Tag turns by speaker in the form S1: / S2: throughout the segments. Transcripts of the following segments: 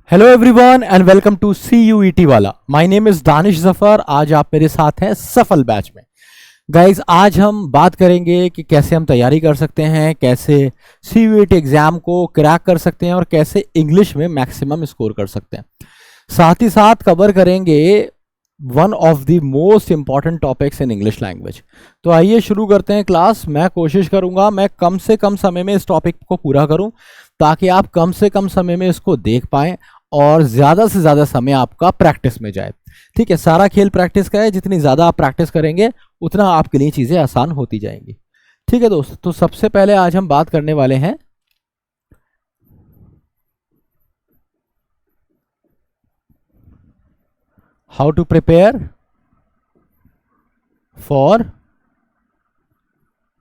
S1: Hello everyone and welcome to CUET वाला। My name is Danish Zafar. आज आप मेरे साथ हैं सफल बैच में। गाइज आज हम बात करेंगे कि कैसे हम तैयारी कर सकते हैं, कैसे CUET एग्जाम को क्रैक कर सकते हैं और कैसे इंग्लिश में मैक्सिमम स्कोर कर सकते हैं। साथ ही साथ कवर करेंगे one of the most important topics in English language. तो आइए शुरू करते हैं क्लास। मैं कोशिश करूंगा मैं कम से कम समय में इस टॉपिक को पूरा करूं ताकि आप कम से कम समय में इसको देख पाएं और ज्यादा से ज्यादा समय आपका प्रैक्टिस में जाए। ठीक है, सारा खेल प्रैक्टिस का है। जितनी ज्यादा आप प्रैक्टिस करेंगे उतना आपके लिए चीजें आसान होती जाएंगी। ठीक है दोस्त, तो सबसे पहले आज हम बात करने वाले हैं how to prepare for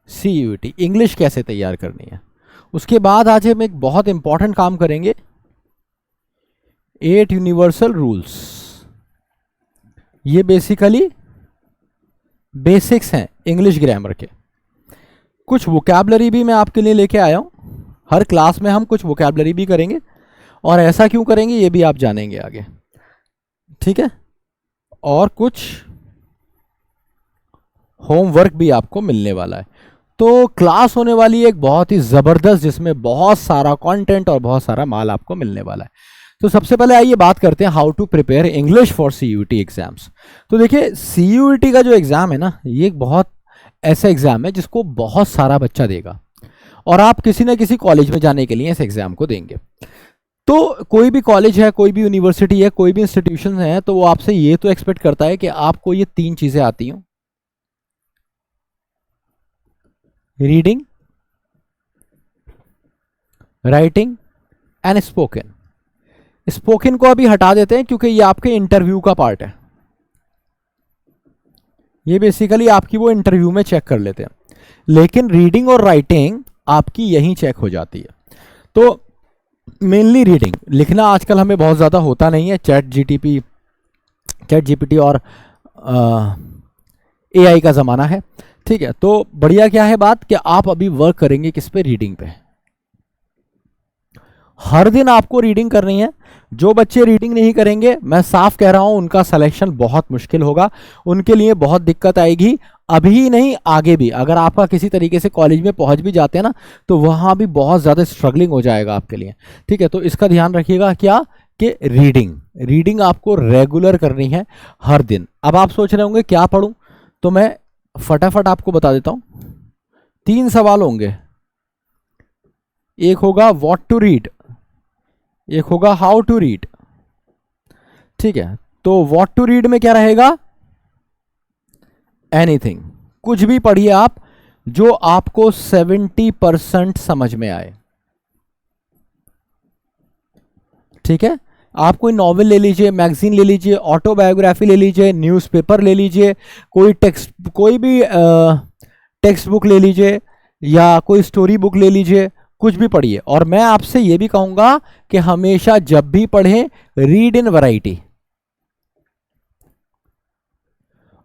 S1: CUET, English कैसे तैयार करनी है। उसके बाद आज हम एक बहुत इंपॉर्टेंट काम करेंगे, 8 यूनिवर्सल रूल्स। ये बेसिकली बेसिक्स हैं इंग्लिश ग्रामर के। कुछ वोकैबलरी भी मैं आपके लिए लेके आया हूं। हर क्लास में हम कुछ वोकैबलरी भी करेंगे और ऐसा क्यों करेंगे ये भी आप जानेंगे आगे। ठीक है, और कुछ होमवर्क भी आपको मिलने वाला है। तो क्लास होने वाली है एक बहुत ही जबरदस्त, जिसमें बहुत सारा कंटेंट और बहुत सारा माल आपको मिलने वाला है। तो सबसे पहले आइए बात करते हैं how to prepare English for CUET exams. तो देखिए CUET का जो एग्जाम है ना, ये एक बहुत ऐसा एग्जाम है जिसको बहुत सारा बच्चा देगा और आप किसी ना किसी कॉलेज में जाने के लिए इस एग्जाम को देंगे। तो कोई भी कॉलेज है, कोई भी यूनिवर्सिटी है, कोई भी इंस्टीट्यूशन है, तो वो आपसे ये तो एक्सपेक्ट करता है कि आपको ये 3 चीजें आती हों: reading, writing and spoken. Spoken को अभी हटा देते हैं क्योंकि ये आपके इंटरव्यू का पार्ट है। ये बेसिकली आपकी वो इंटरव्यू में चेक कर लेते हैं, लेकिन रीडिंग और राइटिंग आपकी यहीं चेक हो जाती है। तो मेनली रीडिंग, लिखना आजकल हमें बहुत ज़्यादा होता नहीं है। चैट जीपीटी और AI का ज़माना है। ठीक है, तो बढ़िया क्या है बात कि आप अभी वर्क करेंगे किस पे, रीडिंग पे। हर दिन आपको रीडिंग करनी है। जो बच्चे रीडिंग नहीं करेंगे, मैं साफ कह रहा हूं, उनका सिलेक्शन बहुत मुश्किल होगा, उनके लिए बहुत दिक्कत आएगी। अभी ही नहीं, आगे भी। अगर आपका किसी तरीके से कॉलेज में पहुंच भी जाते हैं ना, तो वहां भी बहुत ज्यादा स्ट्रगलिंग हो जाएगा आपके लिए। ठीक है, तो इसका ध्यान रखिएगा क्या कि रीडिंग आपको रेगुलर करनी है हर दिन। अब आप सोच रहे होंगे क्या पढ़ूं, तो मैं फटाफट आपको बता देता हूं। 3 सवाल होंगे, एक होगा व्हाट टू रीड, एक होगा हाउ टू रीड। ठीक है, तो व्हाट टू रीड में क्या रहेगा, एनीथिंग, कुछ भी पढ़िए आप जो आपको 70% समझ में आए। ठीक है, आप कोई नॉवेल ले लीजिए, मैगजीन ले लीजिए, ऑटोबायोग्राफी ले लीजिए, न्यूज़पेपर ले लीजिए, कोई भी टेक्स्ट बुक ले लीजिए या कोई स्टोरी बुक ले लीजिए, कुछ भी पढ़िए। और मैं आपसे यह भी कहूंगा कि हमेशा जब भी पढ़ें, रीड इन वैरायटी।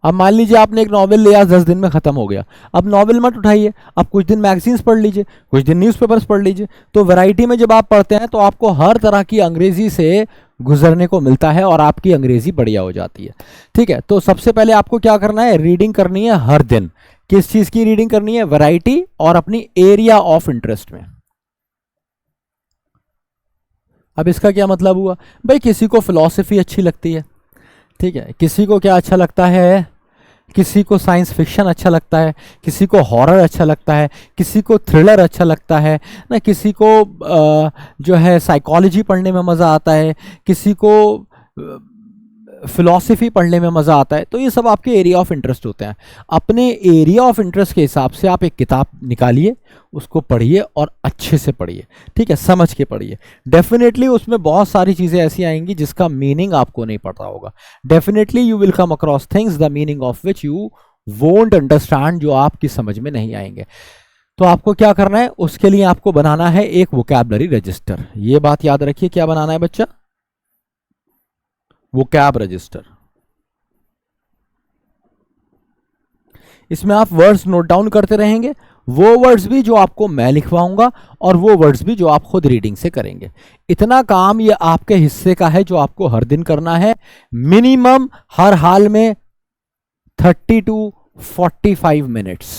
S1: अब मान लीजिए आपने एक नॉवेल लिया, 10 दिन में खत्म हो गया, अब नॉवेल मत उठाइए, अब कुछ दिन मैगजीन्स पढ़ लीजिए, कुछ दिन न्यूज़पेपर्स पढ़ लीजिए। तो वैरायटी में जब आप पढ़ते हैं तो आपको हर तरह की अंग्रेजी से गुजरने को मिलता है और आपकी अंग्रेजी बढ़िया हो जाती है। ठीक है, तो सबसे पहले आपको क्या करना है, रीडिंग करनी है हर दिन। किस चीज की रीडिंग करनी है, वैरायटी और अपनी एरिया ऑफ इंटरेस्ट में। अब इसका क्या मतलब हुआ भाई, किसी को फिलॉसफी अच्छी लगती है, ठीक है, किसी को क्या अच्छा लगता है, किसी को साइंस फिक्शन अच्छा लगता है, किसी को हॉरर अच्छा लगता है, किसी को थ्रिलर अच्छा लगता है ना, किसी को जो है साइकोलॉजी पढ़ने में मज़ा आता है, किसी को फिलॉसफी पढ़ने में मज़ा आता है। तो ये सब आपके एरिया ऑफ इंटरेस्ट होते हैं। अपने एरिया ऑफ इंटरेस्ट के हिसाब से आप एक किताब निकालिए, उसको पढ़िए और अच्छे से पढ़िए। ठीक है, समझ के पढ़िए। डेफिनेटली उसमें बहुत सारी चीज़ें ऐसी आएंगी जिसका मीनिंग आपको नहीं पता होगा। Definitely you will come across things the meaning of which you won't understand, जो आपकी समझ में नहीं आएंगे। तो आपको क्या करना है, उसके लिए आपको बनाना है एक वोकैबलरी रजिस्टर। ये बात याद रखिए, क्या बनाना है बच्चा, वोकैब रजिस्टर। इसमें आप वर्ड्स नोट डाउन करते रहेंगे, वो वर्ड्स भी जो आपको मैं लिखवाऊंगा और वो वर्ड्स भी जो आप खुद रीडिंग से करेंगे। इतना काम ये आपके हिस्से का है जो आपको हर दिन करना है, मिनिमम हर हाल में 30 to 45 मिनट्स।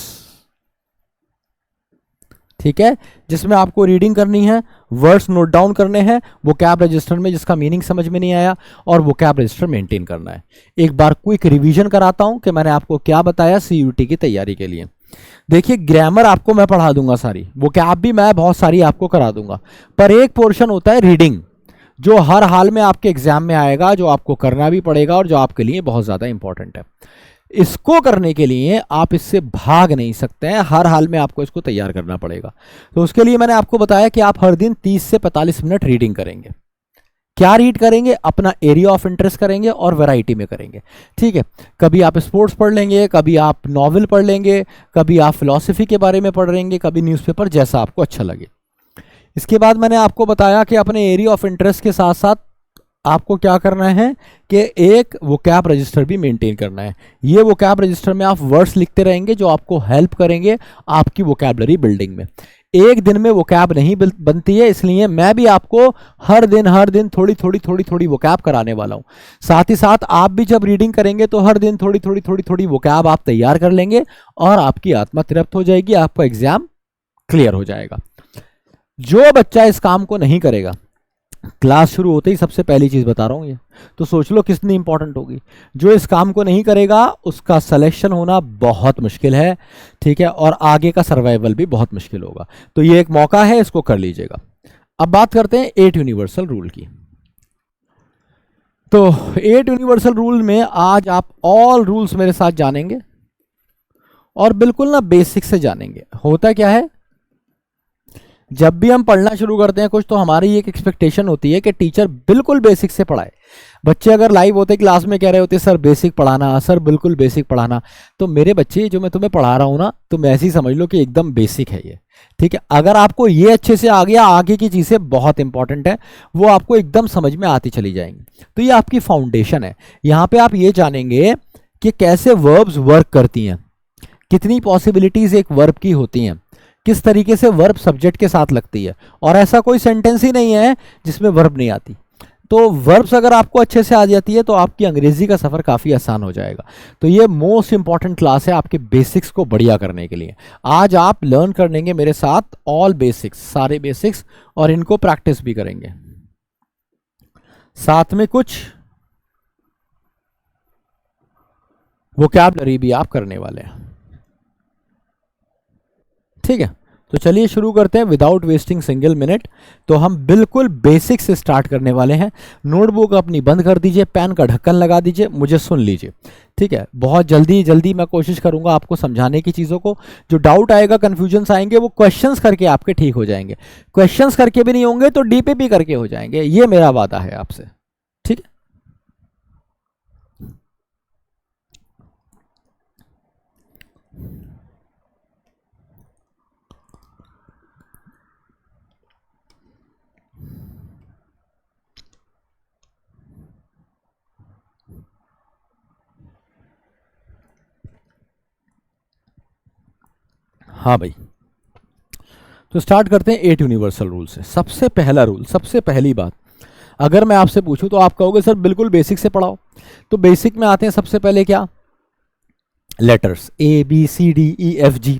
S1: ठीक है, जिसमें आपको रीडिंग करनी है, वर्ड्स नोट डाउन करने हैं वोकैब रजिस्टर में जिसका मीनिंग समझ में नहीं आया, और वोकैब रजिस्टर मेंटेन करना है। एक बार क्विक रिवीजन कराता हूं कि मैंने आपको क्या बताया सीयूटी की तैयारी के लिए। देखिए, ग्रामर आपको मैं पढ़ा दूंगा सारी, वोकैब भी मैं बहुत सारी आपको करा दूंगा, पर एक पोर्शन होता है रीडिंग जो हर हाल में आपके एग्जाम में आएगा, जो आपको करना भी पड़ेगा और जो आपके लिए बहुत ज्यादा इंपॉर्टेंट है। इसको करने के लिए आप इससे भाग नहीं सकते हैं, हर हाल में आपको इसको तैयार करना पड़ेगा। तो उसके लिए मैंने आपको बताया कि आप हर दिन 30 से 45 मिनट रीडिंग करेंगे। क्या रीड करेंगे? अपना एरिया ऑफ इंटरेस्ट करेंगे और वैरायटी में करेंगे। ठीक है, कभी आप स्पोर्ट्स पढ़ लेंगे, कभी आप नॉवेल पढ़ लेंगे, कभी आप फिलॉसफी के बारे में पढ़ लेंगे, कभी न्यूज़पेपर, जैसा आपको अच्छा लगे। इसके बाद मैंने आपको बताया कि अपने एरिया ऑफ इंटरेस्ट के साथ साथ आपको क्या करना है कि एक वोकैब रजिस्टर भी मेंटेन करना है। ये वोकैब रजिस्टर में आप वर्ड्स लिखते रहेंगे जो आपको हेल्प करेंगे आपकी वोकैबलरी बिल्डिंग में। एक दिन में वोकैब नहीं बनती है, इसलिए मैं भी आपको हर दिन थोड़ी थोड़ी वोकैब कराने वाला हूं। साथ ही साथ आप भी जब रीडिंग करेंगे तो हर दिन थोड़ी वोकैब आप तैयार कर लेंगे और आपकी आत्मा तृप्त हो जाएगी, आपका एग्जाम क्लियर हो जाएगा। जो बच्चा इस काम को नहीं करेगा, क्लास शुरू होते ही सबसे पहली चीज बता रहा हूं ये, तो सोच लो कितनी इंपॉर्टेंट होगी। जो इस काम को नहीं करेगा उसका सिलेक्शन होना बहुत मुश्किल है, ठीक है, और आगे का सर्वाइवल भी बहुत मुश्किल होगा। तो ये एक मौका है, इसको कर लीजिएगा। अब बात करते हैं 8 यूनिवर्सल रूल की। तो 8 यूनिवर्सल रूल में आज आप ऑल रूल्स मेरे साथ जानेंगे और बिल्कुल ना बेसिक से जानेंगे। होता क्या है, जब भी हम पढ़ना शुरू करते हैं कुछ, तो हमारी एक एक्सपेक्टेशन होती है कि टीचर बिल्कुल बेसिक से पढ़ाए। बच्चे अगर लाइव होते क्लास में कह रहे होते सर बेसिक पढ़ाना, सर बिल्कुल बेसिक पढ़ाना, तो मेरे बच्चे जो मैं तुम्हें पढ़ा रहा हूं ना, तुम ऐसे ही समझ लो कि एकदम बेसिक है ये। ठीक है, अगर आपको ये अच्छे से आ गया, आगे की चीजें बहुत इंपॉर्टेंट है, वो आपको एकदम समझ में आती चली जाएंगी। तो ये आपकी फाउंडेशन है। यहां पर आप ये जानेंगे कि कैसे वर्ब्स वर्क करती हैं, कितनी पॉसिबिलिटीज एक वर्ब की होती हैं, किस तरीके से वर्ब सब्जेक्ट के साथ लगती है, और ऐसा कोई सेंटेंस ही नहीं है जिसमें वर्ब नहीं आती। तो वर्ब्स अगर आपको अच्छे से आ जाती है तो आपकी अंग्रेजी का सफर काफी आसान हो जाएगा। तो ये मोस्ट इंपॉर्टेंट क्लास है आपके बेसिक्स को बढ़िया करने के लिए। आज आप लर्न करेंगे मेरे साथ ऑल बेसिक्स, सारे बेसिक्स, और इनको प्रैक्टिस भी करेंगे। साथ में कुछ वोकैबलरी भी आप करने वाले हैं। ठीक है, तो चलिए शुरू करते हैं विदाउट वेस्टिंग सिंगल मिनट। तो हम बिल्कुल बेसिक से स्टार्ट करने वाले हैं। नोटबुक अपनी बंद कर दीजिए, पेन का ढक्कन लगा दीजिए, मुझे सुन लीजिए। ठीक है, बहुत जल्दी मैं कोशिश करूंगा आपको समझाने की चीज़ों को। जो डाउट आएगा, कन्फ्यूजन्स आएंगे, वो क्वेश्चंस करके आपके ठीक हो जाएंगे। क्वेश्चंस करके भी नहीं होंगे तो डीपीपी करके हो जाएंगे, ये मेरा वादा है आपसे। ठीक है, हाँ भाई, तो स्टार्ट करते हैं 8 यूनिवर्सल रूल से। सबसे पहला रूल, सबसे पहली बात, अगर मैं आपसे पूछूं तो आप कहोगे सर बिल्कुल बेसिक से पढ़ाओ। तो बेसिक में आते हैं सबसे पहले क्या, लेटर्स ABCDEFG।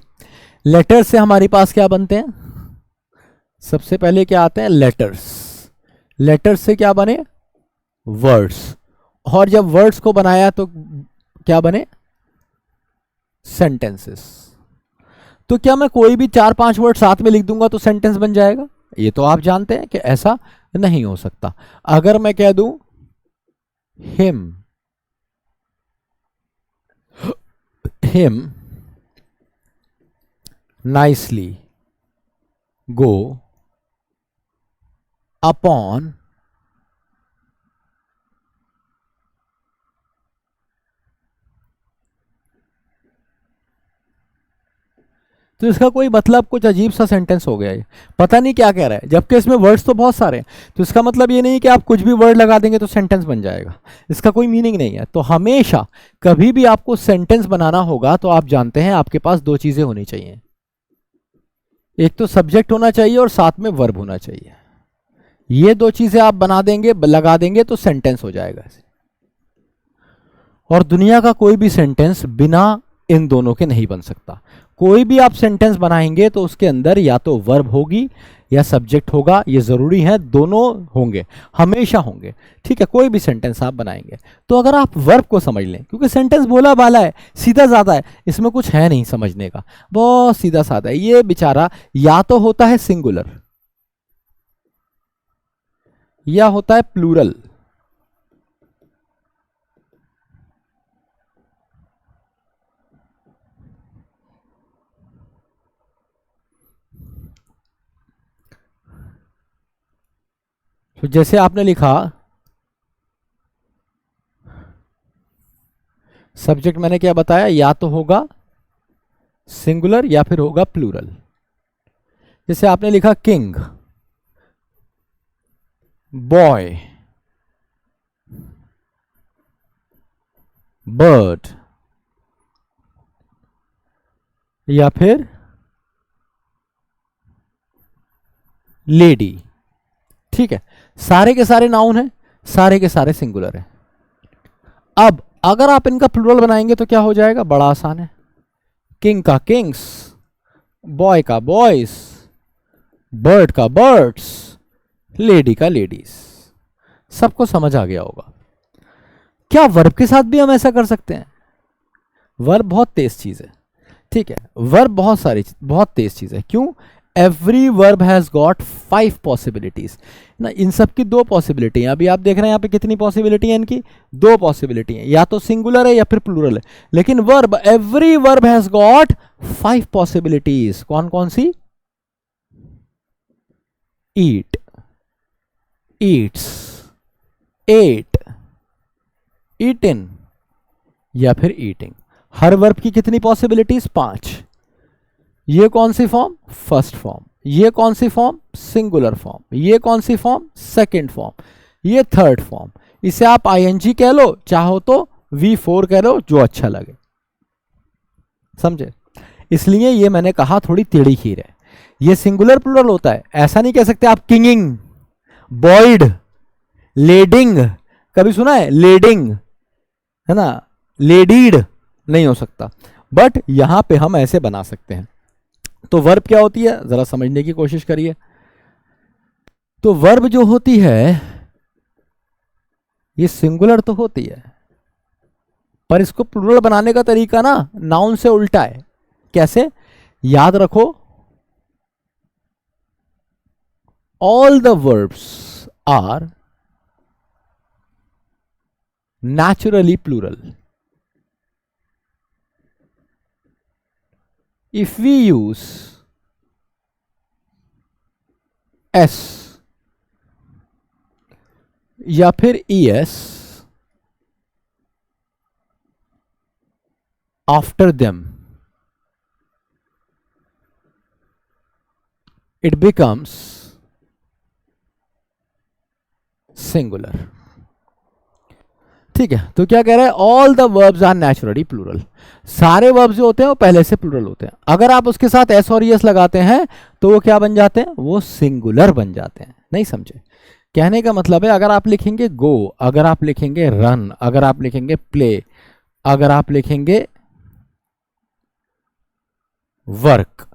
S1: लेटर्स से हमारे पास क्या बनते हैं, सबसे पहले क्या आते हैं, लेटर्स। लेटर्स से क्या बने, वर्ड्स। और जब वर्ड्स को बनाया तो क्या बने, सेंटेंसेस। तो क्या मैं कोई भी 4-5 वर्ड साथ में लिख दूंगा तो सेंटेंस बन जाएगा? ये तो आप जानते हैं कि ऐसा नहीं हो सकता। अगर मैं कह दूं हिम नाइसली गो अपॉन तो इसका कोई मतलब, कुछ अजीब सा सेंटेंस हो गया है, पता नहीं क्या कह रहा है, जबकि इसमें वर्ड्स तो बहुत सारे हैं। तो इसका मतलब ये नहीं कि आप कुछ भी वर्ड लगा देंगे तो सेंटेंस बन जाएगा, इसका कोई मीनिंग नहीं है। तो हमेशा कभी भी आपको सेंटेंस बनाना होगा तो आप जानते हैं आपके पास दो चीजें होनी चाहिए। एक तो सब्जेक्ट होना चाहिए और साथ में वर्ब होना चाहिए। ये दो चीजें आप बना देंगे, लगा देंगे तो सेंटेंस हो जाएगा। और दुनिया का कोई भी सेंटेंस बिना इन दोनों के नहीं बन सकता। कोई भी आप सेंटेंस बनाएंगे तो उसके अंदर या तो वर्ब होगी या सब्जेक्ट होगा, ये जरूरी है, दोनों होंगे, हमेशा होंगे। ठीक है, कोई भी सेंटेंस आप बनाएंगे तो अगर आप वर्ब को समझ लें, क्योंकि सेंटेंस बोला बाला है, सीधा साधा है, इसमें कुछ है नहीं समझने का, बहुत सीधा साधा है। ये बेचारा या तो होता है सिंगुलर या होता है प्लूरल। तो जैसे आपने लिखा सब्जेक्ट, मैंने क्या बताया, या तो होगा सिंगुलर या फिर होगा प्लूरल। जैसे आपने लिखा किंग, बॉय, बर्ड या फिर लेडी। ठीक है, सारे के सारे नाउन हैं, सारे के सारे सिंगुलर हैं। अब अगर आप इनका प्लूरल बनाएंगे तो क्या हो जाएगा, बड़ा आसान है। किंग का किंग्स, बॉय का बॉयज, बर्ड का बर्ड्स, लेडी का लेडीज। सबको समझ आ गया होगा। क्या वर्ब के साथ भी हम ऐसा कर सकते हैं? वर्ब बहुत तेज चीज है। ठीक है, वर्ब बहुत तेज चीज है। क्यों? Every verb has got 5 possibilities ना, इन सब की 2 पॉसिबिलिटी है। अभी आप देख रहे हैं यहाँ पे कितनी पॉसिबिलिटी है इनकी, 2 पॉसिबिलिटी है, या तो सिंगुलर है या फिर प्लूरल है। लेकिन verb, every verb has got 5 possibilities. कौन कौन सी? ईट, ईट्स, एट, ईटन या फिर ईटिंग। हर वर्ब की कितनी पॉसिबिलिटीज? 5। ये कौन सी फॉर्म? First form. ये कौन सी फॉर्म? Singular form. ये कौन सी फॉर्म? Second form. ये थर्ड फॉर्म। इसे आप आईएनजी कह लो, चाहो तो V4 कह लो, जो अच्छा लगे। समझे? इसलिए ये मैंने कहा थोड़ी टेढ़ी खीर है। ये सिंगुलर प्लूरल होता है, ऐसा नहीं कह सकते आप किंगिंग, बॉयड, लेडिंग। कभी सुना है लेडिंग? है ना, लेडीड नहीं हो सकता, बट यहां पे हम ऐसे बना सकते हैं। तो वर्ब क्या होती है, जरा समझने की कोशिश करिए। तो वर्ब जो होती है ये सिंगुलर तो होती है, पर इसको प्लूरल बनाने का तरीका ना नाउन से उल्टा है। कैसे? याद रखो, all the verbs are naturally plural. If we use s या फिर es after them, it becomes singular. ठीक है, तो क्या कह रहा है, all the verbs are naturally plural. सारे वर्ब्स जो होते हैं वो पहले से प्लूरल होते हैं। अगर आप उसके साथ एस और एस लगाते हैं तो वो क्या बन जाते हैं, वो सिंगुलर बन जाते हैं। नहीं समझे? कहने का मतलब है, अगर आप लिखेंगे गो, अगर आप लिखेंगे रन, अगर आप लिखेंगे प्ले, अगर आप लिखेंगे वर्क,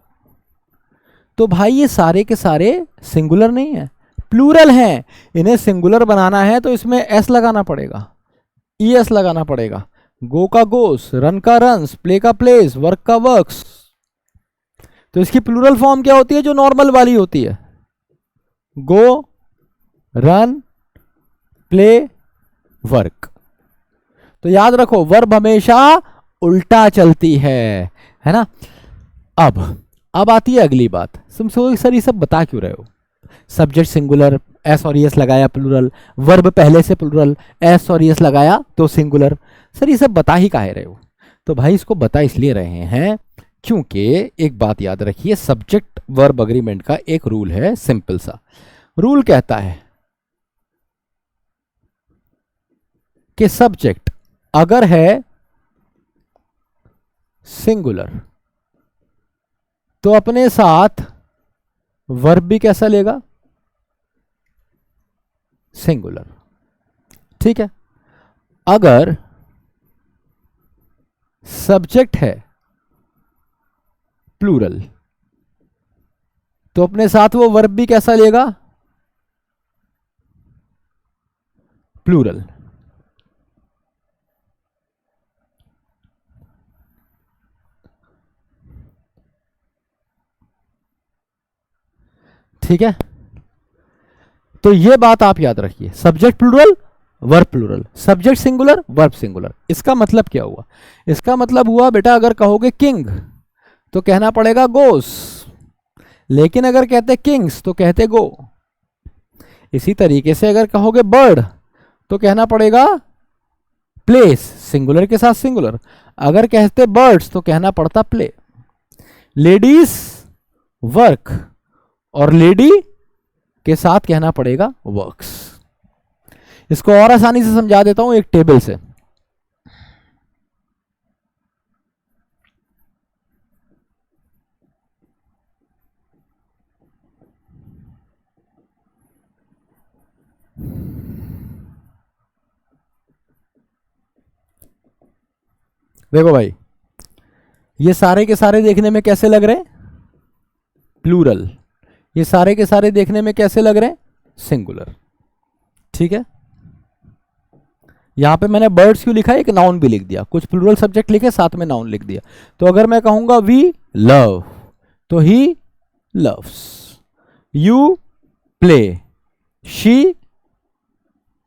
S1: तो भाई ये सारे के सारे सिंगुलर नहीं है, प्लूरल हैं। इन्हें सिंगुलर बनाना है तो इसमें एस लगाना पड़ेगा, ईएस लगाना पड़ेगा। गो का गोस, रन का रन्स, प्ले का प्लेस, वर्क का वर्क्स। तो इसकी प्लूरल फॉर्म क्या होती है, जो नॉर्मल वाली होती है, गो, रन, प्ले, वर्क। तो याद रखो, वर्ब हमेशा उल्टा चलती है ना। अब आती है अगली बात। तुम सोचोगे सर ये सब बता क्यों रहे हो, सब्जेक्ट सिंगुलर, एस और एस लगाया प्लूरल, वर्ब पहले से प्लूरल, एस और एस लगाया तो सिंगुलर, सर ये सब बता ही काहे रहे हो? तो भाई इसको बता इसलिए रहे हैं क्योंकि एक बात याद रखिए, सब्जेक्ट वर्ब अग्रीमेंट का एक रूल है, सिंपल सा रूल कहता है कि सब्जेक्ट अगर है सिंगुलर तो अपने साथ वर्ब भी कैसा लेगा? सिंगुलर। ठीक है, अगर सब्जेक्ट है प्लूरल तो अपने साथ वो वर्ब भी कैसा लेगा? प्लूरल। ठीक है, तो ये बात आप याद रखिए, subject plural verb plural, subject singular verb singular. इसका मतलब क्या हुआ? इसका मतलब हुआ बेटा, अगर कहोगे किंग तो कहना पड़ेगा गोस, लेकिन अगर कहते किंग्स तो कहते गो। इसी तरीके से अगर कहोगे बर्ड तो कहना पड़ेगा प्लेस, सिंगुलर के साथ सिंगुलर। अगर कहते बर्ड्स तो कहना पड़ता प्ले। लेडीज वर्क और लेडी के साथ कहना पड़ेगा वर्क्स। इसको और आसानी से समझा देता हूं एक टेबल से। देखो भाई, ये सारे के सारे देखने में कैसे लग रहे हैं? प्लूरल। ये सारे के सारे देखने में कैसे लग रहे हैं? सिंगुलर। ठीक है, यहां पे मैंने बर्ड्स क्यों लिखा है? एक नाउन भी लिख दिया, कुछ प्लूरल सब्जेक्ट लिखे साथ में नाउन लिख दिया। तो अगर मैं कहूंगा वी लव तो he loves, you play she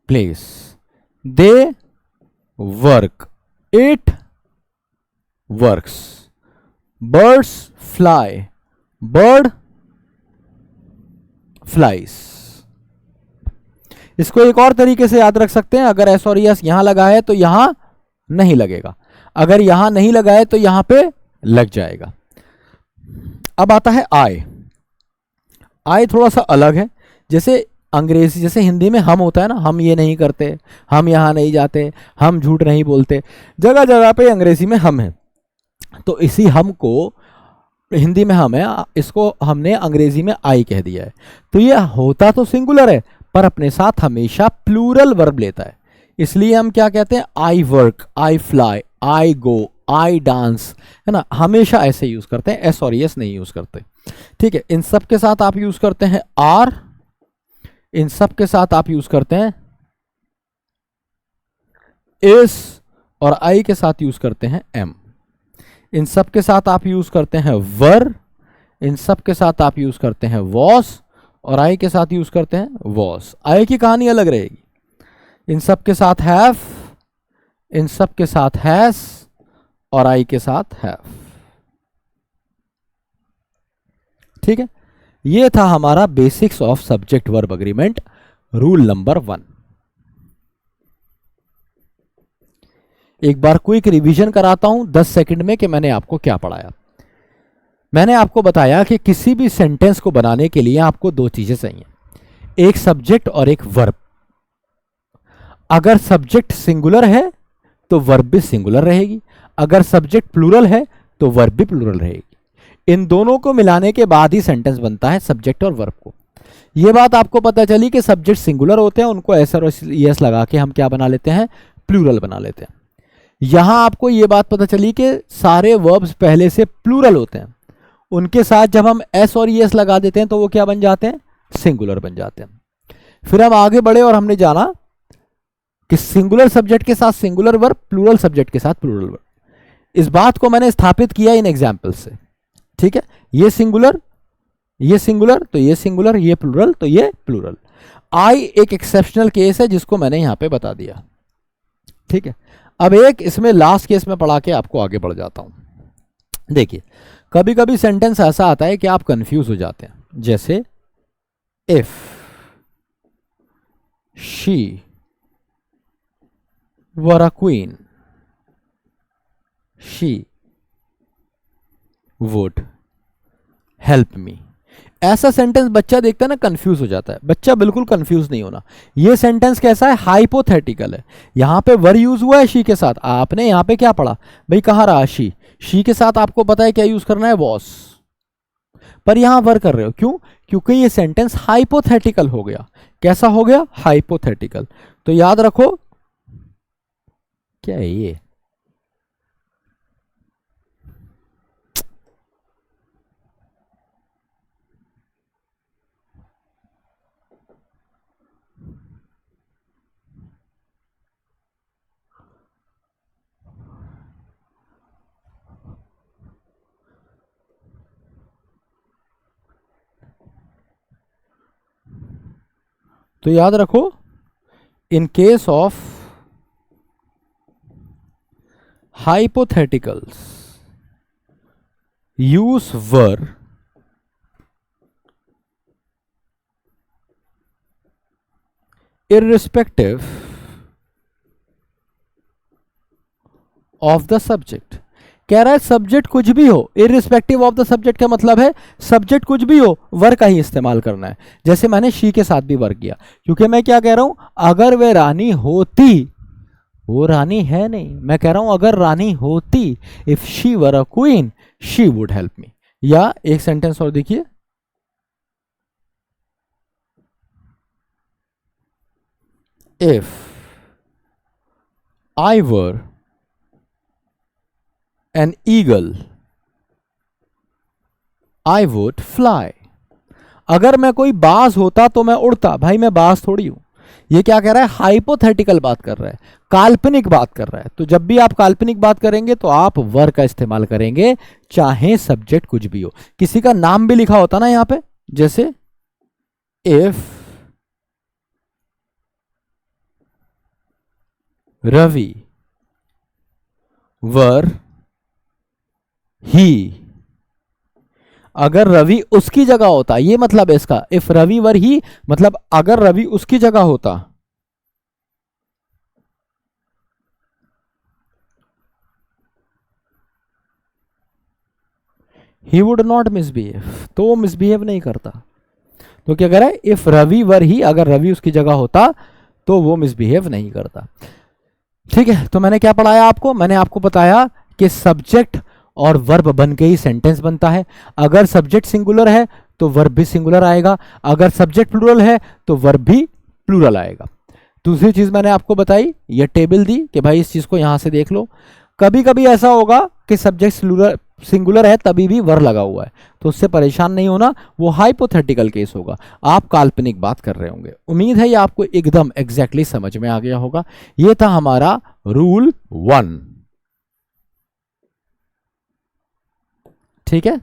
S1: place, they work it works, birds fly bird flies. इसको एक और तरीके से याद रख सकते हैं, अगर एस और यस यहां लगा है तो यहां नहीं लगेगा, अगर यहां नहीं लगा है तो यहां पे लग जाएगा। अब आता है आई। आई थोड़ा सा अलग है, जैसे अंग्रेजी, जैसे हिंदी में हम होता है ना, हम ये नहीं करते, हम यहां नहीं जाते, हम झूठ नहीं बोलते, जगह जगह पे अंग्रेजी में हम है। तो इसी हम को हिंदी में हम है, इसको हमने अंग्रेजी में आई कह दिया है। तो ये होता तो सिंगुलर है पर अपने साथ हमेशा प्लूरल वर्ब लेता है, इसलिए हम क्या कहते हैं? I work, I fly, I go, I dance, है ना, हमेशा ऐसे यूज करते हैं, एस और यस नहीं यूज करते। ठीक है, इन सब के साथ आप यूज करते हैं आर, इन सब के साथ आप यूज करते हैं इस, और आई के साथ यूज करते हैं एम। इन सब के साथ आप यूज करते हैं वर, इन सब के साथ आप यूज करते हैं वॉस, और आई के साथ यूज करते हैं वॉस। आई की कहानी अलग रहेगी। इन सब के साथ हैव, इन सब के साथ हैज, और आई के साथ हैव। ठीक है, ये था हमारा basics of subject verb agreement, rule number 1। एक बार क्विक रिवीजन कराता हूं 10 सेकंड में कि मैंने आपको क्या पढ़ाया। मैंने आपको बताया कि किसी भी सेंटेंस को बनाने के लिए आपको दो चीजें चाहिए, एक सब्जेक्ट और एक वर्ब। अगर सब्जेक्ट सिंगुलर है तो वर्ब भी सिंगुलर रहेगी, अगर सब्जेक्ट प्लूरल है तो वर्ब भी प्लूरल रहेगी। इन दोनों को मिलाने के बाद ही सेंटेंस बनता है, सब्जेक्ट और वर्ब को। यह बात आपको पता चली कि सब्जेक्ट सिंगुलर होते हैं, उनको एस और यस लगा के हम क्या बना लेते हैं? प्लूरल बना लेते हैं। यहां आपको यह बात पता चली कि सारे वर्ब्स पहले से प्लूरल होते हैं, उनके साथ जब हम एस और यस लगा देते हैं तो वो क्या बन जाते हैं? सिंगुलर बन जाते हैं। फिर हम आगे बढ़े और हमने जाना कि सिंगुलर सब्जेक्ट के साथ सिंगुलर वर्ब, प्लूरल सब्जेक्ट के साथ प्लूरल वर्ब। इस बात को मैंने स्थापित किया इन एग्जाम्पल से। ठीक है, ये सिंगुलर तो ये सिंगुलर, ये प्लूरल तो ये प्लूरल। आई एक एक्सेप्शनल केस है जिसको मैंने यहां पे बता दिया। ठीक है, अब एक इसमें लास्ट केस में पढ़ा के आपको आगे बढ़ जाता हूं। देखिए, कभी कभी सेंटेंस ऐसा आता है कि आप कंफ्यूज हो जाते हैं, जैसे if she were a queen she would help me. ऐसा सेंटेंस बच्चा देखता है ना, कंफ्यूज हो जाता है। बच्चा बिल्कुल कंफ्यूज नहीं होना। ये सेंटेंस कैसा है? हाइपोथेटिकल है। यहां पे वर यूज हुआ है शी के साथ, आपने यहां पे क्या पढ़ा भाई? कहां रहा शी के साथ आपको पता है क्या यूज करना है? वॉस। पर यहां वर कर रहे हो, क्यों? क्योंकि ये सेंटेंस हाइपोथेटिकल हो गया। कैसा हो गया? हाइपोथेटिकल। तो याद रखो, क्या है ये? तो याद रखो, in case of hypotheticals use were irrespective of the subject। कह रहा है सब्जेक्ट कुछ भी हो, इररिस्पेक्टिव ऑफ द सब्जेक्ट का मतलब है सब्जेक्ट कुछ भी हो, वर्क का ही इस्तेमाल करना है। जैसे मैंने शी के साथ भी वर्क किया, क्योंकि मैं क्या कह रहा हूं, अगर वे रानी होती, वो रानी है नहीं, मैं कह रहा हूं अगर रानी होती, if she were a queen she would help me. या एक सेंटेंस और देखिए, if I were an eagle I would fly. अगर मैं कोई बाज होता तो मैं उड़ता। भाई मैं बाज थोड़ी हूं। ये क्या कह रहा है? हाइपोथेटिकल बात कर रहा है, काल्पनिक बात कर रहा है। तो जब भी आप काल्पनिक बात करेंगे तो आप वर का इस्तेमाल करेंगे, चाहे सब्जेक्ट कुछ भी हो। किसी का नाम भी लिखा होता ना यहां पे, जैसे इफ रवि वर ही, अगर रवि उसकी जगह होता, ये मतलब है इसका, इफ रवि वर ही मतलब अगर रवि उसकी जगह होता, ही वुड नॉट मिसबिहेव, तो वो मिसबिहेव नहीं करता। तो क्या कह रहा है? इफ रवि वर ही, अगर रवि उसकी जगह होता तो वो मिसबिहेव नहीं करता। ठीक है, तो मैंने क्या पढ़ाया आपको? मैंने आपको बताया कि सब्जेक्ट और वर्ब बन के ही सेंटेंस बनता है। अगर सब्जेक्ट सिंगुलर है तो वर्ब भी सिंगुलर आएगा, अगर सब्जेक्ट प्लूरल है तो वर्ब भी प्लूरल आएगा। दूसरी चीज मैंने आपको बताई, ये टेबल दी कि भाई इस चीज को यहां से देख लो। कभी कभी ऐसा होगा कि सब्जेक्ट सिंगुलर है तभी भी वर लगा हुआ है, तो उससे परेशान नहीं होना, वो हाइपोथेटिकल केस होगा, आप काल्पनिक बात कर रहे होंगे। उम्मीद है ये आपको एकदम एग्जैक्टली समझ में आ गया होगा। ये था हमारा रूल 1। ठीक है,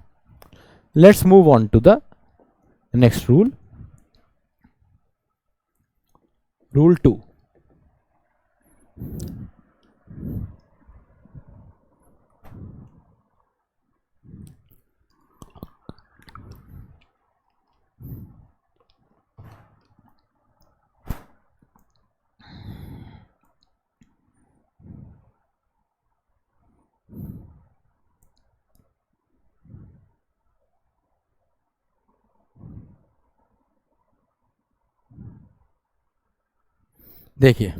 S1: let's move on to the next rule, rule 2। देखिए,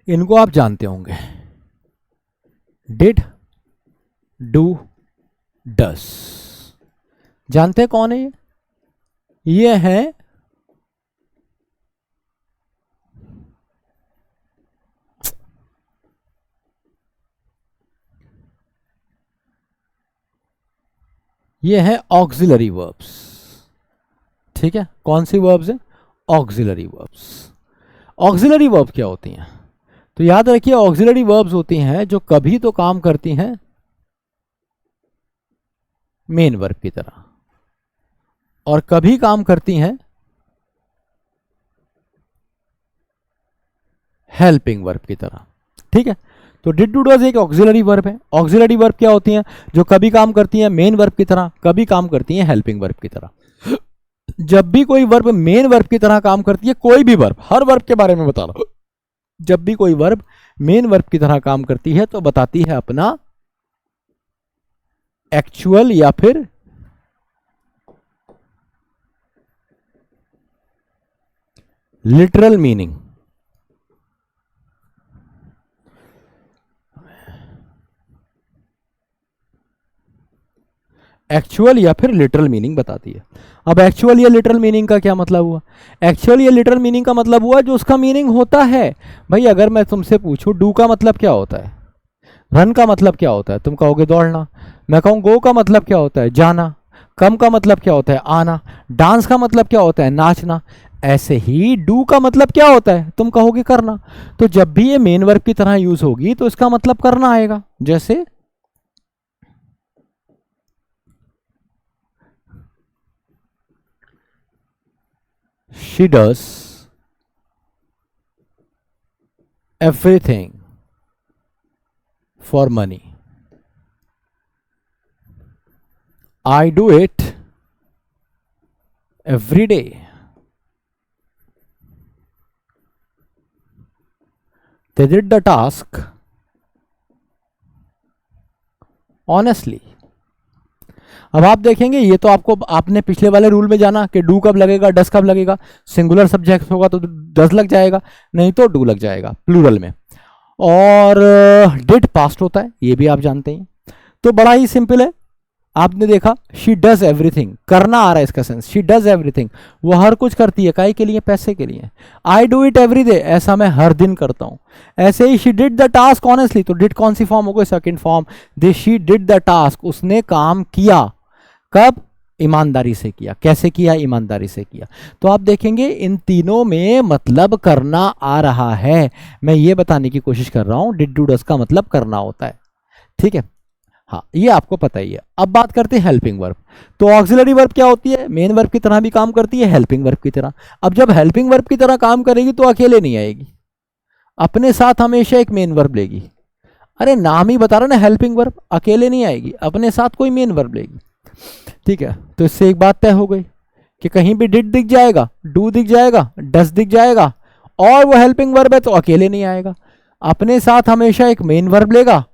S1: इनको आप जानते होंगे, डिड, डू, डस। जानते हैं कौन है ये है ये है ऑक्सिलरी वर्ब्स। ठीक है, कौन सी वर्ब्स है? Auxiliary verbs. ऑक्सिलरी वर्ब क्या होती हैं? तो याद रखिए, ऑक्सिलरी वर्ब्स होती हैं जो कभी तो काम करती हैं मेन वर्ब की तरह, और कभी काम करती हैं हेल्पिंग वर्ब की तरह। ठीक है, तो डिड डू डज एक ऑक्सिलरी वर्ब है। ऑक्सिलरी वर्ब क्या होती हैं? जो कभी काम करती हैं मेन वर्ब की तरह, कभी काम करती हैं हेल्पिंग वर्ब की तरह। जब भी कोई वर्ब मेन वर्ब की तरह काम करती है, कोई भी वर्ब, हर वर्ब के बारे में बता रहा हूं, जब भी कोई वर्ब मेन वर्ब की तरह काम करती है तो बताती है अपना एक्चुअल या फिर लिटरल मीनिंग। एक्चुअल या फिर लिटरल मीनिंग बताती है। अब एक्चुअल या लिटरल मीनिंग का क्या मतलब हुआ? एक्चुअल या लिटरल मीनिंग का मतलब हुआ जो उसका मीनिंग होता है। भाई अगर मैं तुमसे पूछूं डू का मतलब क्या होता है, रन का मतलब क्या होता है, तुम कहोगे दौड़ना। मैं कहूँ गो का मतलब क्या होता है, जाना। कम का मतलब क्या होता है, आना। डांस का मतलब क्या होता है, नाचना। ऐसे ही डू का मतलब क्या होता है, तुम कहोगे करना। तो जब भी ये मेन वर्ब की तरह यूज होगी तो इसका मतलब करना आएगा। जैसे she does everything for money, I do it every day. They did the task honestly। अब आप देखेंगे ये तो आपको, आपने पिछले वाले रूल में जाना कि डू कब लगेगा, डस कब लगेगा। सिंगुलर सब्जेक्ट होगा तो डस लग जाएगा, नहीं तो डू लग जाएगा प्लूरल में। और डिड पास्ट होता है, ये भी आप जानते हैं। तो बड़ा ही सिंपल है। आपने देखा शी डज एवरीथिंग, करना आ रहा है इसका सेंस। शी डज एवरीथिंग, वो हर कुछ करती है, काहे के लिए, पैसे के लिए। I do it every day, ऐसा मैं हर दिन करता हूं। ऐसे ही she did the task honestly, तो डिड कौन सी फॉर्म हो गई, second form. They she did the task, उसने काम किया। कब, ईमानदारी से किया। कैसे किया, ईमानदारी से किया। तो आप देखेंगे इन तीनों में मतलब करना आ रहा है। मैं ये बताने की कोशिश कर रहा हूं डिड डू डज का मतलब करना होता है। ठीक है, हाँ ये आपको पता ही है। अब बात करते हैं हेल्पिंग वर्ब। तो ऑक्सिलरी वर्ब क्या होती है, मेन वर्ब की तरह भी काम करती है, हेल्पिंग वर्ब की तरह। अब जब हेल्पिंग वर्ब की तरह काम करेगी तो अकेले नहीं आएगी, अपने साथ हमेशा एक मेन वर्ब लेगी। अरे नाम ही बता रहा ना, हेल्पिंग वर्ब, अकेले नहीं आएगी, अपने साथ कोई मेन वर्ब लेगी। ठीक है, तो इससे एक बात तय हो गई कि कहीं भी डिड दिख जाएगा, डू दिख जाएगा, डस दिख जाएगा और वो हेल्पिंग वर्ब है तो अकेले नहीं आएगा, अपने साथ हमेशा एक मेन वर्ब लेगा।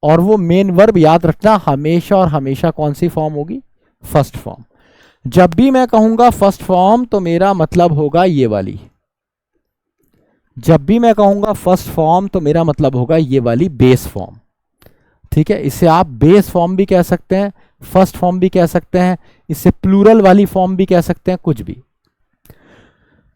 S1: और वो मेन वर्ब याद रखना हमेशा और हमेशा कौन सी फॉर्म होगी, फर्स्ट फॉर्म। जब भी मैं कहूंगा फर्स्ट फॉर्म तो मेरा मतलब होगा ये वाली। जब भी मैं कहूंगा फर्स्ट फॉर्म तो मेरा मतलब होगा ये वाली बेस फॉर्म। ठीक है, इसे आप बेस फॉर्म भी कह सकते हैं, फर्स्ट फॉर्म भी कह सकते हैं, इसे प्लूरल वाली फॉर्म भी कह सकते हैं, कुछ भी।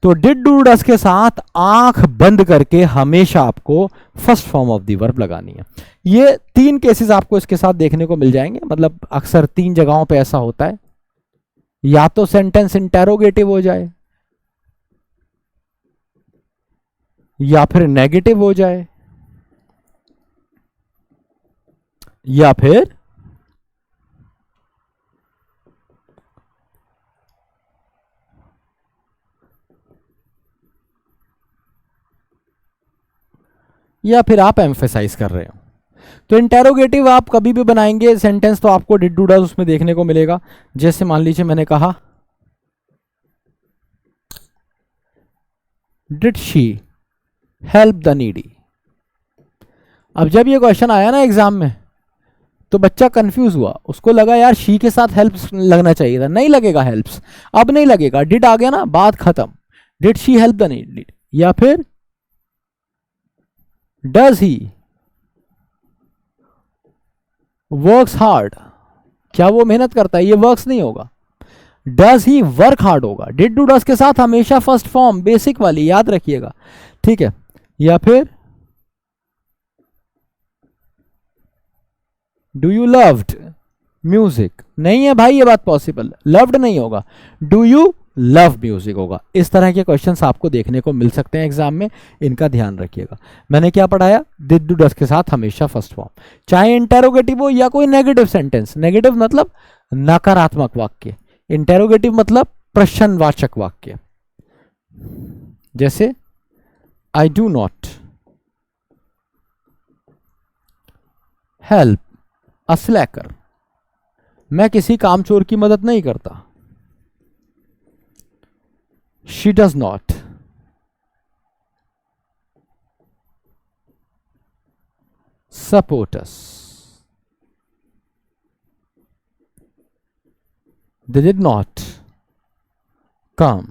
S1: तो डिड डू डस के साथ आंख बंद करके हमेशा आपको first form of the verb लगानी है। ये तीन केसेस आपको इसके साथ देखने को मिल जाएंगे, मतलब अक्सर तीन जगहों पे ऐसा होता है। या तो सेंटेंस इंटेरोगेटिव हो जाए, या फिर नेगेटिव हो जाए, या फिर आप एम्फेसाइज कर रहे हो। तो इंटेरोगेटिव आप कभी भी बनाएंगे सेंटेंस तो आपको डिड डू डज उसमें देखने को मिलेगा। जैसे मान लीजिए मैंने कहा did she help the needy. अब जब ये क्वेश्चन आया ना एग्जाम में तो बच्चा कंफ्यूज हुआ, उसको लगा यार शी के साथ हेल्प्स लगना चाहिए था, नहीं लगेगा हेल्प्स, अब नहीं लगेगा, डिड आ गया ना, बात खत्म। Did she help the needy, या फिर डज ही वर्क्स हार्ड, क्या वो मेहनत करता है, ये वर्क्स नहीं होगा, डज ही वर्क हार्ड होगा। डिड डू डज के साथ हमेशा फर्स्ट फॉर्म बेसिक वाली याद रखिएगा। ठीक है, या फिर डू यू लव्ड म्यूजिक, नहीं है भाई ये बात पॉसिबल, लव्ड नहीं होगा, डू यू लव म्यूजिक होगा। इस तरह के क्वेश्चंस आपको देखने को मिल सकते हैं एग्जाम में, इनका ध्यान रखिएगा। मैंने क्या पढ़ाया, डिड डू डज के साथ हमेशा फर्स्ट फॉर्म, चाहे इंटेरोगेटिव हो या कोई नेगेटिव सेंटेंस। नेगेटिव मतलब नकारात्मक वाक्य, इंटेरोगेटिव मतलब प्रश्नवाचक वाक्य। जैसे आई डू नॉट हेल्प अ स्लैकर, मैं किसी कामचोर की मदद नहीं करता। She does not support us, they did not come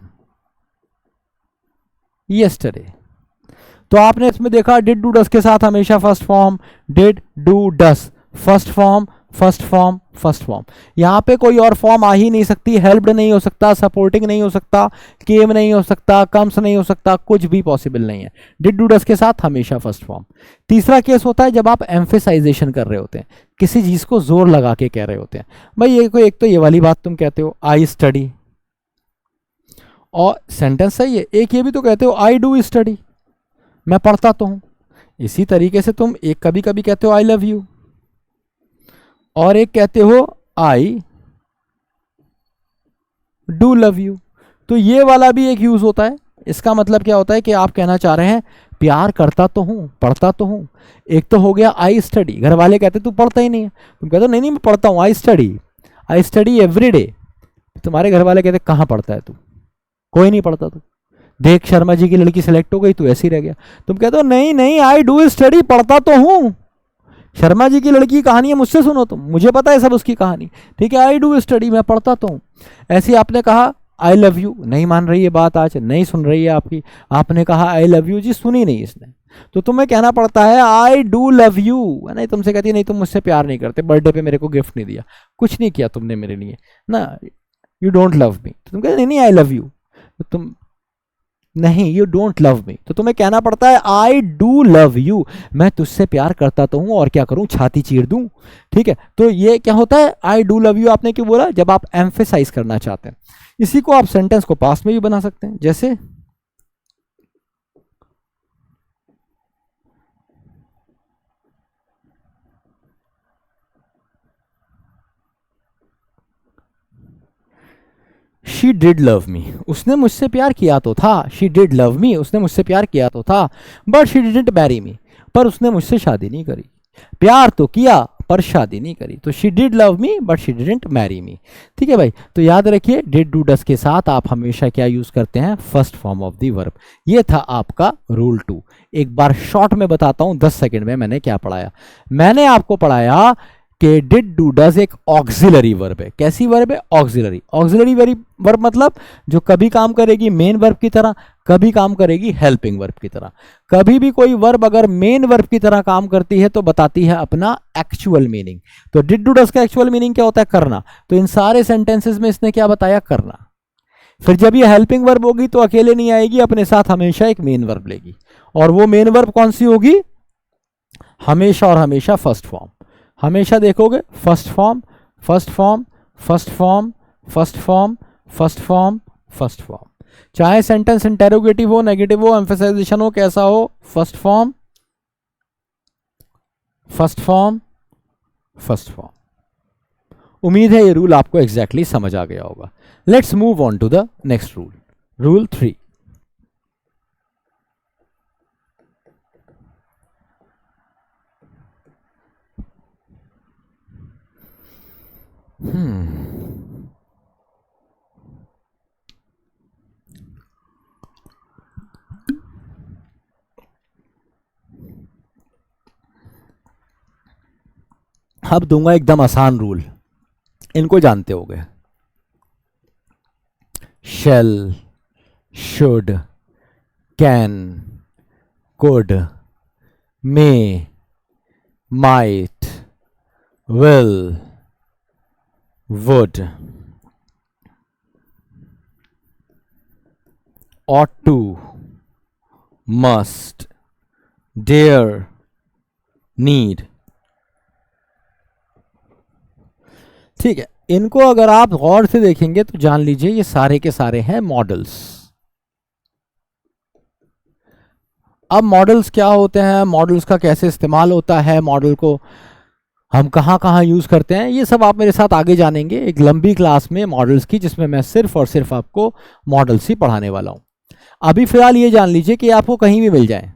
S1: yesterday. तो आपने इसमें देखा डिड डू डस के साथ हमेशा first form, did do does first form, first form, first form. यहां पे कोई और फॉर्म आ ही नहीं सकती, हेल्प्ड नहीं हो सकता, सपोर्टिंग नहीं हो सकता, केम नहीं हो सकता, कम्स नहीं हो सकता, कुछ भी पॉसिबल नहीं है। डिड डू डस के साथ हमेशा फर्स्ट फॉर्म। तीसरा केस होता है जब आप एम्फेसाइजेशन कर रहे होते हैं, किसी चीज को जोर लगा के कह रहे होते हैं। भाई ये कोई एक तो ये वाली बात तुम कहते हो आई स्टडी, और सेंटेंस सही है। एक ये भी तो कहते हो आई डू स्टडी, मैं पढ़ता तो हूं। इसी तरीके से तुम एक कभी कभी कहते हो आई लव यू, और एक कहते हो आई डू लव यू। तो ये वाला भी एक यूज होता है। इसका मतलब क्या होता है कि आप कहना चाह रहे हैं प्यार करता तो हूं, पढ़ता तो हूं। एक तो हो गया आई स्टडी, घर वाले कहते तू पढ़ता ही नहीं है, तुम कहते हो नहीं नहीं मैं पढ़ता हूं, आई स्टडी एवरी डे। तुम्हारे घर वाले कहते कहां पढ़ता है तू, कोई नहीं पढ़ता तू, देख शर्मा जी की लड़की सेलेक्ट हो गई, तू ऐसे ही रह गया। तुम कहते हो नहीं नहीं आई डू स्टडी, पढ़ता तो हूं, शर्मा जी की लड़की की कहानी है, मुझसे सुनो तुम, मुझे पता है सब उसकी कहानी, ठीक है आई डू स्टडी, मैं पढ़ता तो हूं। ऐसे आपने कहा आई लव यू, नहीं मान रही है बात, आज नहीं सुन रही है आपकी, आपने कहा आई लव यू जी, सुनी नहीं इसने, तो तुम्हें कहना पड़ता है आई डू लव यू। नहीं तुमसे कहती है नहीं तुम मुझसे प्यार नहीं करते, बर्थडे पे मेरे को गिफ्ट नहीं दिया, कुछ नहीं किया तुमने मेरे लिए ना, यू डोंट लव मी, तो तुम कहते नहीं नहीं आई लव यू, तो तुम नहीं यू डोंट लव मी, तो तुम्हें कहना पड़ता है आई डू लव यू, मैं तुझसे प्यार करता तो हूं, और क्या करूं छाती चीर दूं। ठीक है, तो ये क्या होता है आई डू लव यू, आपने क्यों बोला, जब आप एम्फेसाइज करना चाहते हैं। इसी को आप सेंटेंस को पास्ट में भी बना सकते हैं, जैसे शी डिड लव मी, उसने मुझसे प्यार किया तो था, शी डिड लव मी, उसने मुझसे प्यार किया तो था, but she didn't marry me, पर उसने मुझसे शादी नहीं करी। प्यार तो किया पर शादी नहीं करी, तो she did love me but she didn't marry me. ठीक है भाई, तो याद रखिए डिड डू डस के साथ आप हमेशा क्या यूज करते हैं, first form of the verb. ये था आपका रूल 2। एक बार शॉर्ट में बताता हूं 10 सेकंड में मैंने क्या पढ़ाया। मैंने आपको पढ़ाया कि डिड डू डज एक ऑक्सिलरी वर्ब है। कैसी वर्ब है, ऑक्सिलरी। ऑक्सिलरी वर्ब मतलब जो कभी काम करेगी मेन वर्ब की तरह, कभी काम करेगी हेल्पिंग वर्ब की तरह। कभी भी कोई वर्ब अगर मेन वर्ब की तरह काम करती है तो बताती है अपना एक्चुअल मीनिंग। तो डिड डू डज का एक्चुअल मीनिंग क्या होता है, करना। तो इन सारे सेंटेंसेस में इसने क्या बताया, करना। फिर जब ये हेल्पिंग वर्ब होगी तो अकेले नहीं आएगी, अपने साथ हमेशा एक मेन वर्ब लेगी, और वो मेन वर्ब कौन सी होगी, हमेशा और हमेशा फर्स्ट फॉर्म। हमेशा देखोगे first form, first form, first form, first form, first form, first form. चाहे सेंटेंस इंटेरोगेटिव हो, नेगेटिव हो, एम्फेसाइजेशन हो, कैसा हो, first form, first form, first form. उम्मीद है ये रूल आपको एग्जैक्टली समझ आ गया होगा। Let's move on to the next rule, rule 3। अब दूंगा एकदम आसान रूल, इनको जानते होगे। Shall, should, can, could, may, might, will, would, ought to, must, dare, need। ठीक है, इनको अगर आप गौर से देखेंगे तो जान लीजिए ये सारे के सारे हैं मॉडल्स। अब मॉडल्स क्या होते हैं, मॉडल्स का कैसे इस्तेमाल होता है, मॉडल को हम कहाँ कहाँ यूज करते हैं, ये सब आप मेरे साथ आगे जानेंगे एक लंबी क्लास में मॉडल्स की, जिसमें मैं सिर्फ और सिर्फ आपको मॉडल्स ही पढ़ाने वाला हूं। अभी फिलहाल ये जान लीजिए कि आपको कहीं भी मिल जाए।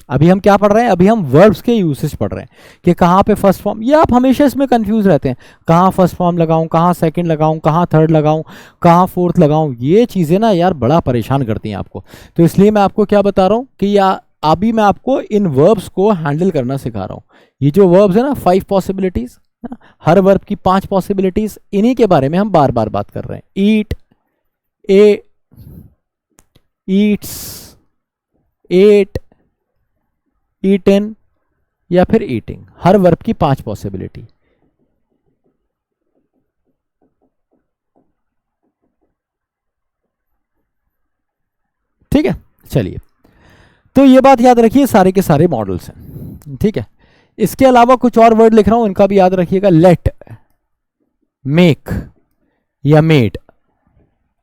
S1: अभी हम क्या पढ़ रहे हैं, अभी हम वर्ब्स के यूसेज पढ़ रहे हैं कि कहाँ पे फर्स्ट फॉर्म, ये आप हमेशा इसमें कंफ्यूज रहते हैं, कहाँ फर्स्ट फॉर्म लगाऊं, कहाँ सेकंड लगाऊं, कहाँ थर्ड लगाऊं, कहाँ फोर्थ लगाऊं। ये चीज़ें ना यार बड़ा परेशान करती हैं आपको। तो इसलिए मैं आपको क्या बता रहा हूँ कि या अभी मैं आपको इन वर्ब्स को हैंडल करना सिखा रहा हूँ। ये जो वर्ब्स है ना 5 पॉसिबिलिटीज, हर वर्ब की 5 पॉसिबिलिटीज, इन्हीं के बारे में हम बार बार बात कर रहे हैं। ईट, ए, ईट्स, एट, ईटन या फिर ईटिंग, हर वर्ब की 5 पॉसिबिलिटी। ठीक है, चलिए, तो ये बात याद रखिए, सारे के सारे मॉडल्स हैं, ठीक है। इसके अलावा कुछ और वर्ड लिख रहा हूं, इनका भी याद रखिएगा, लेट, मेक या मेड,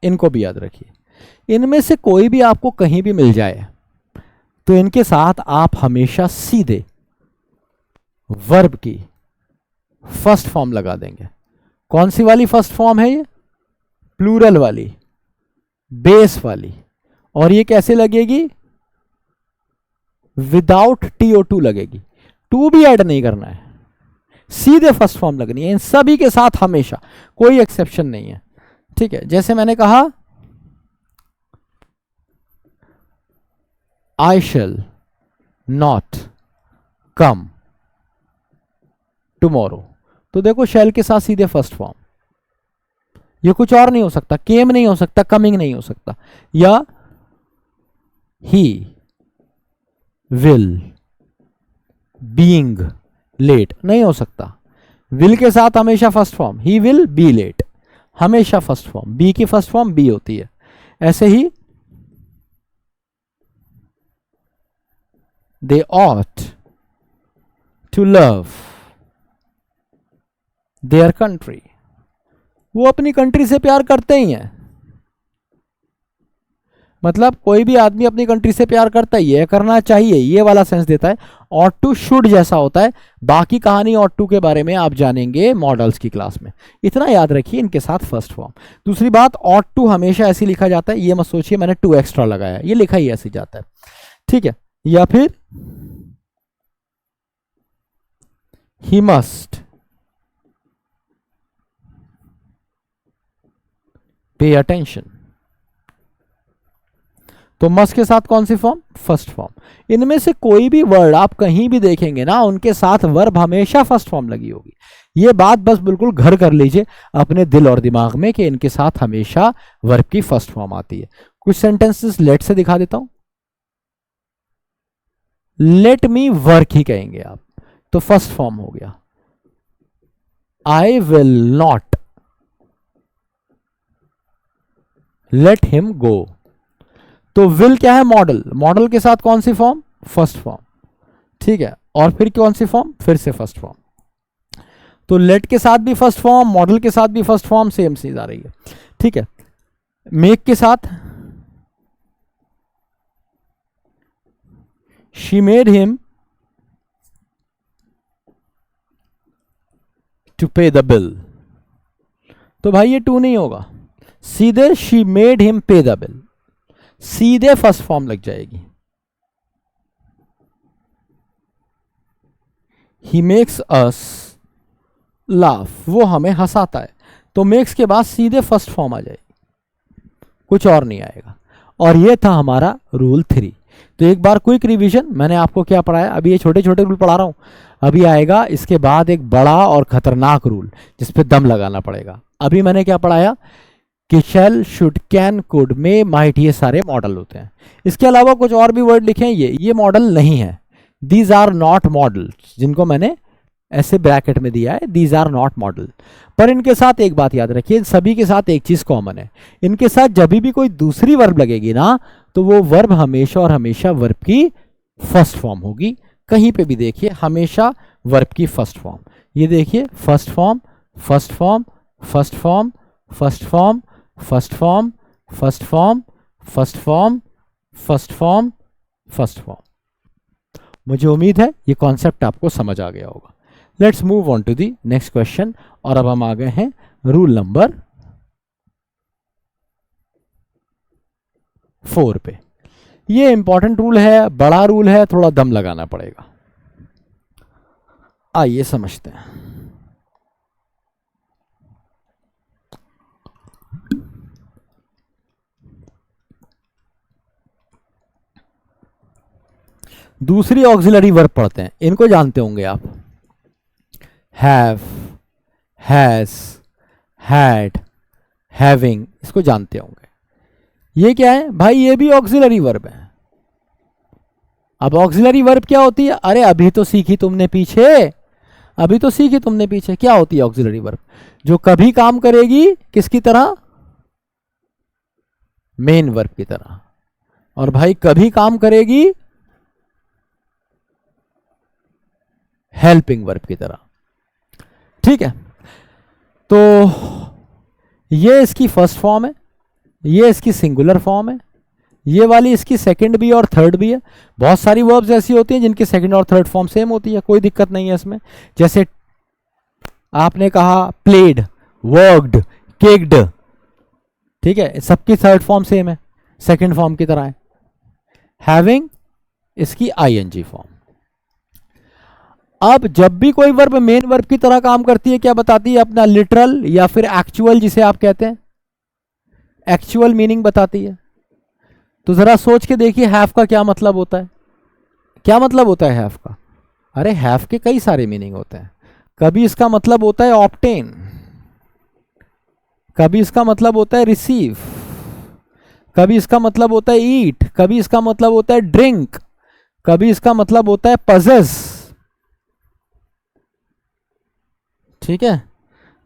S1: इनको भी याद रखिए। इनमें से कोई भी आपको कहीं भी मिल जाए तो इनके साथ आप हमेशा सीधे वर्ब की फर्स्ट फॉर्म लगा देंगे। कौन सी वाली फर्स्ट फॉर्म है ये? प्लूरल वाली, बेस वाली। और ये कैसे लगेगी? विदाउट TO2 लगेगी, टू भी ऐड नहीं करना है, सीधे फर्स्ट फॉर्म लगनी है इन सभी के साथ हमेशा, कोई एक्सेप्शन नहीं है, ठीक है। जैसे मैंने कहा, आई शैल नॉट कम टुमारो, तो देखो शैल के साथ सीधे फर्स्ट फॉर्म, ये कुछ और नहीं हो सकता, केम नहीं हो सकता, कमिंग नहीं हो सकता, या ही विल बीइंग लेट नहीं हो सकता। विल के साथ हमेशा first form, he will be late, हमेशा फर्स्ट फॉर्म, बी की फर्स्ट फॉर्म बी होती है। ऐसे ही they ought to love their country, वो अपनी कंट्री से प्यार करते ही हैं, मतलब कोई भी आदमी अपनी कंट्री से प्यार करता ही है, करना चाहिए, ये वाला सेंस देता है। ऑट टू शुड जैसा होता है। बाकी कहानी ऑट टू के बारे में आप जानेंगे मॉडल्स की क्लास में, इतना याद रखिए, इनके साथ फर्स्ट फॉर्म। दूसरी बात, ऑट टू हमेशा ऐसे लिखा जाता है, ये मत सोचिए मैंने टू एक्स्ट्रा लगाया, ये लिखा ही ऐसे जाता है, ठीक है। या फिर ही मस्ट पे अटेंशन, तो मस्ट के साथ कौन सी फॉर्म? First form. इनमें से कोई भी वर्ड आप कहीं भी देखेंगे ना, उनके साथ वर्ब हमेशा फर्स्ट फॉर्म लगी होगी। ये बात बस बिल्कुल घर कर लीजिए अपने दिल और दिमाग में कि इनके साथ हमेशा वर्ब की फर्स्ट फॉर्म आती है। कुछ सेंटेंसेस लेट से दिखा देता हूं। लेट मी वर्क ही कहेंगे आप, तो फर्स्ट फॉर्म हो गया। I will not let him go, तो विल क्या है? मॉडल, मॉडल के साथ कौन सी फॉर्म? फर्स्ट फॉर्म, ठीक है। और फिर कौन सी फॉर्म? फिर से फर्स्ट फॉर्म। तो लेट के साथ भी फर्स्ट फॉर्म, मॉडल के साथ भी फर्स्ट फॉर्म, सेम चीज आ रही है, ठीक है। मेक के साथ शी मेड हिम टू पे द बिल, तो भाई ये टू नहीं होगा, सीधे she made him pay the bill, सीधे फर्स्ट फॉर्म लग जाएगी। ही मेक्स अस लाफ, वो हमें हंसाता है, तो मेक्स के बाद सीधे फर्स्ट फॉर्म आ जाएगी, कुछ और नहीं आएगा। और ये था हमारा रूल 3। तो एक बार क्विक रिवीजन, मैंने आपको क्या पढ़ाया, अभी ये छोटे छोटे रूल पढ़ा रहा हूं, अभी आएगा इसके बाद एक बड़ा और खतरनाक रूल जिसपे दम लगाना पड़ेगा। अभी मैंने क्या पढ़ाया कि shall, should, can, could, may, might, ये सारे मॉडल होते हैं। इसके अलावा कुछ और भी वर्ड लिखे हैं, ये मॉडल नहीं है, दीज आर नॉट मॉडल्स, जिनको मैंने ऐसे ब्रैकेट में दिया है, दीज आर नॉट मॉडल। पर इनके साथ एक बात याद रखिए, सभी के साथ एक चीज कॉमन है, इनके साथ जब भी कोई दूसरी वर्ब लगेगी ना, तो वो वर्ब हमेशा और हमेशा वर्ब की फर्स्ट फॉर्म होगी। कहीं पे भी देखिए, हमेशा वर्ब की फर्स्ट फॉर्म। ये देखिए, first form, first form, first form, first form, first form, first form, first form, first form, first form. मुझे उम्मीद है ये कॉन्सेप्ट आपको समझ आ गया होगा। Let's move on to the next question. और अब हम आ गए हैं रूल नंबर 4 पे। ये इंपॉर्टेंट रूल है, बड़ा रूल है, थोड़ा दम लगाना पड़ेगा। आइए समझते हैं। दूसरी ऑक्सिलरी वर्ब पढ़ते हैं, इनको जानते होंगे आप, हैव, हैज, हैड, हैविंग, इसको जानते होंगे। ये क्या है भाई? ये भी ऑक्सिलरी वर्ब है। अब ऑक्सिलरी वर्ब क्या होती है? अरे अभी तो सीखी तुमने पीछे, अभी तो सीखी तुमने पीछे। क्या होती है ऑक्सिलरी वर्ब? जो कभी काम करेगी किसकी तरह? मेन वर्ब की तरह। और भाई कभी काम करेगी हेल्पिंग वर्ब की तरह। ठीक है, तो ये इसकी फर्स्ट फॉर्म है, ये इसकी सिंगुलर फॉर्म है, ये वाली इसकी सेकंड भी और थर्ड भी है। बहुत सारी वर्ब्स ऐसी होती हैं जिनकी सेकंड और थर्ड फॉर्म सेम होती है, कोई दिक्कत नहीं है इसमें। जैसे आपने कहा प्लेड, वर्कड, केक्ड, ठीक है, सबकी थर्ड फॉर्म सेम है, सेकंड फॉर्म की तरह है। हैविंग इसकी आईएनजी फॉर्म। अब जब भी कोई वर्ब मेन वर्ब की तरह काम करती है, क्या बताती है? अपना लिटरल या फिर एक्चुअल, जिसे आप कहते हैं एक्चुअल मीनिंग बताती है। तो जरा सोच के देखिए हैव का क्या मतलब होता है। क्या मतलब होता है हैव का? अरे हैव के कई सारे मीनिंग होते हैं। कभी इसका मतलब होता है ऑब्टेन, कभी इसका मतलब होता है रिसीव, कभी इसका मतलब होता है ईट, कभी इसका मतलब होता है ड्रिंक, कभी इसका मतलब होता है पजेस, ठीक है,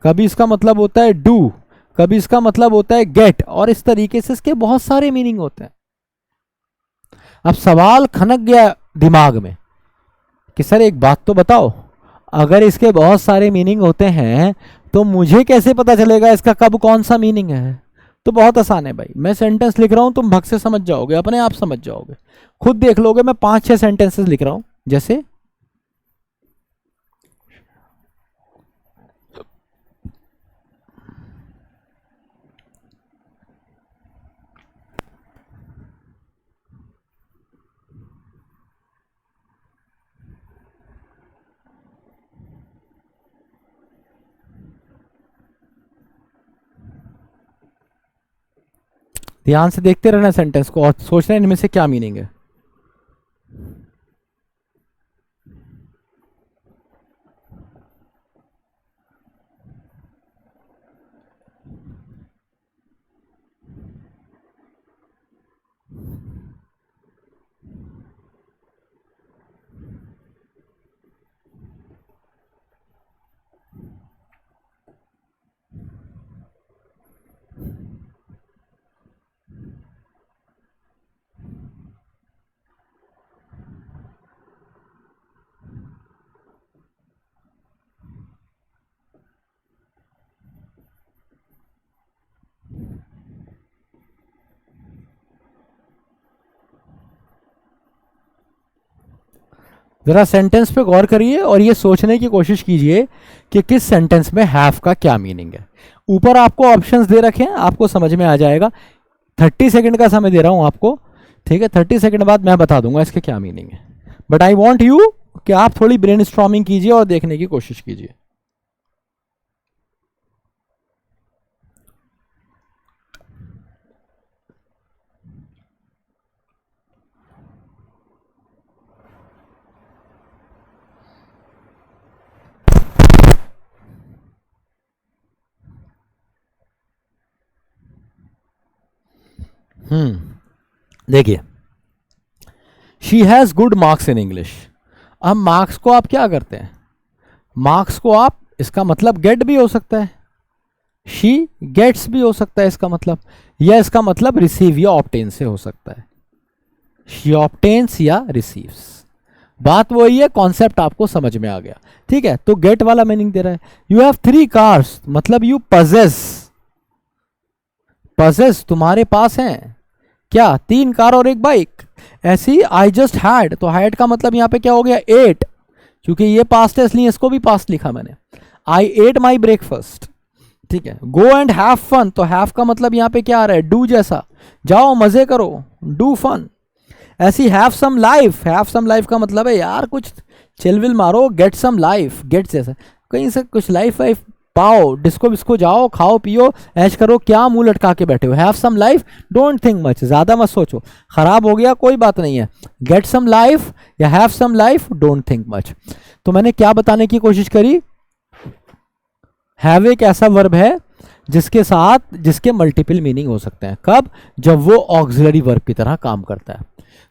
S1: कभी इसका मतलब होता है डू, कभी इसका मतलब होता है गेट, और इस तरीके से इसके बहुत सारे मीनिंग होते हैं। अब सवाल खनक गया दिमाग में कि सर एक बात तो बताओ, अगर इसके बहुत सारे मीनिंग होते हैं तो मुझे कैसे पता चलेगा इसका कब कौन सा मीनिंग है? तो बहुत आसान है भाई, मैं सेंटेंस लिख रहा हूं, तुम भग से समझ जाओगे, अपने आप समझ जाओगे, खुद देख लोगे। मैं 5-6 सेंटेंसेस लिख रहा हूं, जैसे ध्यान से देखते रहना सेंटेंस को और सोचना इनमें से क्या मीनिंग है। जरा सेंटेंस पे गौर करिए और ये सोचने की कोशिश कीजिए कि किस सेंटेंस में हैव का क्या मीनिंग है। ऊपर आपको ऑप्शंस दे रखे हैं, आपको समझ में आ जाएगा। 30 सेकंड का समय दे रहा हूं आपको, ठीक है? 30 सेकंड बाद मैं बता दूंगा इसके क्या मीनिंग है। बट आई वॉन्ट यू कि आप थोड़ी ब्रेन स्ट्रॉमिंग कीजिए और देखने की कोशिश कीजिए। देखिए, she has good marks in English. अब मार्क्स को आप क्या करते हैं? मार्क्स को आप, इसका मतलब गेट भी हो सकता है, शी गेट्स भी हो सकता है इसका मतलब, या इसका मतलब रिसीव या ऑब्टेन से हो सकता है, शी ऑब्टेन्स या रिसीव्स। बात वही है, कॉन्सेप्ट आपको समझ में आ गया, ठीक है? तो गेट वाला मीनिंग दे रहा है। यू हैव 3 कार्स, मतलब यू पजेस, पजेस तुम्हारे पास हैं क्या? 3 कार और 1 बाइक। ऐसी आई जस्ट हैड, तो हैड का मतलब यहां पे क्या हो गया? 8, क्योंकि ये पास्ट है इसलिए इसको भी पास्ट लिखा मैंने। आई एट माई ब्रेकफास्ट, ठीक है? गो एंड हैव फन, तो हैव का मतलब यहां पे क्या आ रहा है? डू जैसा, जाओ मजे करो, डू फन। ऐसी have some life, have some life का मतलब है यार कुछ चिलविल मारो, गेट सम लाइफ, गेट जैसा, कहीं से कुछ लाइफ वाइफ पाओ, डिस्को बिस्को जाओ, खाओ पियो, ऐश करो, क्या मुंह लटका के बैठे हो? Have some life, don't think much, ज्यादा मत सोचो, खराब हो गया कोई बात नहीं है। गेट सम लाइफ या have some life, don't think much. तो मैंने क्या बताने की कोशिश करी? हैव एक ऐसा वर्ब है जिसके साथ जिसके मल्टीपल मीनिंग हो सकते हैं। कब? जब वो ऑक्सिलरी वर्ब की तरह काम करता है।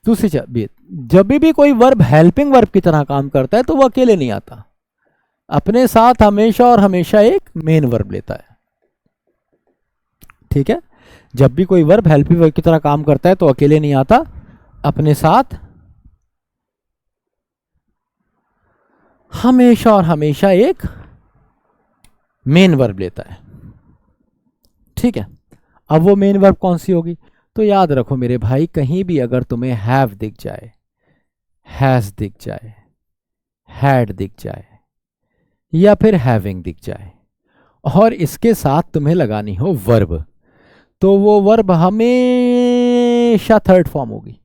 S1: दूसरी जब भी कोई वर्ब हेल्पिंग वर्ब की तरह काम करता है तो वो अकेले नहीं आता, अपने साथ हमेशा और हमेशा एक मेन वर्ब लेता है, ठीक है? जब भी कोई वर्ब हेल्पिंग वर्ब की तरह काम करता है तो अकेले नहीं आता, अपने साथ हमेशा और हमेशा एक मेन वर्ब लेता है। ठीक है, अब वो मेन वर्ब कौन सी होगी? तो याद रखो मेरे भाई, कहीं भी अगर तुम्हें हैव दिख जाए, हैज दिख जाए, हैड दिख जाए या फिर हैविंग दिख जाए और इसके साथ तुम्हें लगानी हो वर्ब, तो वो वर्ब हमेशा थर्ड फॉर्म होगी।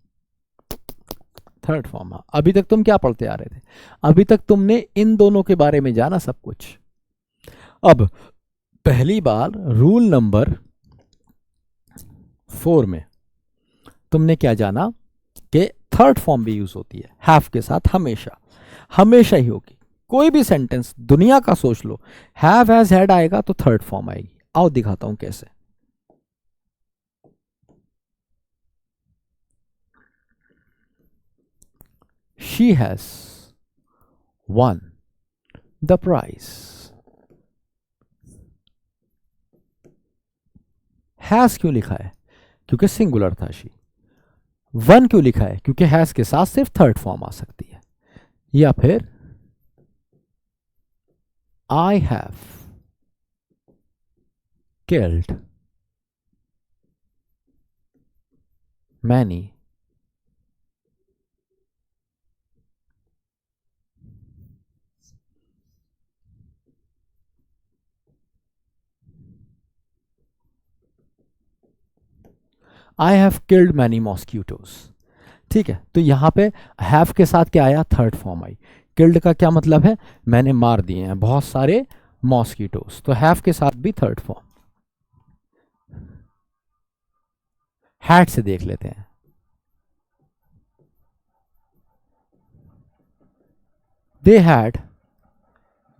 S1: Third form. अभी तक तुम क्या पढ़ते आ रहे थे? अभी तक तुमने इन दोनों के बारे में जाना सब कुछ। अब पहली बार रूल नंबर 4 में तुमने क्या जाना कि थर्ड फॉर्म भी यूज होती है हैव के साथ, हमेशा, हमेशा ही होगी। कोई भी सेंटेंस दुनिया का सोच लो, हैव हैज हैड आएगा तो थर्ड फॉर्म आएगी। आओ दिखाता हूं कैसे। She has won the prize। Has क्यों लिखा है? क्योंकि सिंगुलर था शी। वन क्यों लिखा है? क्योंकि हैज के साथ सिर्फ थर्ड फॉर्म आ सकती है। या फिर I have killed many I have killed many mosquitoes. ठीक है, तो यहां पे हैव के साथ क्या आया? Third form I. किल्ड का क्या मतलब है? मैंने मार दिए हैं बहुत सारे मॉस्क्यूटोज, तो हैव के साथ भी थर्ड फॉर्म। हैड से देख लेते हैं। They had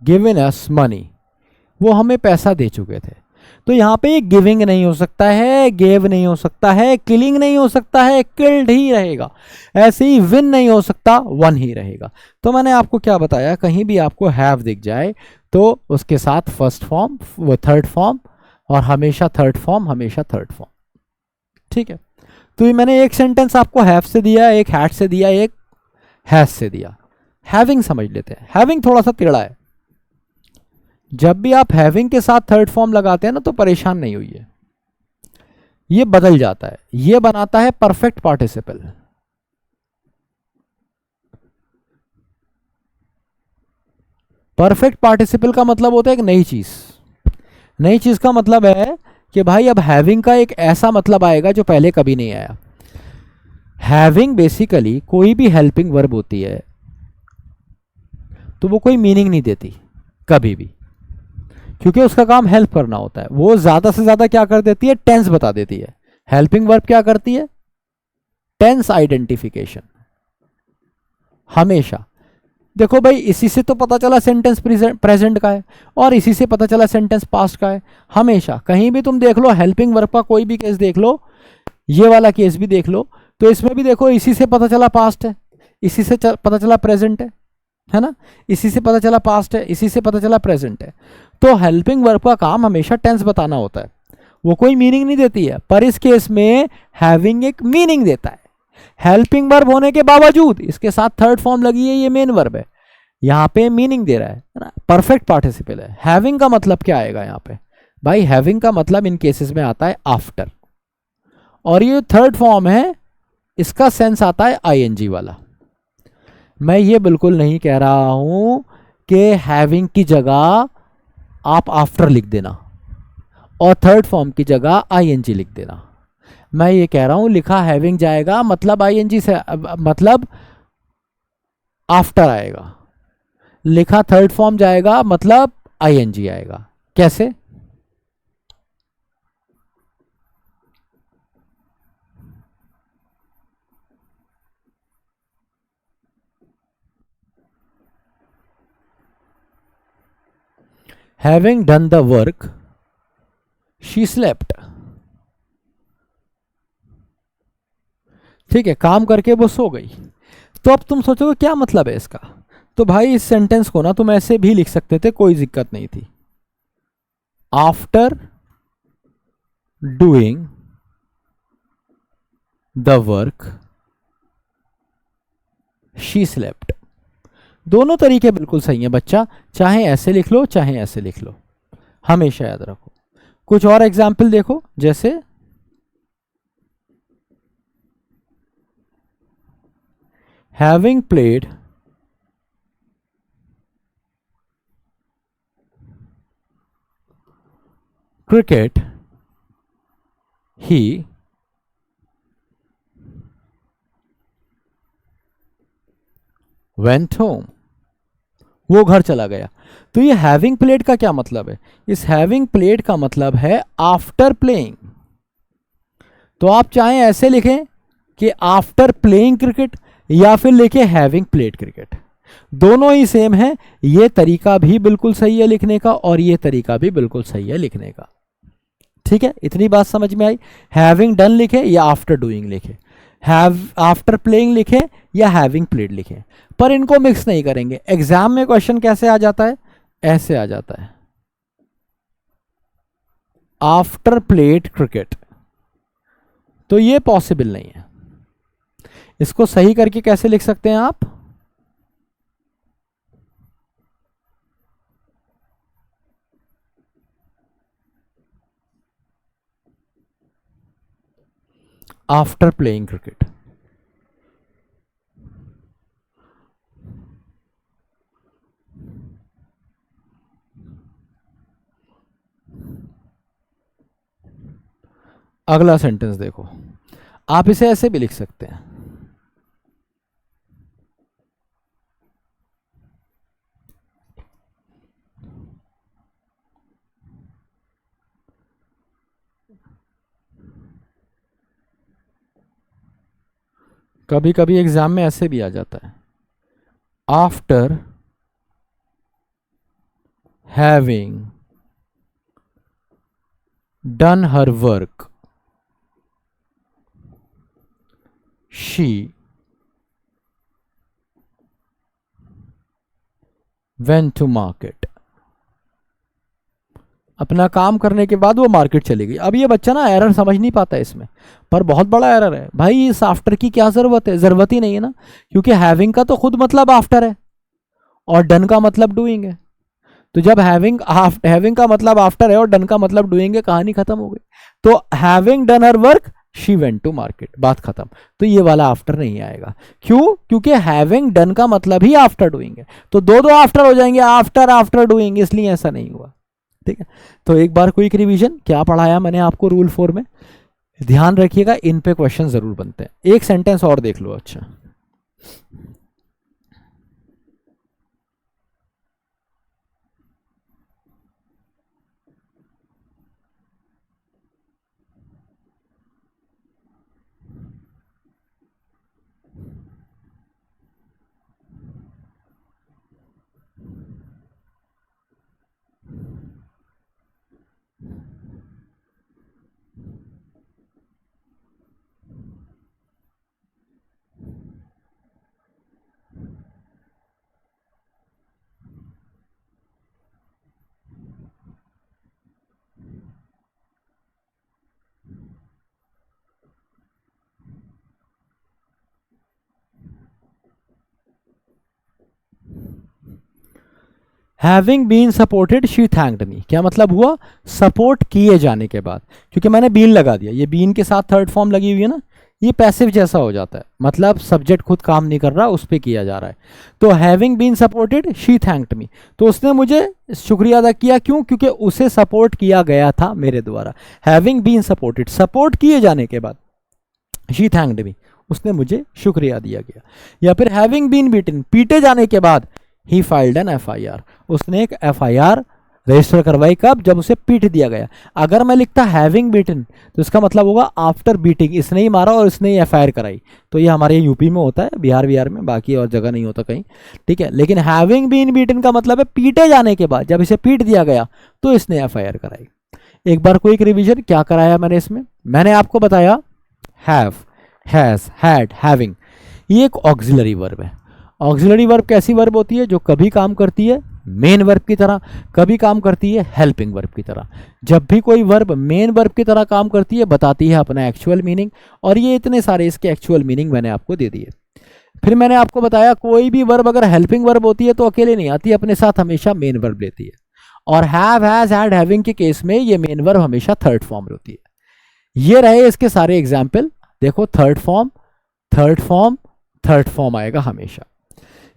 S1: given us money, वो हमें पैसा दे चुके थे। तो यहां पे गिविंग नहीं हो सकता है, गेव नहीं हो सकता है, किलिंग नहीं हो सकता है, किल्ड ही रहेगा। ऐसे ही विन नहीं हो सकता, वन ही रहेगा। तो मैंने आपको क्या बताया, कहीं भी आपको हैव दिख जाए तो उसके साथ फर्स्ट फॉर्म, वो थर्ड फॉर्म, और हमेशा थर्ड फॉर्म, हमेशा थर्ड फॉर्म। ठीक है, तो ये मैंने एक सेंटेंस आपको हैव से दिया, एक हैड से दिया, एक हैज से दिया। हैविंग समझ लेते हैं। हैविंग थोड़ा सा टेढ़ा है। जब भी आप हैविंग के साथ थर्ड फॉर्म लगाते हैं ना तो परेशान नहीं होइए, ये बदल जाता है, ये बनाता है परफेक्ट पार्टिसिपल। परफेक्ट पार्टिसिपल का मतलब होता है एक नई चीज। नई चीज का मतलब है कि भाई अब हैविंग का एक ऐसा मतलब आएगा जो पहले कभी नहीं आया। हैविंग बेसिकली कोई भी हेल्पिंग वर्ब होती है तो वो कोई मीनिंग नहीं देती कभी भी, क्योंकि उसका काम हेल्प करना होता है। वो ज्यादा से ज्यादा क्या कर देती है? टेंस बता देती है। हेल्पिंग वर्ब क्या करती है? Tense identification. हमेशा देखो भाई, इसी से तो पता चला सेंटेंस प्रेजेंट का है और इसी से पता चला सेंटेंस पास्ट का है। हमेशा कहीं भी तुम देख लो हेल्पिंग वर्ब का कोई भी केस देख लो, ये वाला केस भी देख लो, तो इसमें भी देखो इसी से पता चला पास्ट है, इसी से पता चला प्रेजेंट है ना, इसी से पता चला पास्ट है, इसी से पता चला प्रेजेंट है। तो हेल्पिंग वर्ब का काम हमेशा टेंस बताना होता है, वो कोई मीनिंग नहीं देती है। पर इस केस में हैविंग एक मीनिंग देता है। हेल्पिंग वर्ब होने के बावजूद इसके साथ थर्ड फॉर्म लगी है, ये मेन वर्ब है, यहां पे मीनिंग दे रहा है ना, परफेक्ट पार्टिसिपल है। हैविंग का मतलब क्या आएगा यहां पे? भाई हैविंग का मतलब इन केसेस में आता है आफ्टर, और ये थर्ड फॉर्म है, इसका सेंस आता है आईएनजी वाला। मैं ये बिल्कुल नहीं कह रहा हूं कि हैविंग की जगह आप आफ्टर लिख देना और थर्ड फॉर्म की जगह आईएनजी लिख देना। मैं ये कह रहा हूं लिखा हैविंग जाएगा मतलब आईएनजी से, मतलब आफ्टर आएगा। लिखा थर्ड फॉर्म जाएगा मतलब आईएनजी आएगा। कैसे? Having done the work, she slept। ठीक है, काम करके वो सो गई। तो अब तुम सोचोगे क्या मतलब है इसका? तो भाई इस सेंटेंस को ना तुम ऐसे भी लिख सकते थे, कोई दिक्कत नहीं थी। After doing the work she slept. दोनों तरीके बिल्कुल सही हैं बच्चा, चाहे ऐसे लिख लो चाहे ऐसे लिख लो, हमेशा याद रखो। कुछ और एग्जाम्पल देखो, जैसे having played cricket he went home. वो घर चला गया। तो ये हैविंग प्लेड का क्या मतलब है? इस हैविंग प्लेड का मतलब है आफ्टर प्लेइंग। तो आप चाहे ऐसे लिखें कि आफ्टर प्लेइंग क्रिकेट, या फिर लिखे हैविंग प्लेड क्रिकेट, दोनों ही सेम है। ये तरीका भी बिल्कुल सही है लिखने का और ये तरीका भी बिल्कुल सही है लिखने का। ठीक है, इतनी बात समझ में आई? हैविंग डन लिखे या आफ्टर डूइंग लिखे, हैव आफ्टर प्लेइंग लिखे या हैविंग प्लेड लिखे, पर इनको मिक्स नहीं करेंगे। एग्जाम में क्वेश्चन कैसे आ जाता है? ऐसे आ जाता है, आफ्टर प्लेड क्रिकेट। तो ये पॉसिबल नहीं है। इसको सही करके कैसे लिख सकते हैं आप? After playing cricket. अगला सेंटेंस देखो, आप इसे ऐसे भी लिख सकते हैं, कभी कभी एग्जाम में ऐसे भी आ जाता है, after having done her work she went to market. अपना काम करने के बाद वो मार्केट चली गई। अब ये बच्चा ना एरर समझ नहीं पाता इसमें, पर बहुत बड़ा एरर है भाई। इस आफ्टर की क्या जरूरत है? जरूरत ही नहीं है ना, क्योंकि हैविंग का तो खुद मतलब आफ्टर है और डन का मतलब डूइंग है। तो जब हैविंग का मतलब आफ्टर है और डन का मतलब डूइंग है, कहानी खत्म हो गई। तो having done her work she went to market, बात खत्म। तो ये वाला आफ्टर नहीं आएगा। क्यों? क्योंकि हैविंग डन का मतलब ही आफ्टर डूइंग है। तो दो दो आफ्टर हो जाएंगे, आफ्टर आफ्टर डूइंग, इसलिए ऐसा नहीं हुआ। ठीक है, तो एक बार क्विक रिवीजन, क्या पढ़ाया मैंने आपको रूल 4 में, ध्यान रखिएगा, इन पे क्वेश्चन जरूर बनते हैं। एक सेंटेंस और देख लो। अच्छा, having been supported she thanked me, क्या मतलब हुआ? सपोर्ट किए जाने के बाद, क्योंकि मैंने बीन लगा दिया, ये बीन के साथ थर्ड फॉर्म लगी हुई है ना, ये पैसिव जैसा हो जाता है, मतलब सब्जेक्ट खुद काम नहीं कर रहा, उस पर किया जा रहा है। तो having been supported she thanked me, तो उसने मुझे शुक्रिया अदा किया। क्यों? क्योंकि उसे सपोर्ट किया गया था मेरे द्वारा। हैविंग बीन सपोर्टेड, सपोर्ट किए जाने के बाद, शी थैंक्ड मी, उसने मुझे शुक्रिया दिया गया। या फिर हैविंग बीन बीटन, पीटे जाने के बाद, ही फाइल्ड एन एफआईआर, उसने एक एफआईआर रजिस्टर करवाई। कब? जब उसे पीट दिया गया। अगर मैं लिखता हैविंग बीटन, तो इसका मतलब होगा आफ्टर बीटिंग, इसने ही मारा और इसने ही एफआईआर कराई। तो ये हमारे यूपी में होता है, बिहार में, बाकी और जगह नहीं होता कहीं। ठीक है, लेकिन हैविंग बीन बीटन का मतलब है पीटे जाने के बाद, जब इसे पीट दिया गया तो इसने एफआईआर कराई। एक बार क्विक रिवीजन, क्या कराया मैंने इसमें? मैंने आपको बताया हैव, हैज, हैड, हैविंग, ये एक ऑक्सिलरी वर्ब है। ऑक्सिलरी वर्ब कैसी वर्ब होती है? जो कभी काम करती है मेन वर्ब की तरह, कभी काम करती है हेल्पिंग वर्ब की तरह। जब भी कोई वर्ब मेन वर्ब की तरह काम करती है बताती है अपना एक्चुअल मीनिंग, और ये इतने सारे इसके एक्चुअल मीनिंग मैंने आपको दे दिए। फिर मैंने आपको बताया कोई भी वर्ब अगर हेल्पिंग वर्ब होती है तो अकेले नहीं आती, अपने साथ हमेशा मेन वर्ब लेती है। और हैव, हैज, हैड, हैविंग के केस में ये मेन वर्ब हमेशा थर्ड फॉर्म होती है। ये रहे इसके सारे एग्जाम्पल। देखो third form, third form, third form आएगा हमेशा।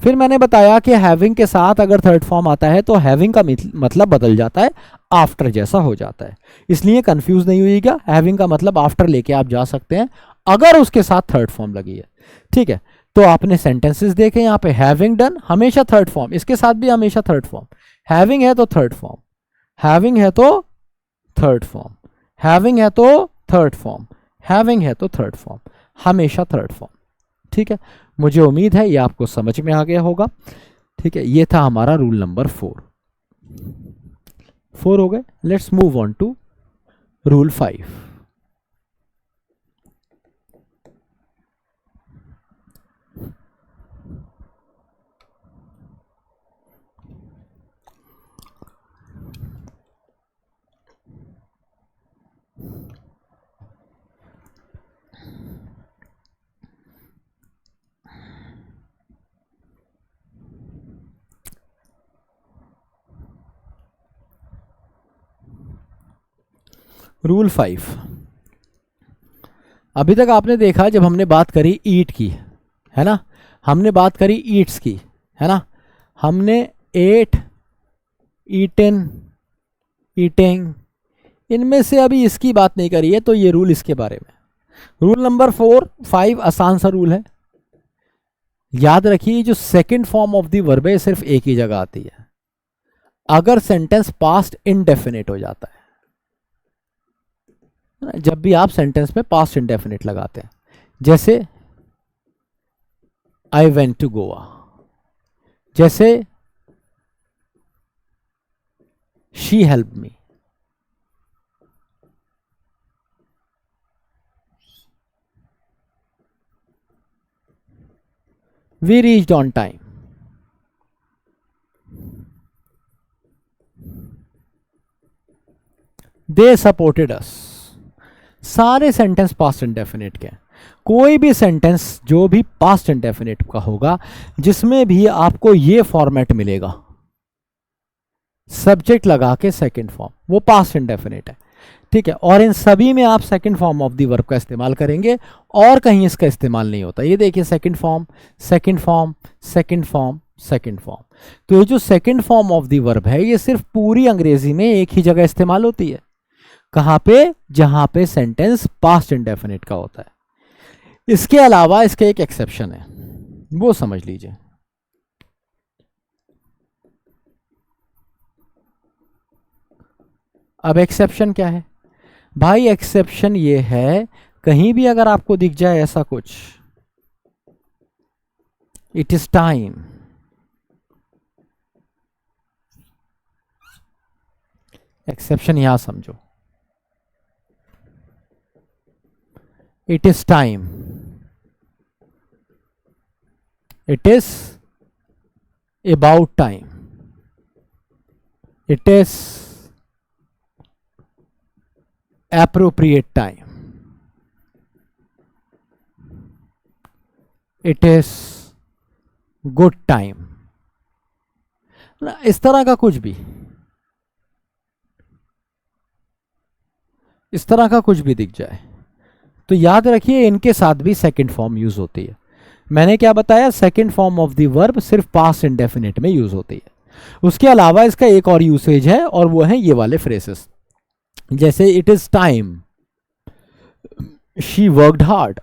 S1: फिर मैंने बताया कि हैविंग के साथ अगर थर्ड फॉर्म आता है तो हैविंग का मतलब बदल जाता है, आफ्टर जैसा हो जाता है। इसलिए कंफ्यूज नहीं होइएगा, हैविंग का मतलब आफ्टर लेके आप जा सकते हैं अगर उसके साथ थर्ड फॉर्म लगी है। ठीक है, तो आपने सेंटेंसेस देखे यहाँ पे, हैविंग डन हमेशा थर्ड फॉर्म, इसके साथ भी हमेशा थर्ड फॉर्म। हैविंग है तो थर्ड फॉर्म, हैविंग है तो थर्ड फॉर्म, हैविंग है तो थर्ड फॉर्म, हैविंग है तो थर्ड फॉर्म, हमेशा थर्ड फॉर्म। ठीक है, मुझे उम्मीद है ये आपको समझ में आ गया होगा। ठीक है, ये था हमारा रूल नंबर 4 हो गए। Let's move on to rule 5। Rule 5, अभी तक आपने देखा जब हमने बात करी ईट की, है ना, हमने बात करी ईट्स की, है ना, हमने एट, ईटन, ईटिंग, इनमें से अभी इसकी बात नहीं करी है, तो ये रूल इसके बारे में। रूल नंबर 5 आसान सा रूल है। याद रखिए जो second form of the verb है सिर्फ एक ही जगह आती है, अगर सेंटेंस पास्ट इंडेफिनिट हो जाता है। जब भी आप सेंटेंस में पास्ट इंडेफिनिट लगाते हैं, जैसे आई वेंट टू गोवा, जैसे she help me, we reached on time, they supported us. सारे सेंटेंस पास्ट इंडेफिनिट के हैं। कोई भी सेंटेंस जो भी पास्ट इंडेफिनिट का होगा जिसमें भी आपको ये फॉर्मेट मिलेगा, सब्जेक्ट लगा के सेकंड फॉर्म, वो पास्ट इंडेफिनिट है। ठीक है, और इन सभी में आप second form of the verb का इस्तेमाल करेंगे और कहीं इसका इस्तेमाल नहीं होता। ये देखिए second form, second form, second form, second form. तो ये जो second form of the verb है ये सिर्फ पूरी अंग्रेजी में एक ही जगह इस्तेमाल होती है। कहां पे? जहां पे सेंटेंस पास्ट इंडेफिनिट का होता है। इसके अलावा इसका एक एक्सेप्शन है, वो समझ लीजिए। अब एक्सेप्शन क्या है भाई? एक्सेप्शन ये है, कहीं भी अगर आपको दिख जाए ऐसा कुछ, इट इज टाइम, एक्सेप्शन यहां समझो, it is time, it is about time, it is appropriate time, it is good time, इस तरह का कुछ भी, इस तरह का कुछ भी दिख जाए तो याद रखिए इनके साथ भी सेकंड फॉर्म यूज होती है। मैंने क्या बताया? Second form of the verb सिर्फ पास्ट इंडेफिनिट में यूज होती है। उसके अलावा इसका एक और यूसेज है और वो है ये वाले फ्रेजेस, जैसे it is time she worked hard.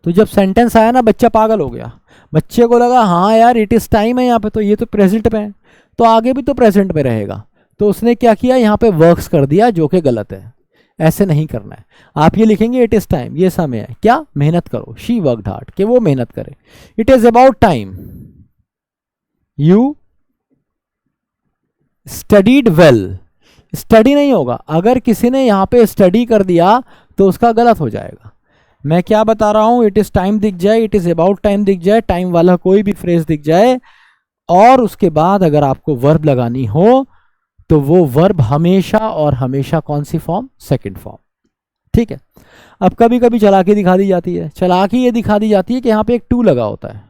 S1: तो जब सेंटेंस आया ना, बच्चा पागल हो गया, बच्चे को लगा हाँ यार इट इज टाइम है यहाँ पे, तो ये तो प्रेजेंट में है तो आगे भी तो प्रेजेंट में रहेगा, तो उसने क्या किया यहाँ पे वर्क्स कर दिया, जो कि गलत है। ऐसे नहीं करना है। आप ये लिखेंगे इट इज टाइम, ये समय है क्या? मेहनत करो, शी वर्कड हार्ड, कि वो मेहनत करे। It is about time you studied well. Study नहीं होगा, अगर किसी ने यहां पे स्टडी कर दिया तो उसका गलत हो जाएगा। मैं क्या बता रहा हूं? इट इज टाइम दिख जाए, इट इज अबाउट टाइम दिख जाए, टाइम वाला कोई भी फ्रेज दिख जाए और उसके बाद अगर आपको वर्ब लगानी हो तो वो वर्ब हमेशा और हमेशा कौन सी फॉर्म? Second form. ठीक है। अब कभी कभी चालाकी दिखा दी जाती है, चालाकी ये दिखा दी जाती है कि यहाँ पे एक टू लगा होता है,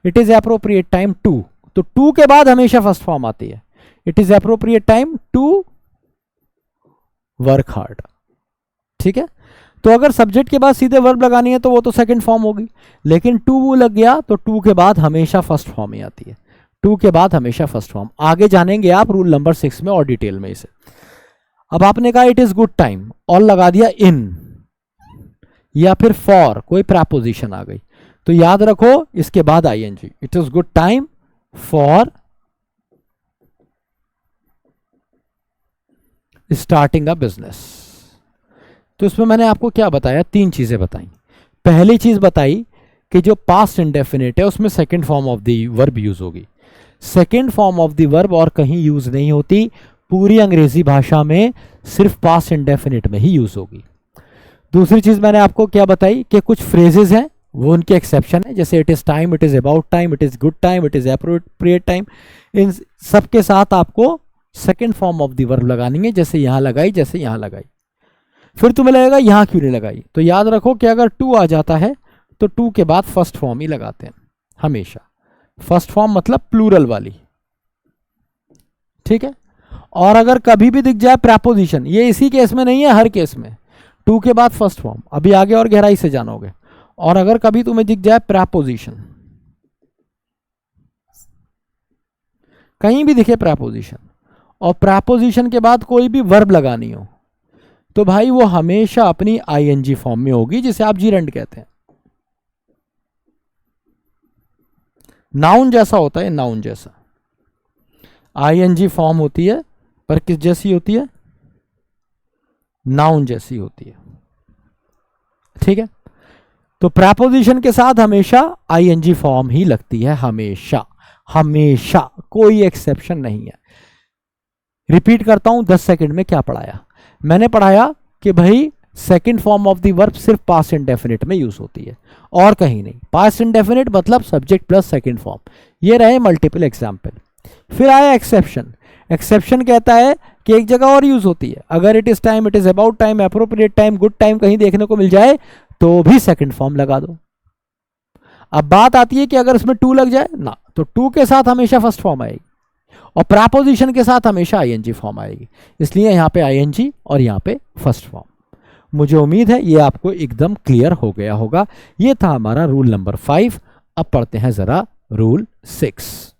S1: it is appropriate time to, तो टू के बाद हमेशा फर्स्ट फॉर्म आती है, it is appropriate time to work hard. ठीक है। तो अगर सब्जेक्ट के बाद सीधे वर्ब लगानी है तो वो तो सेकंड फॉर्म होगी, लेकिन टू लग गया तो टू के बाद हमेशा फर्स्ट फॉर्म ही आती है, टू के बाद हमेशा फर्स्ट फॉर्म। आगे जानेंगे आप रूल नंबर 6 में और डिटेल में इसे। अब आपने कहा इट इज गुड टाइम और लगा दिया इन या फिर फॉर, कोई प्रपोजिशन आ गई, तो याद रखो इसके बाद ING, it is good time for starting a business. तो इसमें मैंने आपको क्या बताया? 3 चीजें बताई। पहली चीज बताई कि जो पास्ट इंडेफिनिट है उसमें second form of the verb use होगी। Second form of the verb और कहीं यूज नहीं होती, पूरी अंग्रेजी भाषा में सिर्फ पास्ट इंडेफिनिट में ही यूज होगी। दूसरी चीज मैंने आपको क्या बताई कि कुछ फ्रेजेस हैं वो उनके एक्सेप्शन है, जैसे it is time, it is about time, it is good time, it is appropriate time, इन सब के साथ आपको second form of the verb लगानी है, जैसे यहां लगाई, जैसे यहां लगाई। फिर तुम्हें लगेगा यहां क्यों नहीं लगाई, तो याद रखो कि अगर टू आ जाता है तो टू के बाद फर्स्ट फॉर्म ही लगाते हैं हमेशा। फर्स्ट फॉर्म मतलब प्लूरल वाली। ठीक है। और अगर कभी भी दिख जाए प्रपोजिशन, ये इसी केस में नहीं है, हर केस में टू के बाद फर्स्ट फॉर्म, अभी आगे और गहराई से जानोगे। और अगर कभी तुम्हें दिख जाए प्रपोजिशन, कहीं भी दिखे प्रपोजिशन और प्रपोजिशन के बाद कोई भी वर्ब लगानी हो, तो भाई वो हमेशा अपनी आईएनजी फॉर्म में होगी, जिसे आप जीरेंड कहते हैं। नाउन जैसा होता है, नाउन जैसा आईएनजी फॉर्म होती है, पर किस जैसी होती है? नाउन जैसी होती है। ठीक है। तो प्रपोजिशन के साथ हमेशा आईएनजी फॉर्म ही लगती है, हमेशा हमेशा, कोई एक्सेप्शन नहीं है। रिपीट करता हूं 10 सेकंड में क्या पढ़ाया मैंने? पढ़ाया कि भाई second form of the verb सिर्फ पास्ट इंडेफिनिट में यूज होती है और कहीं नहीं। पास्ट इंडेफिनिट मतलब सब्जेक्ट प्लस सेकंड फॉर्म। ये रहे मल्टीपल एग्जाम्पल। फिर आया एक्सेप्शन। एक्सेप्शन कहता है कि एक जगह और यूज होती है, अगर it is time, it is about time, appropriate time, good time कहीं देखने को मिल जाए तो भी सेकंड फॉर्म लगा दो। अब बात आती है कि अगर इसमें टू लग जाए ना, तो टू के साथ हमेशा फर्स्ट फॉर्म आएगी और प्रपोजिशन के साथ हमेशा आईएनजी फॉर्म आएगी, इसलिए यहां पे आईएनजी और यहां पे फर्स्ट फॉर्म। मुझे उम्मीद है ये आपको एकदम क्लियर हो गया होगा। ये था हमारा रूल नंबर 5। अब पढ़ते हैं जरा रूल 6।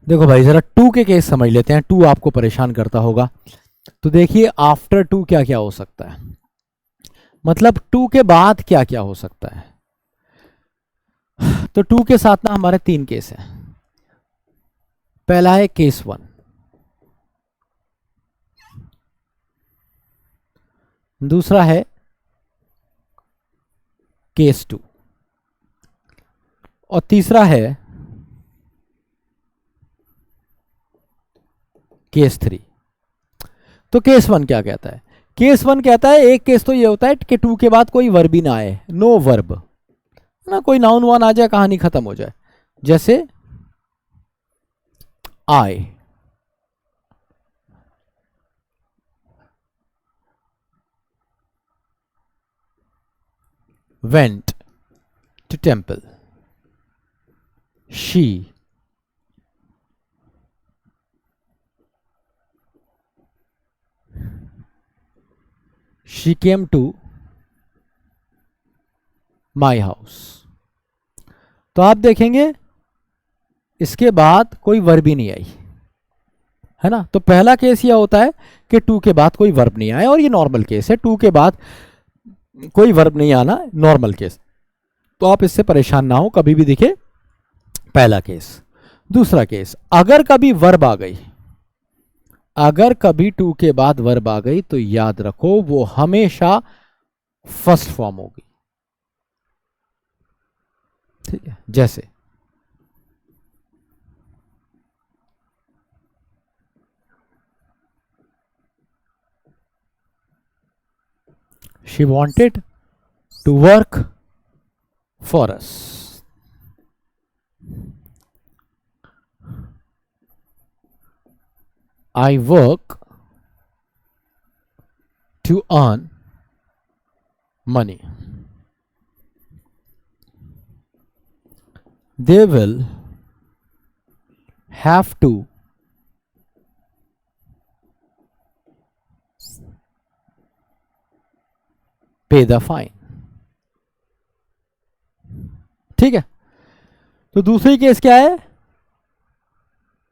S1: देखो भाई जरा टू के केस समझ लेते हैं। टू आपको परेशान करता होगा, तो देखिए आफ्टर टू क्या क्या हो सकता है, मतलब टू के बाद क्या क्या हो सकता है। तो टू के साथ ना हमारे 3 केस हैं। पहला है केस 1, दूसरा है केस 2 और तीसरा है केस 3। तो केस 1 क्या कहता है? केस 1 कहता है, एक केस तो ये होता है कि टू के बाद कोई वर्ब ही ना आए, नो वर्ब ना, कोई नाउन वान आ जाए, कहानी खत्म हो जाए, जैसे आई, went to temple, she came to my house। तो आप देखेंगे इसके बाद कोई वर्ब ही नहीं आई, है ना। तो पहला केस यह होता है कि टू के बाद कोई वर्ब नहीं आया, और ये नॉर्मल केस है, टू के बाद कोई वर्ब नहीं आना, नॉर्मल केस। तो आप इससे परेशान ना हो, कभी भी दिखे, पहला केस। दूसरा केस, अगर कभी वर्ब आ गई, अगर कभी टू के बाद वर्ब आ गई तो याद रखो वो हमेशा फर्स्ट फॉर्म होगी। ठीक है, जैसे she wanted to work for us. I work to earn money. They will have to pay the fine. ठीक है, तो दूसरी केस क्या है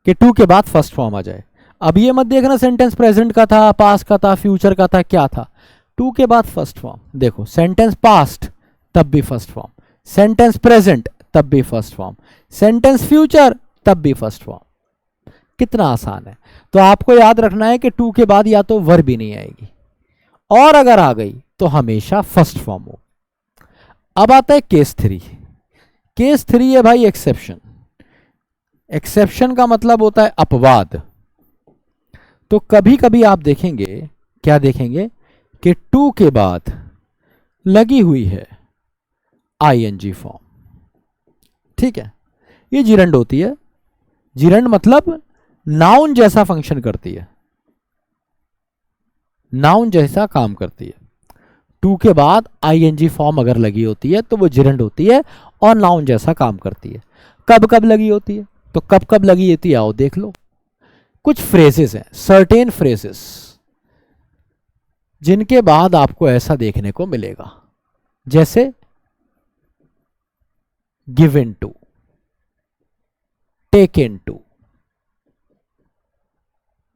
S1: कि टू के बाद फर्स्ट फॉर्म आ जाए। अब ये मत देखना सेंटेंस प्रेजेंट का था, पास्ट का था, फ्यूचर का था, क्या था। टू के बाद फर्स्ट फॉर्म। देखो सेंटेंस पास्ट तब भी फर्स्ट फॉर्म, सेंटेंस प्रेजेंट तब भी फर्स्ट फॉर्म, सेंटेंस फ्यूचर तब भी फर्स्ट फॉर्म। कितना आसान है। तो आपको याद रखना है कि टू के बाद या तो वर्ब ही नहीं आएगी, और अगर आ गई तो हमेशा फर्स्ट फॉर्म हो। अब आता है केस थ्री। केस थ्री है भाई एक्सेप्शन। एक्सेप्शन का मतलब होता है अपवाद। तो कभी कभी आप देखेंगे, क्या देखेंगे कि टू के बाद लगी हुई है आईएनजी फॉर्म। ठीक है, ये जिरंड होती है। जिरंड मतलब नाउन जैसा फंक्शन करती है, नाउन जैसा काम करती है। टू के बाद आईएनजी फॉर्म अगर लगी होती है तो वो जिरंड होती है और नाउन जैसा काम करती है। कब कब लगी होती है, तो कब कब लगी होती है आओ देख लो। कुछ फ्रेजेस हैं, सर्टेन फ्रेजेस, जिनके बाद आपको ऐसा देखने को मिलेगा, जैसे given to, taken to,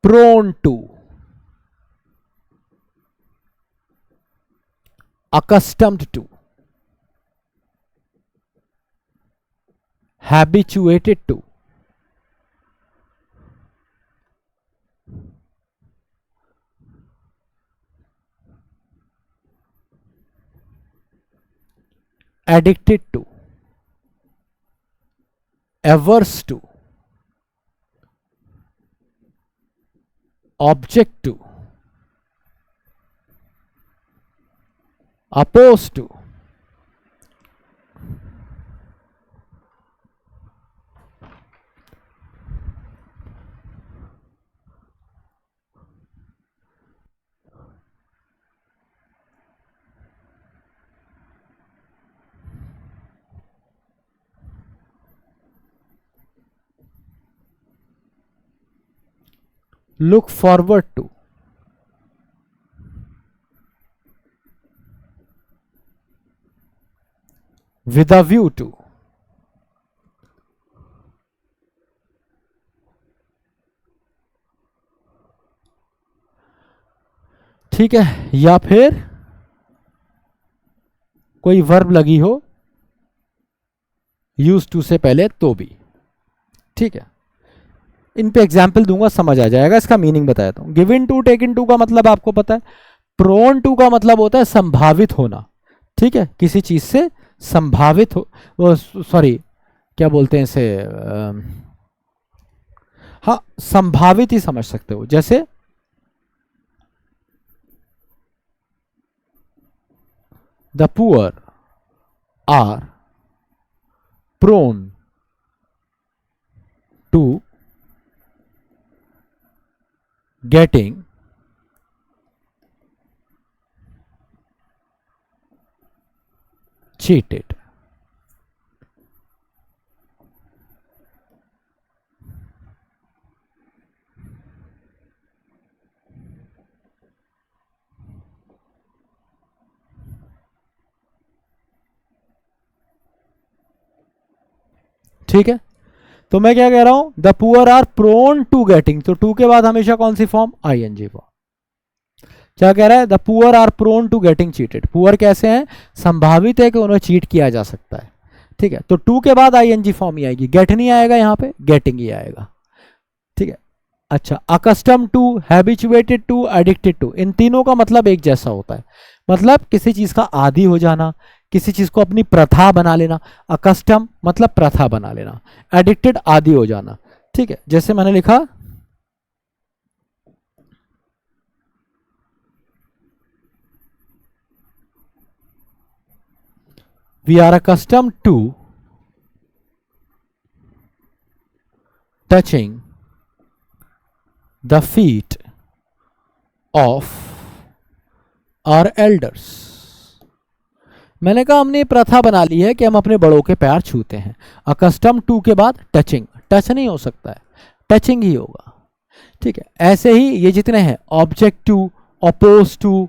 S1: prone to, accustomed to, habituated to, addicted to, averse to, object to, opposed to, look forward to, with a view to, ठीक है, या फिर कोई वर्ब लगी हो यूज टू से पहले तो भी। ठीक है, इन पे एग्जाम्पल दूंगा, समझ आ जाएगा, इसका मीनिंग बताया हूं। गिवन टू, टेकन टू का मतलब आपको पता है। प्रोन टू का मतलब होता है संभावित होना। ठीक है, किसी चीज से संभावित हो, सॉरी क्या बोलते हैं इसे, हाँ संभावित ही समझ सकते हो। जैसे the poor are prone to getting cheated। ठीक है, तो मैं क्या कह रहा हूं, the poor are prone to getting, तो टू के बाद हमेशा कौन सी फॉर्म, आईएनजी फॉर्म। क्या कह रहा है, the poor are prone to getting cheated. Poor कैसे हैं, संभावित है कि उन्हें चीट किया जा सकता है। ठीक है, तो टू के बाद आईएनजी फॉर्म ही आएगी, गेट नहीं आएगा, यहां पे गेटिंग ही आएगा। ठीक है, अच्छा, accustom to, habituated to, addicted to, इन तीनों का मतलब एक जैसा होता है, मतलब किसी चीज का आदी हो जाना, किसी चीज को अपनी प्रथा बना लेना। अकस्टम मतलब प्रथा बना लेना, एडिक्टेड आदी हो जाना। ठीक है, जैसे मैंने लिखा we are accustom to touching the feet of our elders. मैंने कहा हमने प्रथा बना ली है कि हम अपने बड़ों के पैर छूते हैं। अकस्टम टू के बाद टचिंग, टच नहीं हो सकता है, टचिंग ही होगा। ठीक है, ऐसे ही ये जितने हैं, object to, oppose to,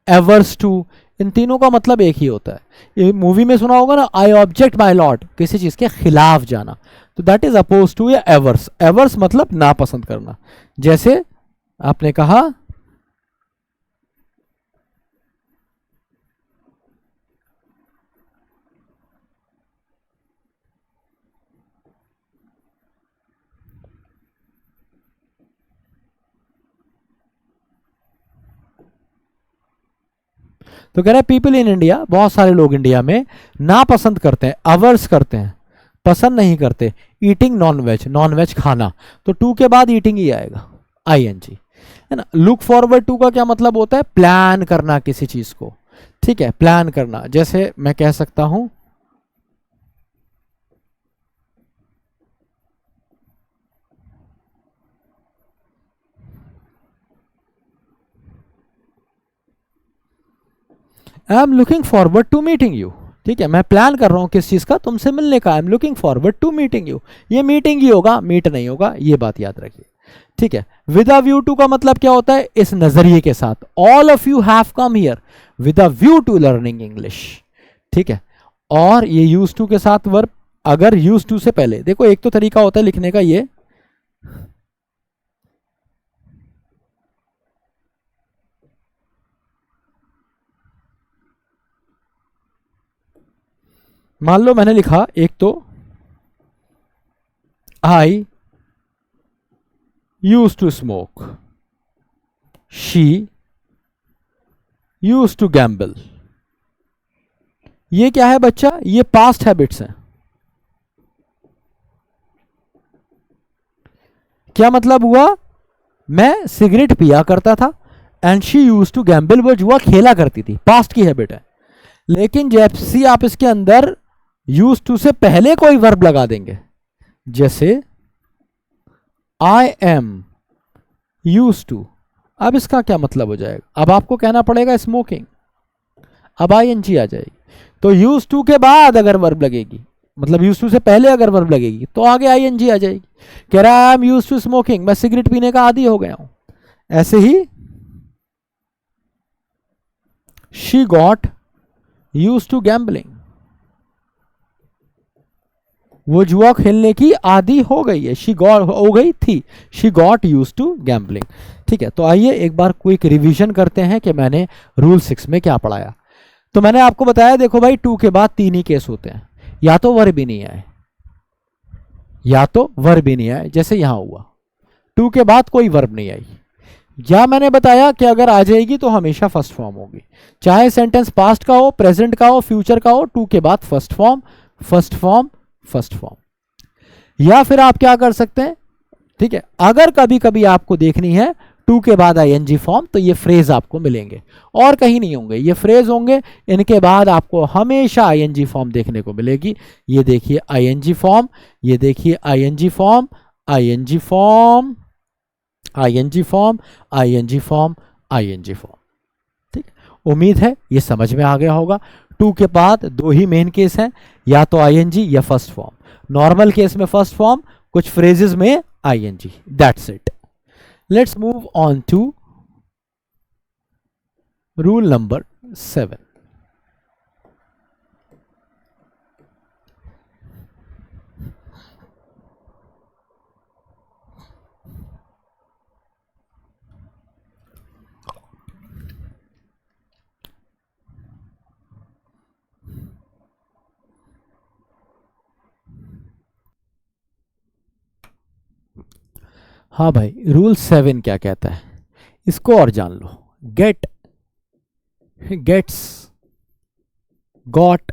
S1: averse to, इन तीनों का मतलब एक ही होता है। ये मूवी में सुना होगा ना, आई ऑब्जेक्ट माई लॉर्ड, किसी चीज के खिलाफ जाना, तो दैट इज अपोज टू या एवर्स। एवर्स मतलब नापसंद करना। जैसे आपने कहा तो कह रहे हैं पीपल इन इंडिया, बहुत सारे लोग इंडिया में नापसंद करते हैं, अवर्स करते हैं, पसंद नहीं करते, eating non veg, non veg खाना, तो टू के बाद ईटिंग ही आएगा, आईएनजी, है ना। लुक फॉरवर्ड टू का क्या मतलब होता है, प्लान करना किसी चीज को। ठीक है, प्लान करना, जैसे मैं कह सकता हूं I am looking forward to meeting you. ठीक है, मैं प्लान कर रहा हूं किस चीज का, तुमसे मिलने का। I am looking forward to meeting you, ये मीटिंग ही होगा, मीट नहीं होगा, ये बात याद रखिए। ठीक है, विद अ व्यू टू का मतलब क्या होता है, इस नजरिए के साथ। All of you have come here with a view to learning English. ठीक है, और ये यूज टू के साथ वर्ब, अगर यूज टू से पहले, देखो एक तो तरीका होता है लिखने का ये, मान लो मैंने लिखा एक तो I use to smoke, she use to gamble. ये क्या है बच्चा, ये पास्ट हैबिट्स हैं। क्या मतलब हुआ, मैं सिगरेट पिया करता था, and she use to gamble, वो जुआ खेला करती थी, पास्ट की हैबिट है। लेकिन जैसे आप इसके अंदर यूज टू से पहले कोई वर्ब लगा देंगे, जैसे आई एम यूज टू, अब इसका क्या मतलब हो जाएगा, अब आपको कहना पड़ेगा स्मोकिंग, अब आई एन जी आ जाएगी। तो यूज टू के बाद अगर वर्ब लगेगी, मतलब यूज टू से पहले अगर वर्ब लगेगी, तो आगे आई एन जी आ जाएगी। कह रहा है I am use to smoking, मैं सिगरेट पीने का आदी हो गया हूं। ऐसे ही she got use to gambling, वो जुआ खेलने की आदी हो गई है, शी गॉट हो गई थी, she got use to gambling. ठीक है, तो आइए एक बार क्विक रिवीजन करते हैं कि मैंने रूल 6 में क्या पढ़ाया। तो मैंने आपको बताया, देखो भाई, टू के बाद तीन ही केस होते हैं, या तो वर्ब ही नहीं आए, या तो वर्ब ही नहीं आए, जैसे यहां हुआ, टू के बाद कोई वर्ब नहीं आई, या मैंने बताया कि अगर आ जाएगी तो हमेशा फर्स्ट फॉर्म होगी, चाहे सेंटेंस पास्ट का हो, प्रेजेंट का हो, फ्यूचर का हो, टू के बाद first form, first form, first form. या फिर आप क्या कर सकते हैं, ठीक है, अगर कभी कभी आपको देखनी है टू के बाद आईएनजी फॉर्म, तो ये फ्रेज आपको मिलेंगे, और कहीं नहीं होंगे, ये फ्रेज होंगे, इनके बाद आपको हमेशा आईएनजी फॉर्म देखने को मिलेगी। ये देखिए आईएनजी फॉर्म, ये देखिए ING form, ING form, ING form, ING form, ING form. ठीक, उम्मीद है ये समझ में आ गया होगा। टू के बाद दो ही मेन केस हैं, या तो आईएनजी या फर्स्ट फॉर्म। नॉर्मल केस में फर्स्ट फॉर्म, कुछ फ्रेजेस में ING, that's it. Let's move on to rule number 7। हाँ भाई, रूल 7 क्या कहता है, इसको और जान लो। गेट, गेट्स, गॉट,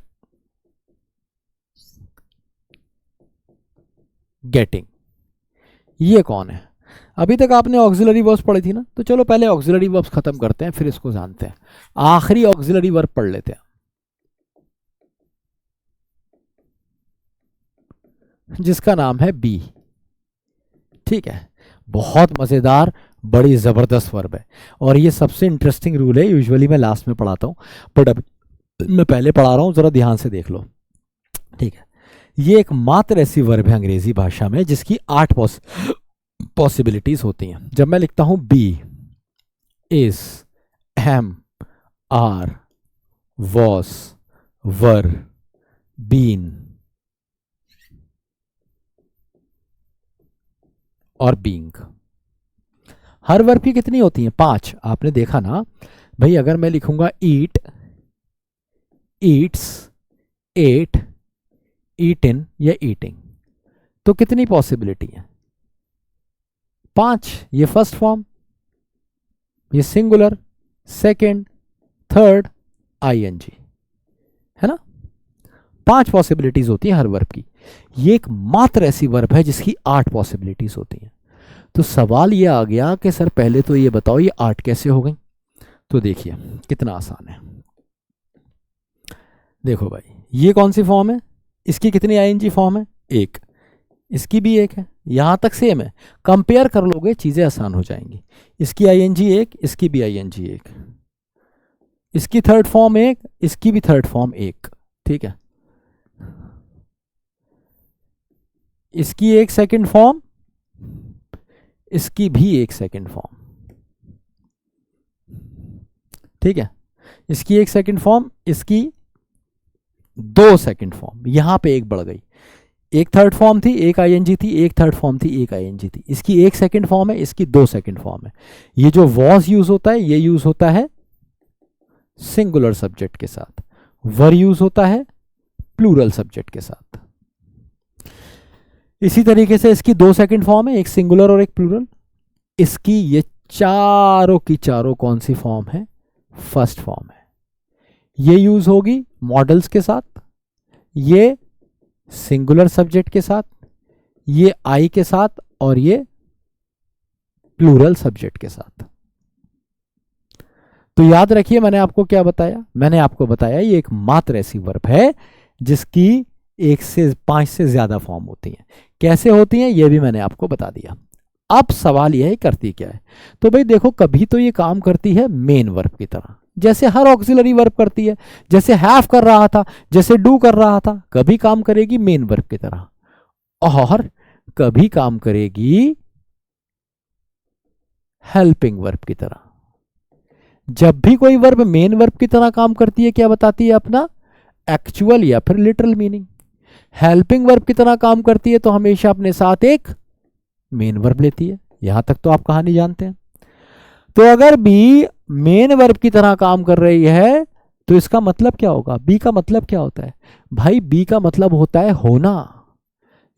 S1: गेटिंग, ये कौन है? अभी तक आपने ऑक्सिलरी वर्ब्स पढ़ी थी ना, तो चलो पहले ऑक्सिलरी वर्ब्स खत्म करते हैं, फिर इसको जानते हैं। आखिरी ऑक्सिलरी वर्ब पढ़ लेते हैं, जिसका नाम है बी। ठीक है, बहुत मजेदार, बड़ी जबरदस्त वर्ब है, और ये सबसे इंटरेस्टिंग रूल है। यूजुअली मैं लास्ट में पढ़ाता हूँ, बट अब मैं पहले पढ़ा रहा हूँ, जरा ध्यान से देख लो। ठीक है, ये एक मात्र ऐसी वर्ब है अंग्रेजी भाषा में जिसकी 8 पॉसिबिलिटीज होती हैं। जब मैं लिखता हूं be, is, am, are, was, were, been और बीइंग, हर वर्ब की कितनी होती हैं? 5। आपने देखा ना भाई, अगर मैं लिखूंगा ईट, ईट्स, एट, ईटिन या ईटिंग, तो कितनी पॉसिबिलिटी है? 5। ये फर्स्ट फॉर्म, ये सिंगुलर, सेकंड, थर्ड, आईएनजी, है ना? 5 पॉसिबिलिटीज होती हैं हर वर्ब की। ये एक मात्र ऐसी वर्ब है जिसकी 8 पॉसिबिलिटीज होती हैं। तो सवाल ये आ गया कि सर पहले तो ये बताओ ये 8 कैसे हो गई? तो देखिए कितना आसान है। देखो भाई, ये कौन सी फॉर्म है? इसकी कितनी आईएनजी फॉर्म है? 1। इसकी भी 1 है, यहां तक सेम है। कंपेयर कर लोगे चीजें आसान हो जाएंगी। इसकी आईएनजी 1, इसकी भी आईएनजी 1, इसकी थर्ड फॉर्म 1, इसकी भी थर्ड फॉर्म 1। ठीक है, इसकी एक सेकंड फॉर्म, इसकी भी एक सेकंड फॉर्म। ठीक है, इसकी एक सेकंड फॉर्म, इसकी 2 सेकंड फॉर्म, यहां पे एक बढ़ गई। एक थर्ड फॉर्म थी, एक आईएनजी थी, एक थर्ड फॉर्म थी, एक आईएनजी थी। इसकी एक सेकंड फॉर्म है, इसकी 2 सेकंड फॉर्म है। ये जो वॉज यूज होता है, ये यूज होता है सिंगुलर सब्जेक्ट के साथ, वर यूज होता है प्लूरल सब्जेक्ट के साथ। इसी तरीके से इसकी 2 सेकंड फॉर्म है, एक सिंगुलर और एक प्लूरल। इसकी ये चारों की चारों कौन सी फॉर्म है? फर्स्ट फॉर्म है। ये यूज होगी मॉडल्स के साथ, ये सिंगुलर सब्जेक्ट के साथ, ये आई के साथ, और ये प्लूरल सब्जेक्ट के साथ। तो याद रखिए मैंने आपको क्या बताया? मैंने आपको बताया ये एक मात्र ऐसी वर्ब है जिसकी 1 से 5 से ज्यादा फॉर्म होती हैं। कैसे होती हैं ये भी मैंने आपको बता दिया। अब सवाल यह है करती क्या है? तो भाई देखो, कभी तो ये काम करती है मेन वर्ब की तरह, जैसे हर ऑक्सिलरी वर्ब करती है। जैसे हैव कर रहा था, जैसे डू कर रहा था, कभी काम करेगी मेन वर्ब की तरह, और कभी काम करेगी हेल्पिंग वर्ब की तरह। जब भी कोई वर्ब मेन वर्ब की तरह काम करती है, क्या बताती है? अपना एक्चुअल या फिर लिटरल मीनिंग। हेल्पिंग वर्ब की तरह काम करती है तो हमेशा अपने साथ एक मेन वर्ब लेती है। यहां तक तो आप कहानी जानते हैं। तो अगर बी मेन वर्ब की तरह काम कर रही है तो इसका मतलब क्या होगा? बी का मतलब क्या होता है भाई? बी का मतलब होता है होना।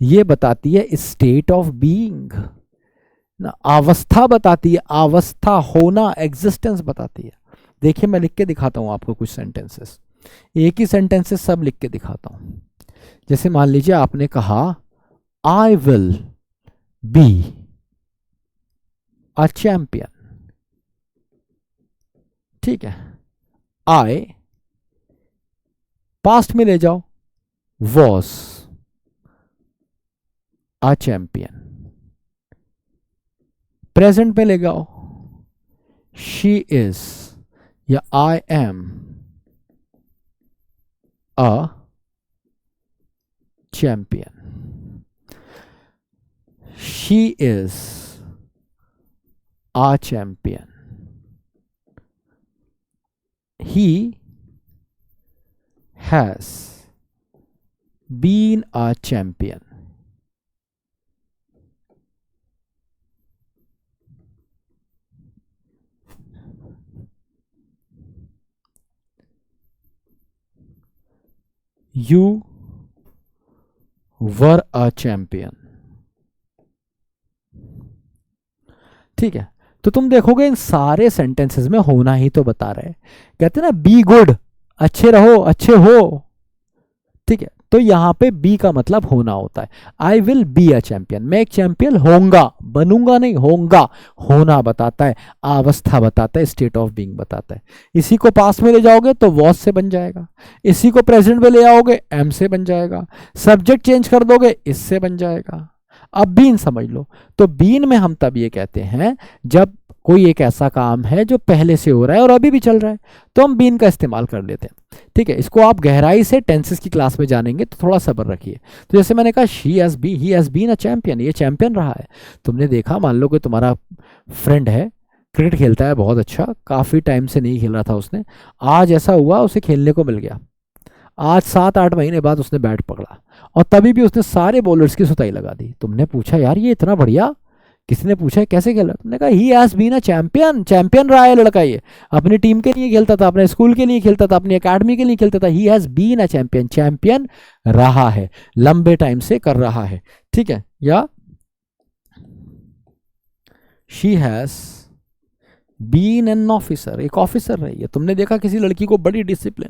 S1: ये बताती है स्टेट ऑफ बीइंग ना, अवस्था बताती है, अवस्था, होना, एग्जिस्टेंस बताती है। देखिए मैं लिख के दिखाता हूं आपको कुछ सेंटेंसेस, एक ही सेंटेंसेस सब लिख के दिखाता हूं। जैसे मान लीजिए आपने कहा I will be a champion. ठीक है, आई पास्ट में ले जाओ, वॉज अ चैंपियन। प्रेजेंट में ले जाओ, शी इज या I am a champion. She is a champion. He has been a champion. You were a champion. ठीक है, तो तुम देखोगे इन सारे सेंटेंसेस में होना ही तो बता रहे हैं। कहते हैं ना बी गुड, अच्छे रहो, अच्छे हो। ठीक है, तो यहां पे बी का मतलब होना होता है। I will be a champion, मैं एक चैंपियन होऊंगा, बनूंगा नहीं, होऊंगा। होना बताता है, अवस्था बताता है, स्टेट ऑफ बीइंग बताता है। इसी को पास में ले जाओगे तो वॉज से बन जाएगा, इसी को प्रेजेंट में ले आओगे एम से बन जाएगा, सब्जेक्ट चेंज कर दोगे इससे बन जाएगा। अब बीन समझ लो, तो बीन में हम तब ये कहते हैं जब कोई एक ऐसा काम है जो पहले से हो रहा है और अभी भी चल रहा है, तो हम बीन का इस्तेमाल कर लेते हैं। ठीक है, इसको आप गहराई से टेंसेस की क्लास में जानेंगे तो थोड़ा सब्र रखिए। तो जैसे मैंने कहा he has been a champion, ये चैंपियन रहा है। तुमने देखा, मान लो कि तुम्हारा फ्रेंड है, क्रिकेट खेलता है बहुत अच्छा, काफी टाइम से नहीं खेल रहा था उसने, आज ऐसा हुआ उसे खेलने को मिल गया, आज 7-8 महीने बाद उसने बैट पकड़ा और तभी भी उसने सारे बॉलर्स की सुताई लगा दी। तुमने पूछा यार ये इतना बढ़िया, किसी ने पूछा कैसे खेला, तुमने कहा he has been a champion, champion रहा है लड़का, ये अपनी टीम के लिए खेलता था, अपने स्कूल के लिए खेलता था, अपनी एकेडमी के लिए खेलता था। He has been a champion, champion रहा है, लंबे टाइम से कर रहा है। ठीक है, या she has been an officer, एक ऑफिसर रही है। तुमने देखा किसी लड़की को बड़ी डिसिप्लिन,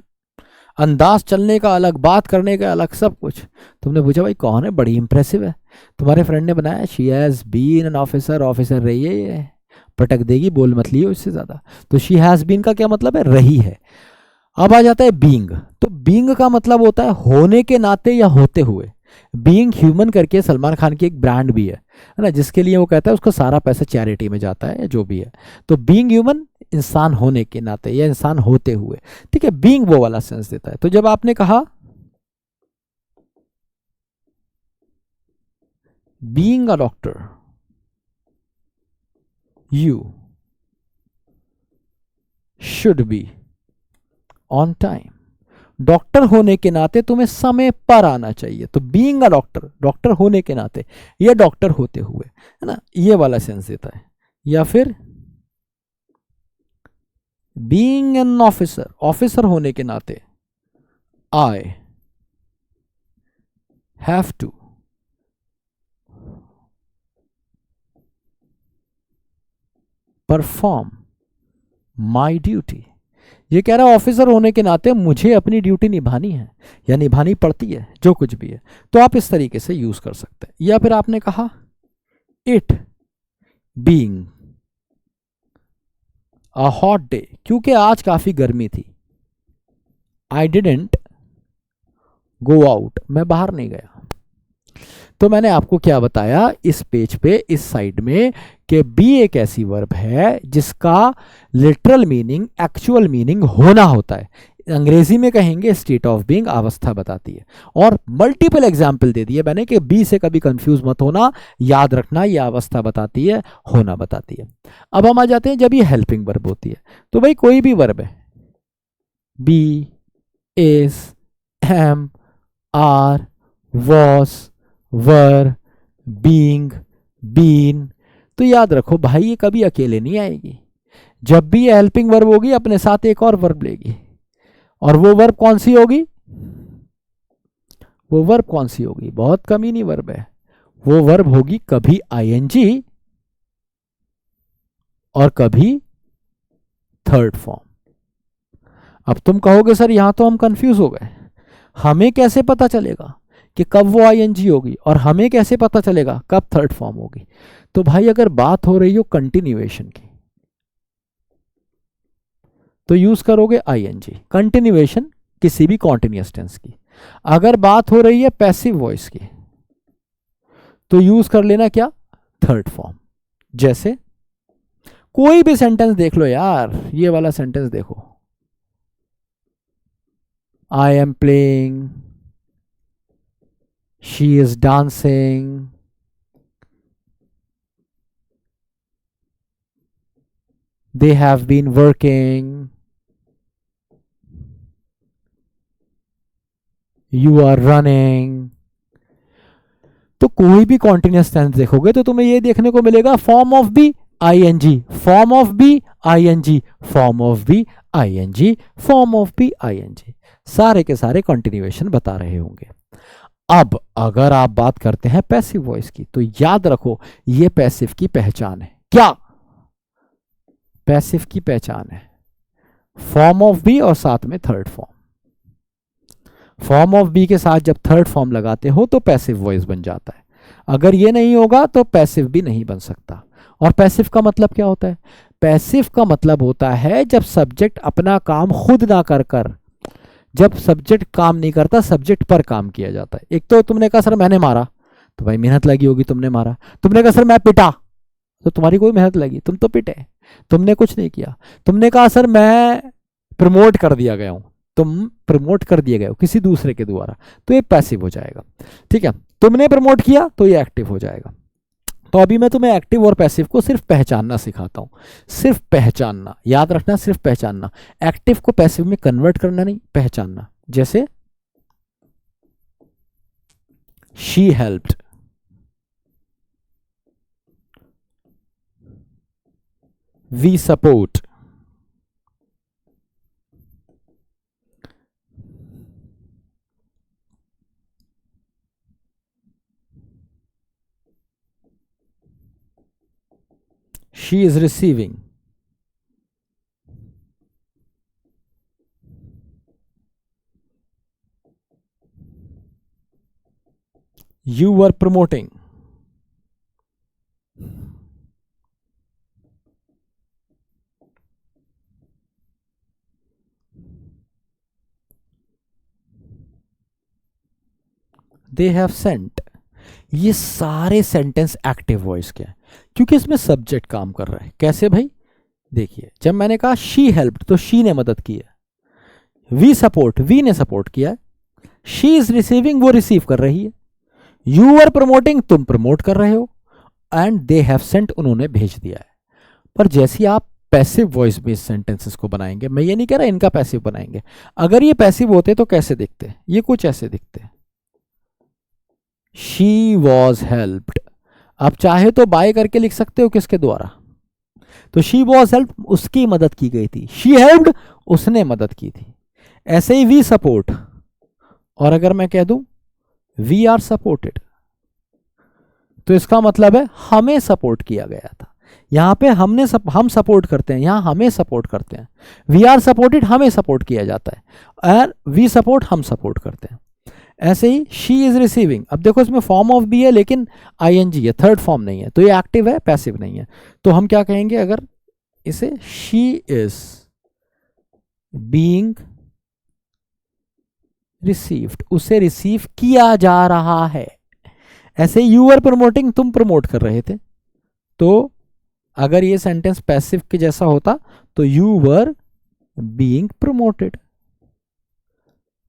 S1: अंदाज चलने का अलग, बात करने का अलग, सब कुछ। तुमने पूछा भाई कौन है, बड़ी इंप्रेसिव है, तुम्हारे फ्रेंड ने बनाया, she has been an officer, officer रही है ये, पटक देगी, बोल मत लियो इससे ज्यादा। तो शी हैज बीन का क्या मतलब है, रही है। अब आ जाता है बीइंग, तो बीइंग का मतलब होता है होने के नाते या होते हुए। बीइंग ह्यूमन करके सलमान खान की एक ब्रांड भी है ना, जिसके लिए वो कहता है उसका सारा पैसा चैरिटी में जाता है या जो भी है। तो बीइंग ह्यूमन, इंसान होने के नाते या इंसान होते हुए। ठीक है, बीइंग वो वाला सेंस देता है। तो जब आपने कहा being a doctor, you should be on time, doctor होने के नाते तुम्हें समय पर आना चाहिए। तो बीइंग अ डॉक्टर, डॉक्टर होने के नाते या डॉक्टर होते हुए, है ना, ये वाला सेंस देता है। या फिर बीइंग एन ऑफिसर, ऑफिसर होने के नाते I have to perform my duty. ये कह रहा है ऑफिसर होने के नाते मुझे अपनी ड्यूटी निभानी है या निभानी पड़ती है, जो कुछ भी है। तो आप इस तरीके से यूज कर सकते हैं। या फिर आपने कहा it being a hot day, क्योंकि आज काफी गर्मी थी, आई डिडंट गो आउट, मैं बाहर नहीं गया। तो मैंने आपको क्या बताया इस पेज पे, इस साइड में, कि बी एक ऐसी वर्ब है जिसका लिटरल मीनिंग, एक्चुअल मीनिंग होना होता है। अंग्रेजी में कहेंगे स्टेट ऑफ बीइंग, अवस्था बताती है। और मल्टीपल एग्जाम्पल दे दिए मैंने कि बी से कभी कंफ्यूज मत होना, याद रखना ये अवस्था बताती है, होना बताती है। अब हम आ जाते हैं जब ये हेल्पिंग वर्ब होती है। तो भाई कोई भी वर्ब है, be, is, am, are, was, were, being, been, तो याद रखो भाई ये कभी अकेले नहीं आएगी। जब भी ये हेल्पिंग वर्ब होगी अपने साथ एक और वर्ब लेगी, और वो वर्ब कौन सी होगी, वो वर्ब कौन सी होगी, बहुत कमीनी वर्ब है, वो वर्ब होगी कभी आईएनजी और कभी थर्ड फॉर्म। अब तुम कहोगे सर यहां तो हम कंफ्यूज हो गए, हमें कैसे पता चलेगा कि कब वो आईएनजी होगी और हमें कैसे पता चलेगा कब थर्ड फॉर्म होगी। तो भाई अगर बात हो रही हो कंटिन्यूएशन की तो यूज करोगे आईएनजी, कंटिन्यूएशन किसी भी कॉन्टिन्यूअस टेंस की। अगर बात हो रही है पैसिव वॉइस की तो यूज कर लेना क्या, थर्ड फॉर्म। जैसे कोई भी सेंटेंस देख लो यार, ये वाला सेंटेंस देखो, I am playing, she is dancing, they have been working, you are running। तो कोई भी कॉन्टिन्यूअस टेंस देखोगे तो तुम्हें ये देखने को मिलेगा form of be ING, form of be ING, form of be ING, form of be ING, सारे के सारे कंटिन्यूएशन बता रहे होंगे। अब अगर आप बात करते हैं पैसिव वॉइस की तो याद रखो ये पैसिव की पहचान है, क्या, पैसिव की पहचान है, फॉर्म ऑफ बी और साथ में third form. Form of B के साथ जब थर्ड फॉर्म लगाते हो तो पैसिव वॉइस बन जाता है। अगर ये नहीं होगा तो पैसिव भी नहीं बन सकता। और पैसिव का मतलब क्या होता है? पैसिव का मतलब होता है जब सब्जेक्ट अपना काम खुद ना कर कर, जब सब्जेक्ट काम नहीं करता, सब्जेक्ट पर काम किया जाता है। एक तो तुमने कहा सर मैंने मारा, तो भाई मेहनत लगी होगी, तुमने मारा। तुमने कहा सर मैं पिटा, तो तुम्हारी कोई मेहनत लगी, तुम तो पिटे, तुमने कुछ नहीं किया। तुमने कहा सर मैं प्रमोट कर दिया गया हूं, तुम प्रमोट कर दिए गए हो किसी दूसरे के द्वारा, तो ये पैसिव हो जाएगा। ठीक है, तुमने प्रमोट किया तो ये एक्टिव हो जाएगा। तो अभी मैं तुम्हें एक्टिव और पैसिव को सिर्फ पहचानना सिखाता हूं, सिर्फ पहचानना, याद रखना, सिर्फ पहचानना। एक्टिव को पैसिव में कन्वर्ट करना नहीं, पहचानना। जैसे she helped, we support, she is receiving, you were promoting, they have sent। ये सारे सेंटेंस एक्टिव वॉइस के हैं क्योंकि इसमें सब्जेक्ट काम कर रहा है। कैसे भाई? देखिए, जब मैंने कहा शी हेल्प्ड तो शी ने मदद की है, वी सपोर्ट वी ने सपोर्ट किया है, शी इज रिसीविंग वो रिसीव कर रही है, यू आर प्रमोटिंग तुम प्रमोट कर रहे हो, एंड दे हैव सेंट उन्होंने भेज दिया है। पर जैसे आप पैसिव वॉइस बेस्ड सेंटेंसेस को बनाएंगे, मैं ये नहीं कह रहा इनका पैसिव बनाएंगे, अगर ये पैसिव होते तो कैसे दिखते? ये कुछ ऐसे दिखते, शी वॉज हेल्प्ड। आप चाहे तो बाय करके लिख सकते हो, किसके द्वारा? तो शी वॉज हेल्प, उसकी मदद की गई थी, शी हेल्प्ड उसने मदद की थी। ऐसे ही वी सपोर्ट, और अगर मैं कह दूं वी आर सपोर्टेड, तो इसका मतलब है हमें सपोर्ट किया गया था। यहां पे हम सपोर्ट करते हैं, यहां हमें सपोर्ट करते हैं। वी आर सपोर्टेड, हमें सपोर्ट किया जाता है, और वी सपोर्ट हम सपोर्ट करते हैं। ऐसे ही शी इज रिसीविंग, अब देखो इसमें फॉर्म ऑफ बी है लेकिन आईएनजी है, थर्ड फॉर्म नहीं है, तो ये एक्टिव है, पैसिव नहीं है। तो हम क्या कहेंगे अगर इसे? शी इज बीइंग रिसीव्ड, उसे रिसीव किया जा रहा है। ऐसे यू आर प्रमोटिंग, तुम प्रमोट कर रहे थे, तो अगर ये सेंटेंस पैसिव के जैसा होता तो यू वर बीइंग प्रमोटेड,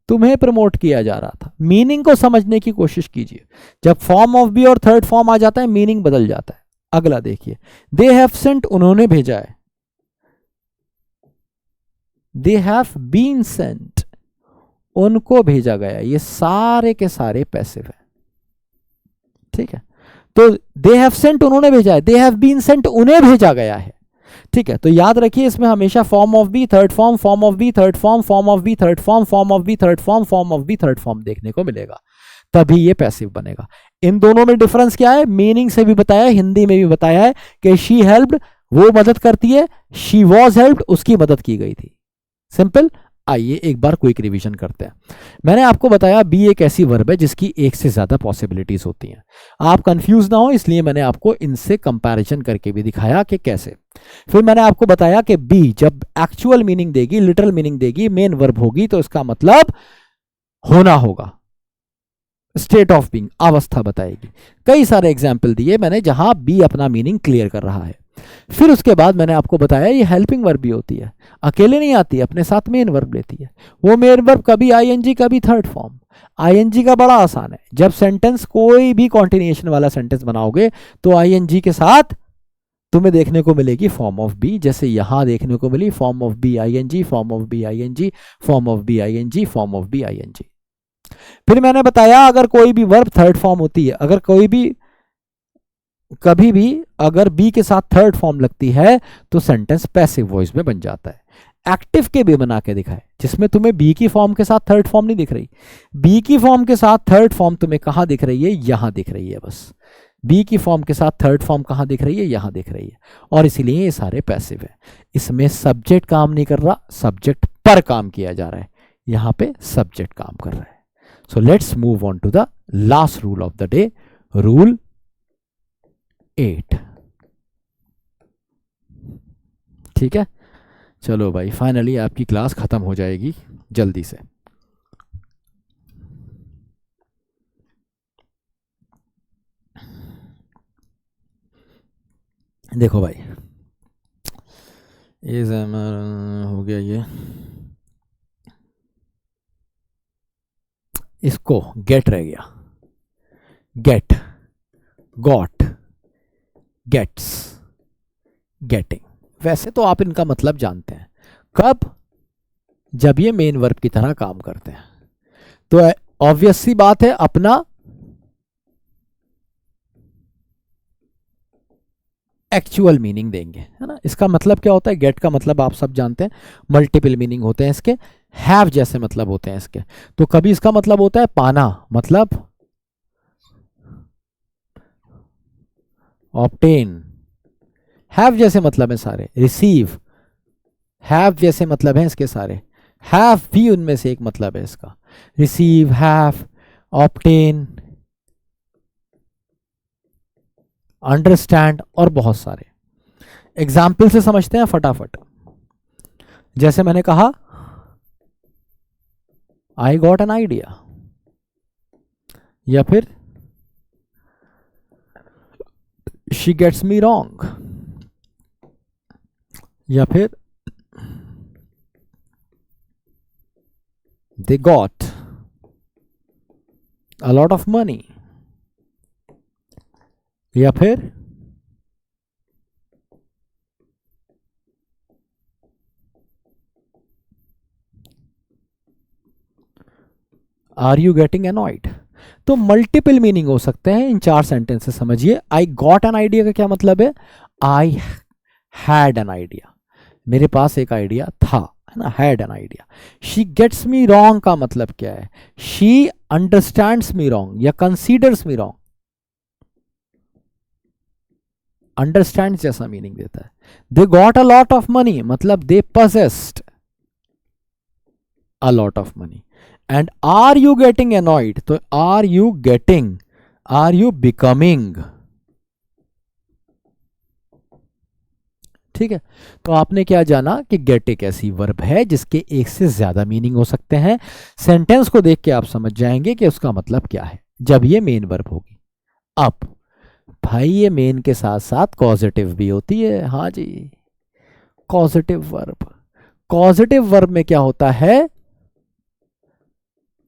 S1: तुम्हें प्रमोट किया जा रहा था। मीनिंग को समझने की कोशिश कीजिए, जब फॉर्म ऑफ बी और थर्ड फॉर्म आ जाता है मीनिंग बदल जाता है। अगला देखिए, दे हैव सेंट उन्होंने भेजा है, दे हैव बीन सेंट उनको भेजा गया, ये सारे के सारे पैसिव है। ठीक है, तो दे हैव सेंट उन्होंने भेजा है, दे हैव बीन सेंट उन्हें भेजा गया है। ठीक है, तो याद रखिए इसमें हमेशा form of be third form, form of be third form, form of be third form, form of be third form, form of be third form देखने को मिलेगा, तभी ये पैसिव बनेगा। इन दोनों में डिफरेंस क्या है? मीनिंग से भी बताया, हिंदी में भी बताया है कि शी हेल्प्ड वो मदद करती है, शी वॉज हेल्प्ड उसकी मदद की गई थी। सिंपल। आइए एक बार क्विक रिवीजन करते हैं। मैंने आपको बताया बी एक ऐसी वर्ब है जिसकी एक से ज्यादा पॉसिबिलिटीज होती हैं। आप कंफ्यूज ना हो इसलिए मैंने आपको इनसे कंपैरिजन करके भी दिखाया कि कैसे। फिर मैंने आपको बताया कि बी जब एक्चुअल मीनिंग देगी, लिटरल मीनिंग देगी, मेन वर्ब होगी, तो इसका मतलब होना होगा, स्टेट ऑफ बीइंग, अवस्था बताएगी। कई सारे एग्जाम्पल दिए मैंने जहां बी अपना मीनिंग क्लियर कर रहा है। फिर उसके बाद मैंने आपको बताया ये हेल्पिंग वर्ब भी होती है, अकेले नहीं आती, अपने साथ मेन वर्ब लेती है। वो मेन वर्ब कभी आईएनजी कभी थर्ड फॉर्म। आईएनजी का बड़ा आसान है, जब सेंटेंस कोई भी कॉन्टिन्यूएशन वाला सेंटेंस बनाओगे तो आईएनजी के साथ तुम्हें देखने को मिलेगी फॉर्म ऑफ बी, जैसे यहां देखने को मिली form of be ING, form of be ING, form of be ING, form of be ING. फिर मैंने बताया अगर कोई भी वर्ब थर्ड फॉर्म होती है, अगर कोई भी कभी भी अगर बी के साथ थर्ड फॉर्म लगती है तो सेंटेंस पैसिव वॉइस में बन जाता है। एक्टिव के भी बना के दिखाए जिसमें तुम्हें बी की फॉर्म के साथ थर्ड फॉर्म नहीं दिख रही, बी की फॉर्म के साथ थर्ड फॉर्म तुम्हें कहां दिख रही है? यहां दिख रही है बस। बी की फॉर्म के साथ थर्ड फॉर्म कहाँ दिख रही है, यहां दिख रही है, और इसीलिए ये सारे पैसिव है। इसमें सब्जेक्ट काम नहीं कर रहा, सब्जेक्ट पर काम किया जा रहा है, यहां पे सब्जेक्ट काम कर रहा है। So let's move on to the last rule of the day, rule 8। ठीक है, चलो भाई, फाइनली आपकी क्लास खत्म हो जाएगी जल्दी से। देखो भाई, इज हो गया ये, इसको गेट रह गया, गेट, गॉट, गेट्स, गेटिंग। वैसे तो आप इनका मतलब जानते हैं, कब, जब ये मेन वर्ब की तरह काम करते हैं। तो ऑब्वियस सी बात है, अपना एक्चुअल मीनिंग देंगे, है ना। इसका मतलब क्या होता है, गेट का मतलब आप सब जानते हैं, मल्टीपल मीनिंग होते हैं इसके, हैव जैसे मतलब होते हैं इसके। तो कभी इसका मतलब होता है पाना, मतलब ऑब्टेन, हैव जैसे मतलब है सारे, रिसीव, हैव जैसे मतलब है इसके सारे, हैव भी उनमें से एक मतलब है इसका, रिसीव, हैव, ऑब्टेन, अंडरस्टैंड, और बहुत सारे। एग्जाम्पल से समझते हैं फटाफट। जैसे मैंने कहा, आई गॉट एन आइडिया, या फिर शी गेट्स मी रॉन्ग, या फिर they got a lot of money, या फिर आर यू गेटिंग annoyed। तो मल्टीपल मीनिंग हो सकते हैं इन चार सेंटेंस से। समझिए, आई गॉट एन आइडिया का क्या मतलब है, आई हैड एन आइडिया, मेरे पास एक आइडिया था, है ना, had an idea. She gets me wrong का मतलब क्या है, शी अंडरस्टैंड्स मी रॉन्ग या कंसीडर्स मी रॉन्ग। अंडरस्टैंड जैसा मीनिंग देता है। They got a lot of money मतलब they possessed a lot of money. And are you getting annoyed, तो are you getting, are you becoming. ठीक है, तो आपने क्या जाना कि गेट एक ऐसी वर्ब है जिसके एक से ज्यादा मीनिंग हो सकते हैं। सेंटेंस को देख के आप समझ जाएंगे कि उसका मतलब क्या है जब ये मेन वर्ब होगी। अब भाई, ये मेन के साथ साथ कॉजेटिव भी होती है। हाँ जी, कॉजेटिव वर्ब। कॉजेटिव वर्ब में क्या होता है,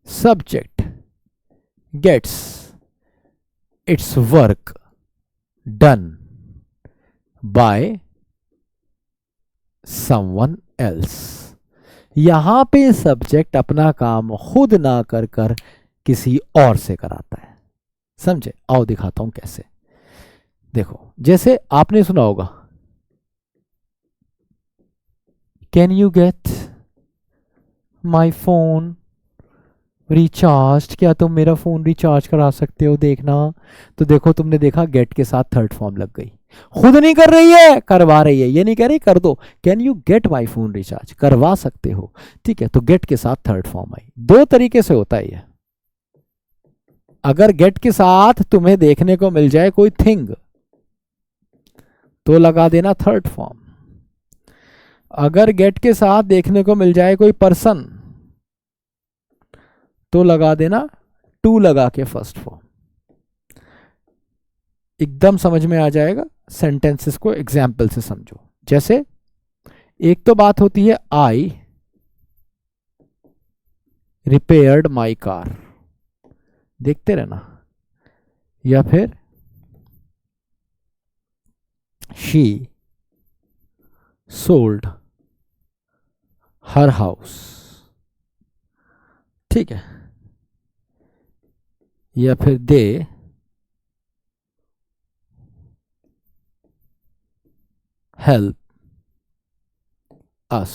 S1: subject gets its work done by someone else. यहां पे सब्जेक्ट अपना काम खुद ना कर कर किसी और से कराता है। समझे, आओ दिखाता हूं कैसे। देखो, जैसे आपने सुना होगा, can you get my phone recharge, क्या तुम मेरा फोन रिचार्ज करा सकते हो, देखना। तो देखो, तुमने देखा गेट के साथ थर्ड फॉर्म लग गई, खुद नहीं कर रही है, करवा रही है। ये नहीं कह रही कर दो, can you get my phone recharge, करवा सकते हो। ठीक है, तो गेट के साथ थर्ड फॉर्म आई। दो तरीके से होता है ये। अगर गेट के साथ तुम्हें देखने को मिल जाए कोई थिंग तो लगा देना थर्ड फॉर्म। अगर गेट के साथ देखने को मिल जाए कोई पर्सन तो लगा देना टू लगा के फर्स्ट फॉर्म। एकदम समझ में आ जाएगा। सेंटेंसेस को एग्जाम्पल से समझो। जैसे एक तो बात होती है, आई रिपेयर्ड माई कार, देखते रहना, या फिर शी सोल्ड हर हाउस। ठीक है, या फिर दे हेल्प अस।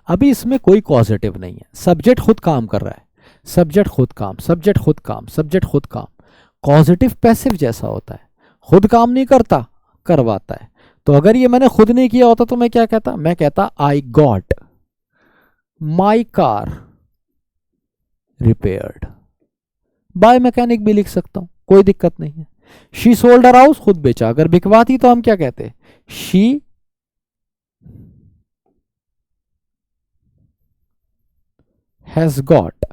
S1: अभी इसमें कोई कॉजेटिव नहीं है, सब्जेक्ट खुद काम कर रहा है। सब्जेक्ट खुद काम, सब्जेक्ट खुद काम, सब्जेक्ट खुद काम, कॉजेटिव पैसिव जैसा होता है, खुद काम नहीं करता, करवाता है। तो अगर ये मैंने खुद नहीं किया होता तो मैं क्या कहता, मैं कहता I got my car repaired bye mechanic भी लिख सकता हूं, कोई दिक्कत नहीं है। शी सोल्ड हर हाउस, खुद बेचा। अगर बिकवाती तो हम क्या कहते, she has got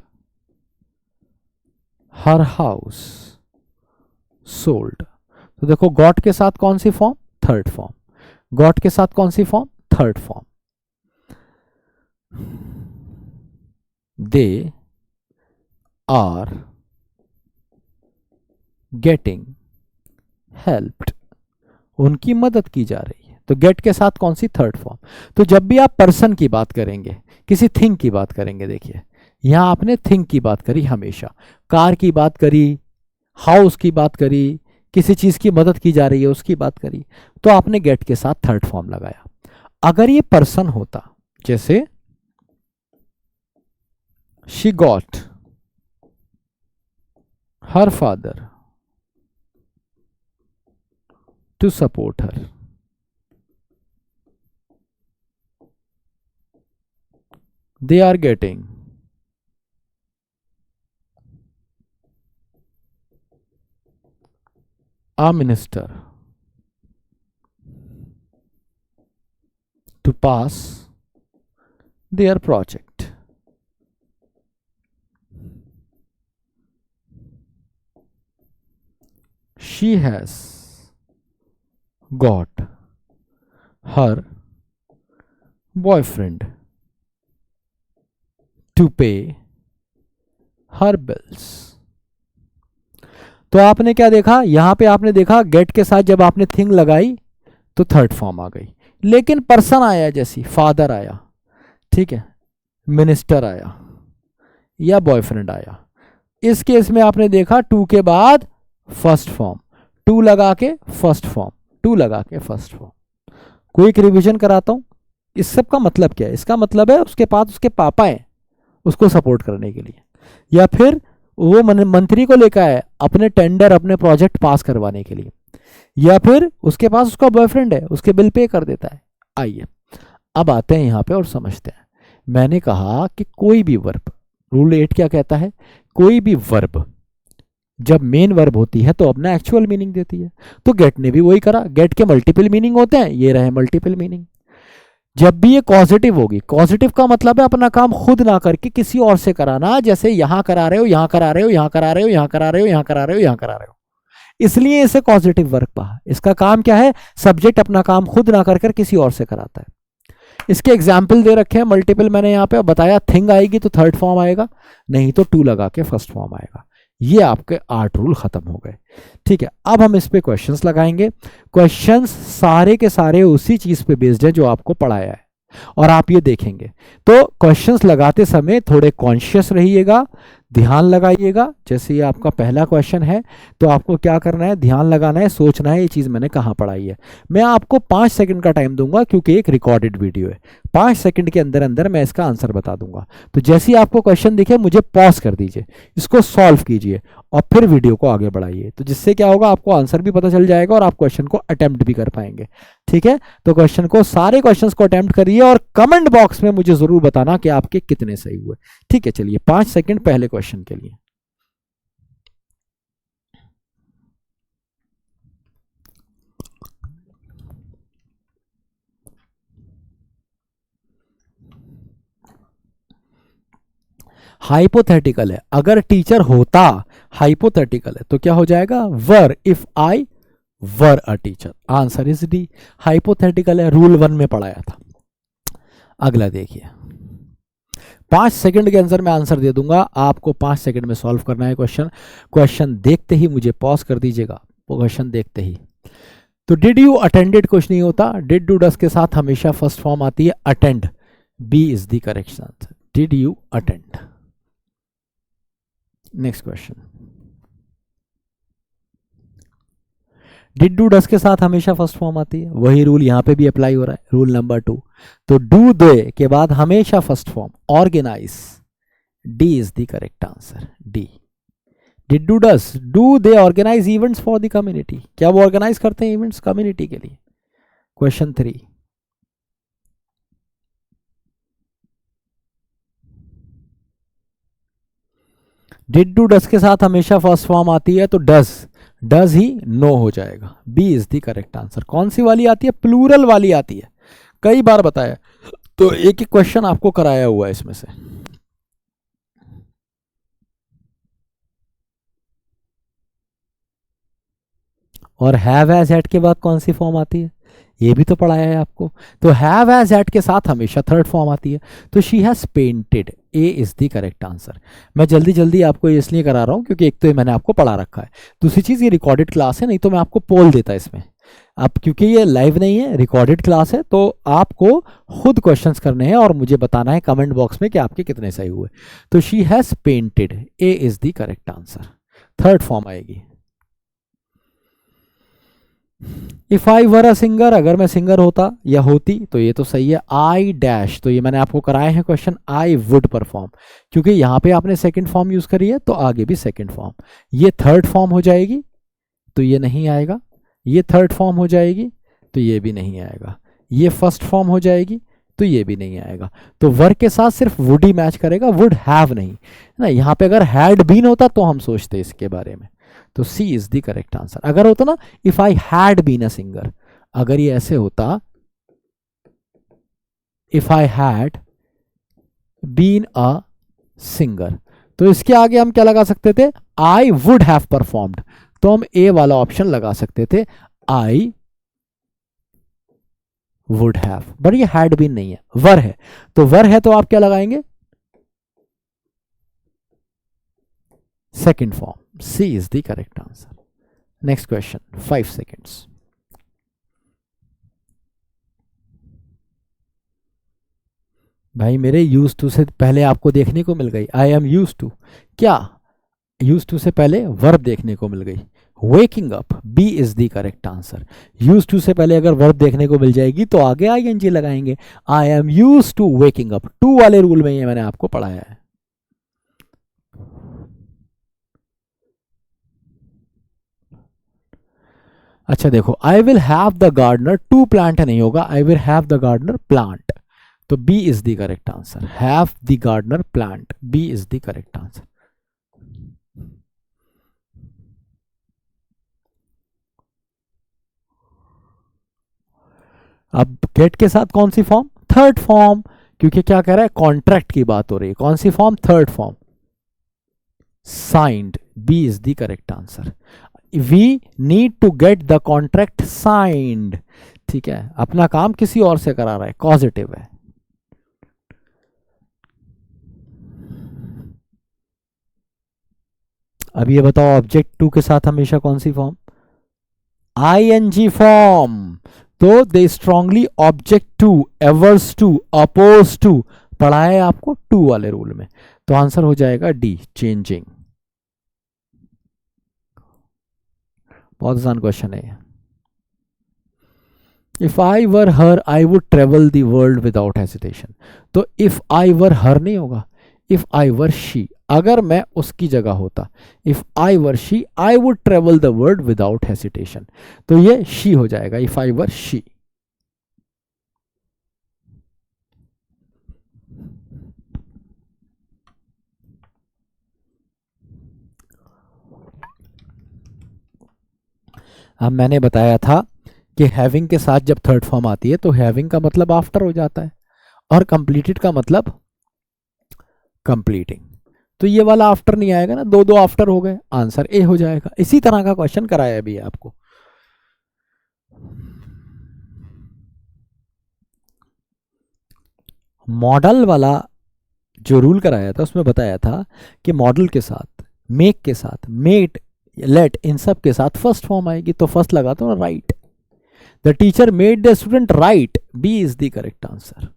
S1: her house sold. तो देखो गॉट के साथ कौन सी फॉर्म, थर्ड फॉर्म। गॉट के साथ कौन सी form, third form. They are getting helped, उनकी मदद की जा रही है। तो गेट के साथ कौन सी, थर्ड फॉर्म। तो जब भी आप पर्सन की बात करेंगे, किसी थिंग की बात करेंगे, देखिए यहां आपने थिंग की बात करी हमेशा, कार की बात करी, हाउस की बात करी, किसी चीज की मदद की जा रही है उसकी बात करी, तो आपने गेट के साथ थर्ड फॉर्म लगाया। अगर ये पर्सन होता, जैसे she got her father to support her, they are getting a minister to pass their project. She has got her boyfriend to pay her bills. तो आपने क्या देखा, यहां पे आपने देखा गेट के साथ जब आपने थिंग लगाई तो थर्ड फॉर्म आ गई, लेकिन पर्सन आया, जैसी फादर आया, ठीक है, मिनिस्टर आया या बॉयफ्रेंड आया, इस केस में आपने देखा टू के बाद फर्स्ट फॉर्म, टू लगा के फर्स्ट फॉर्म, टू लगा के फर्स्ट फॉर्म। क्विक रिवीजन कराता हूं, इस सब का मतलब क्या है। इसका मतलब है उसके पास उसके पापा हैं उसको सपोर्ट करने के लिए, या फिर वो मंत्री को लेकर आए अपने टेंडर, अपने प्रोजेक्ट पास करवाने के लिए, या फिर उसके पास उसका बॉयफ्रेंड है उसके बिल पे कर देता है। आइए अब आते हैं यहां पे और समझते हैं। मैंने कहा कि कोई भी वर्ब, रूल 8 क्या कहता है, कोई भी वर्ब जब मेन वर्ब होती है तो अपना एक्चुअल मीनिंग देती है। तो गेट ने भी वही करा, गेट के मल्टीपल मीनिंग होते हैं, ये रहे मल्टीपल मीनिंग। जब भी ये कॉजेटिव होगी, कॉजेटिव का मतलब है अपना काम खुद ना करके किसी और से कराना, जैसे यहां करा रहे हो, यहां करा रहे हो, यहां करा रहे हो, यहां करा रहे हो, यहां करा रहे हो, यहां करा रहे हो, इसलिए इसे पॉजिटिव वर्ब कहा। इसका काम क्या है, सब्जेक्ट अपना काम खुद ना कर कर किसी और से कराता है। इसके एग्जाम्पल दे रखे हैं मल्टीपल, मैंने यहाँ पे बताया थिंग आएगी तो थर्ड फॉर्म आएगा, नहीं तो टू लगा के फर्स्ट फॉर्म आएगा। ये आपके 8 रूल खत्म हो गए। ठीक है, अब हम इस पे क्वेश्चंस लगाएंगे। क्वेश्चंस सारे के सारे उसी चीज पे बेस्ड है जो आपको पढ़ाया है और आप ये देखेंगे। तो क्वेश्चंस लगाते समय थोड़े कॉन्शियस रहिएगा, ध्यान लगाइएगा। जैसे ये आपका पहला क्वेश्चन है तो आपको क्या करना है, ध्यान लगाना है, सोचना है ये चीज मैंने कहां पढ़ाई है। मैं आपको 5 सेकंड का टाइम दूंगा क्योंकि एक रिकॉर्डेड वीडियो है। 5 सेकंड के अंदर अंदर मैं इसका आंसर बता दूंगा। तो जैसे ही आपको क्वेश्चन दिखे मुझे पॉज कर दीजिए, इसको सॉल्व कीजिए और फिर वीडियो को आगे बढ़ाइए। तो जिससे क्या होगा, आपको आंसर भी पता चल जाएगा और आप क्वेश्चन को अटेम्प्ट भी कर पाएंगे। ठीक है, तो क्वेश्चन को, सारे क्वेश्चंस को अटेम्प्ट करिए और कमेंट बॉक्स में मुझे जरूर बताना कि आपके कितने सही हुए। ठीक है, चलिए 5 सेकंड पहले क्वेश्चन के लिए। हाइपोथेटिकल है, अगर टीचर होता, हाइपोथेटिकल है तो क्या हो जाएगा, were, if I were a teacher. Answer is D. Hypothetical है, रूल 1 में पढ़ाया था। अगला देखिए, 5 सेकंड के आंसर में आंसर दे दूंगा, आपको 5 सेकंड में सॉल्व करना है क्वेश्चन। क्वेश्चन देखते ही मुझे पॉज कर दीजिएगा, क्वेश्चन देखते ही। तो डिड यू अटेंडेड कुछ नहीं होता, डिड डू डस के साथ हमेशा फर्स्ट फॉर्म आती है attend, B is the correct answer, did you attend. Next question, did do does के साथ हमेशा फर्स्ट फॉर्म आती है, वही रूल यहां पे भी अप्लाई हो रहा है, रूल नंबर 2। तो डू दे के बाद हमेशा first form, organise, D is the correct answer, D. Did do does, do they organise events for the community, क्या वो ऑर्गेनाइज करते हैं इवेंट्स कम्युनिटी के लिए? क्वेश्चन 3। डिड डू डस के साथ हमेशा फर्स्ट फॉर्म आती है, तो डज ही नो हो जाएगा। B is the correct answer. कौन सी वाली आती है? प्लूरल वाली आती है, कई बार बताया, तो एक एक क्वेश्चन आपको कराया हुआ है इसमें से। और हैव एज एट के बाद कौन सी फॉर्म आती है? ये भी तो पढ़ाया है आपको। तो हैव एज एट के साथ हमेशा थर्ड फॉर्म आती है, तो she has painted, A is the correct answer. मैं जल्दी जल्दी आपको इसलिए करा रहा हूं क्योंकि एक तो ये मैंने आपको पढ़ा रखा है, दूसरी चीज ये रिकॉर्डेड क्लास है, नहीं तो मैं आपको पोल देता इसमें। अब क्योंकि ये लाइव नहीं है, रिकॉर्डेड क्लास है, तो आपको खुद क्वेश्चंस करने हैं और मुझे बताना है कमेंट बॉक्स में कि आपके कितने सही हुए। तो she has painted, A is the correct answer, third form आएगी। If I were a singer, अगर मैं सिंगर होता या होती, तो ये तो सही है। आई डैश, तो ये मैंने आपको कराए हैं क्वेश्चन, आई वुड परफॉर्म, क्योंकि यहां पे आपने सेकंड फॉर्म यूज करी है तो आगे भी सेकंड फॉर्म। ये थर्ड फॉर्म हो जाएगी, तो ये नहीं आएगा। ये थर्ड फॉर्म हो जाएगी, तो ये भी नहीं आएगा। ये फर्स्ट फॉर्म हो जाएगी, तो ये भी नहीं आएगा। तो वर के साथ सिर्फ वुड ही मैच करेगा, वुड हैव नहीं ना। यहां पे अगर हैड बीन होता तो हम सोचते इसके बारे में। तो C is the correct answer. अगर होता ना if I had been a singer, अगर ये ऐसे होता, if I had been a singer, तो इसके आगे हम क्या लगा सकते थे? आई वुड हैव परफॉर्म्ड, तो हम ए वाला ऑप्शन लगा सकते थे, आई वुड हैव। बट ये हैड बीन नहीं है, वर है, तो वर है तो आप क्या लगाएंगे? Second form, C is the correct answer. Next question, 5 seconds. भाई मेरे यूज टू से पहले आपको देखने को मिल गई आई एम यूज टू, क्या यूज टू से पहले वर्ब देखने को मिल गई? Waking up, B is the correct answer. Used to से पहले अगर वर्ब देखने को मिल जाएगी तो आगे आई एन जी लगाएंगे। I am use to waking up, to वाले रूल में ये मैंने आपको पढ़ाया है। अच्छा देखो, I will have the gardener, to plant नहीं होगा, I will have the gardener plant, तो B is the correct answer. Have the gardener plant, B is the correct answer. अब गेट के साथ कौन सी फॉर्म? थर्ड फॉर्म, क्योंकि क्या कह रहा है? कॉन्ट्रैक्ट की बात हो रही है। कौन सी form? Third form, signed, B is the correct answer. We need to get the contract signed, ठीक है, अपना काम किसी और से करा रहा है, पॉजिटिव है। अब ये बताओ ऑब्जेक्ट टू के साथ हमेशा कौन सी फॉर्म? आईएनजी फॉर्म, तो they strongly object to, averse to, oppose to, पढ़ा है आपको टू वाले रूल में, तो आंसर हो जाएगा डी, चेंजिंग। बहुत आसान क्वेश्चन है। If I were her I would travel the world without hesitation, तो इफ आई वर हर नहीं होगा, इफ आई वर शी, अगर मैं उसकी जगह होता, if I were she I would travel the world without hesitation, तो ये शी हो जाएगा, इफ आई वर शी। अब मैंने बताया था कि हैविंग के साथ जब थर्ड फॉर्म आती है तो हैविंग का मतलब आफ्टर हो जाता है और कंप्लीटेड का मतलब कंप्लीटिंग, तो ये वाला आफ्टर नहीं आएगा ना, दो दो आफ्टर हो गए, आंसर ए हो जाएगा। इसी तरह का क्वेश्चन कराया अभी आपको। मॉडल वाला जो रूल कराया था उसमें बताया था कि मॉडल के साथ, मेक के साथ, मेट, लेट, इन सब के साथ फर्स्ट फॉर्म आएगी, तो फर्स्ट लगा दो ना, right. The teacher made the student write, B is the correct answer.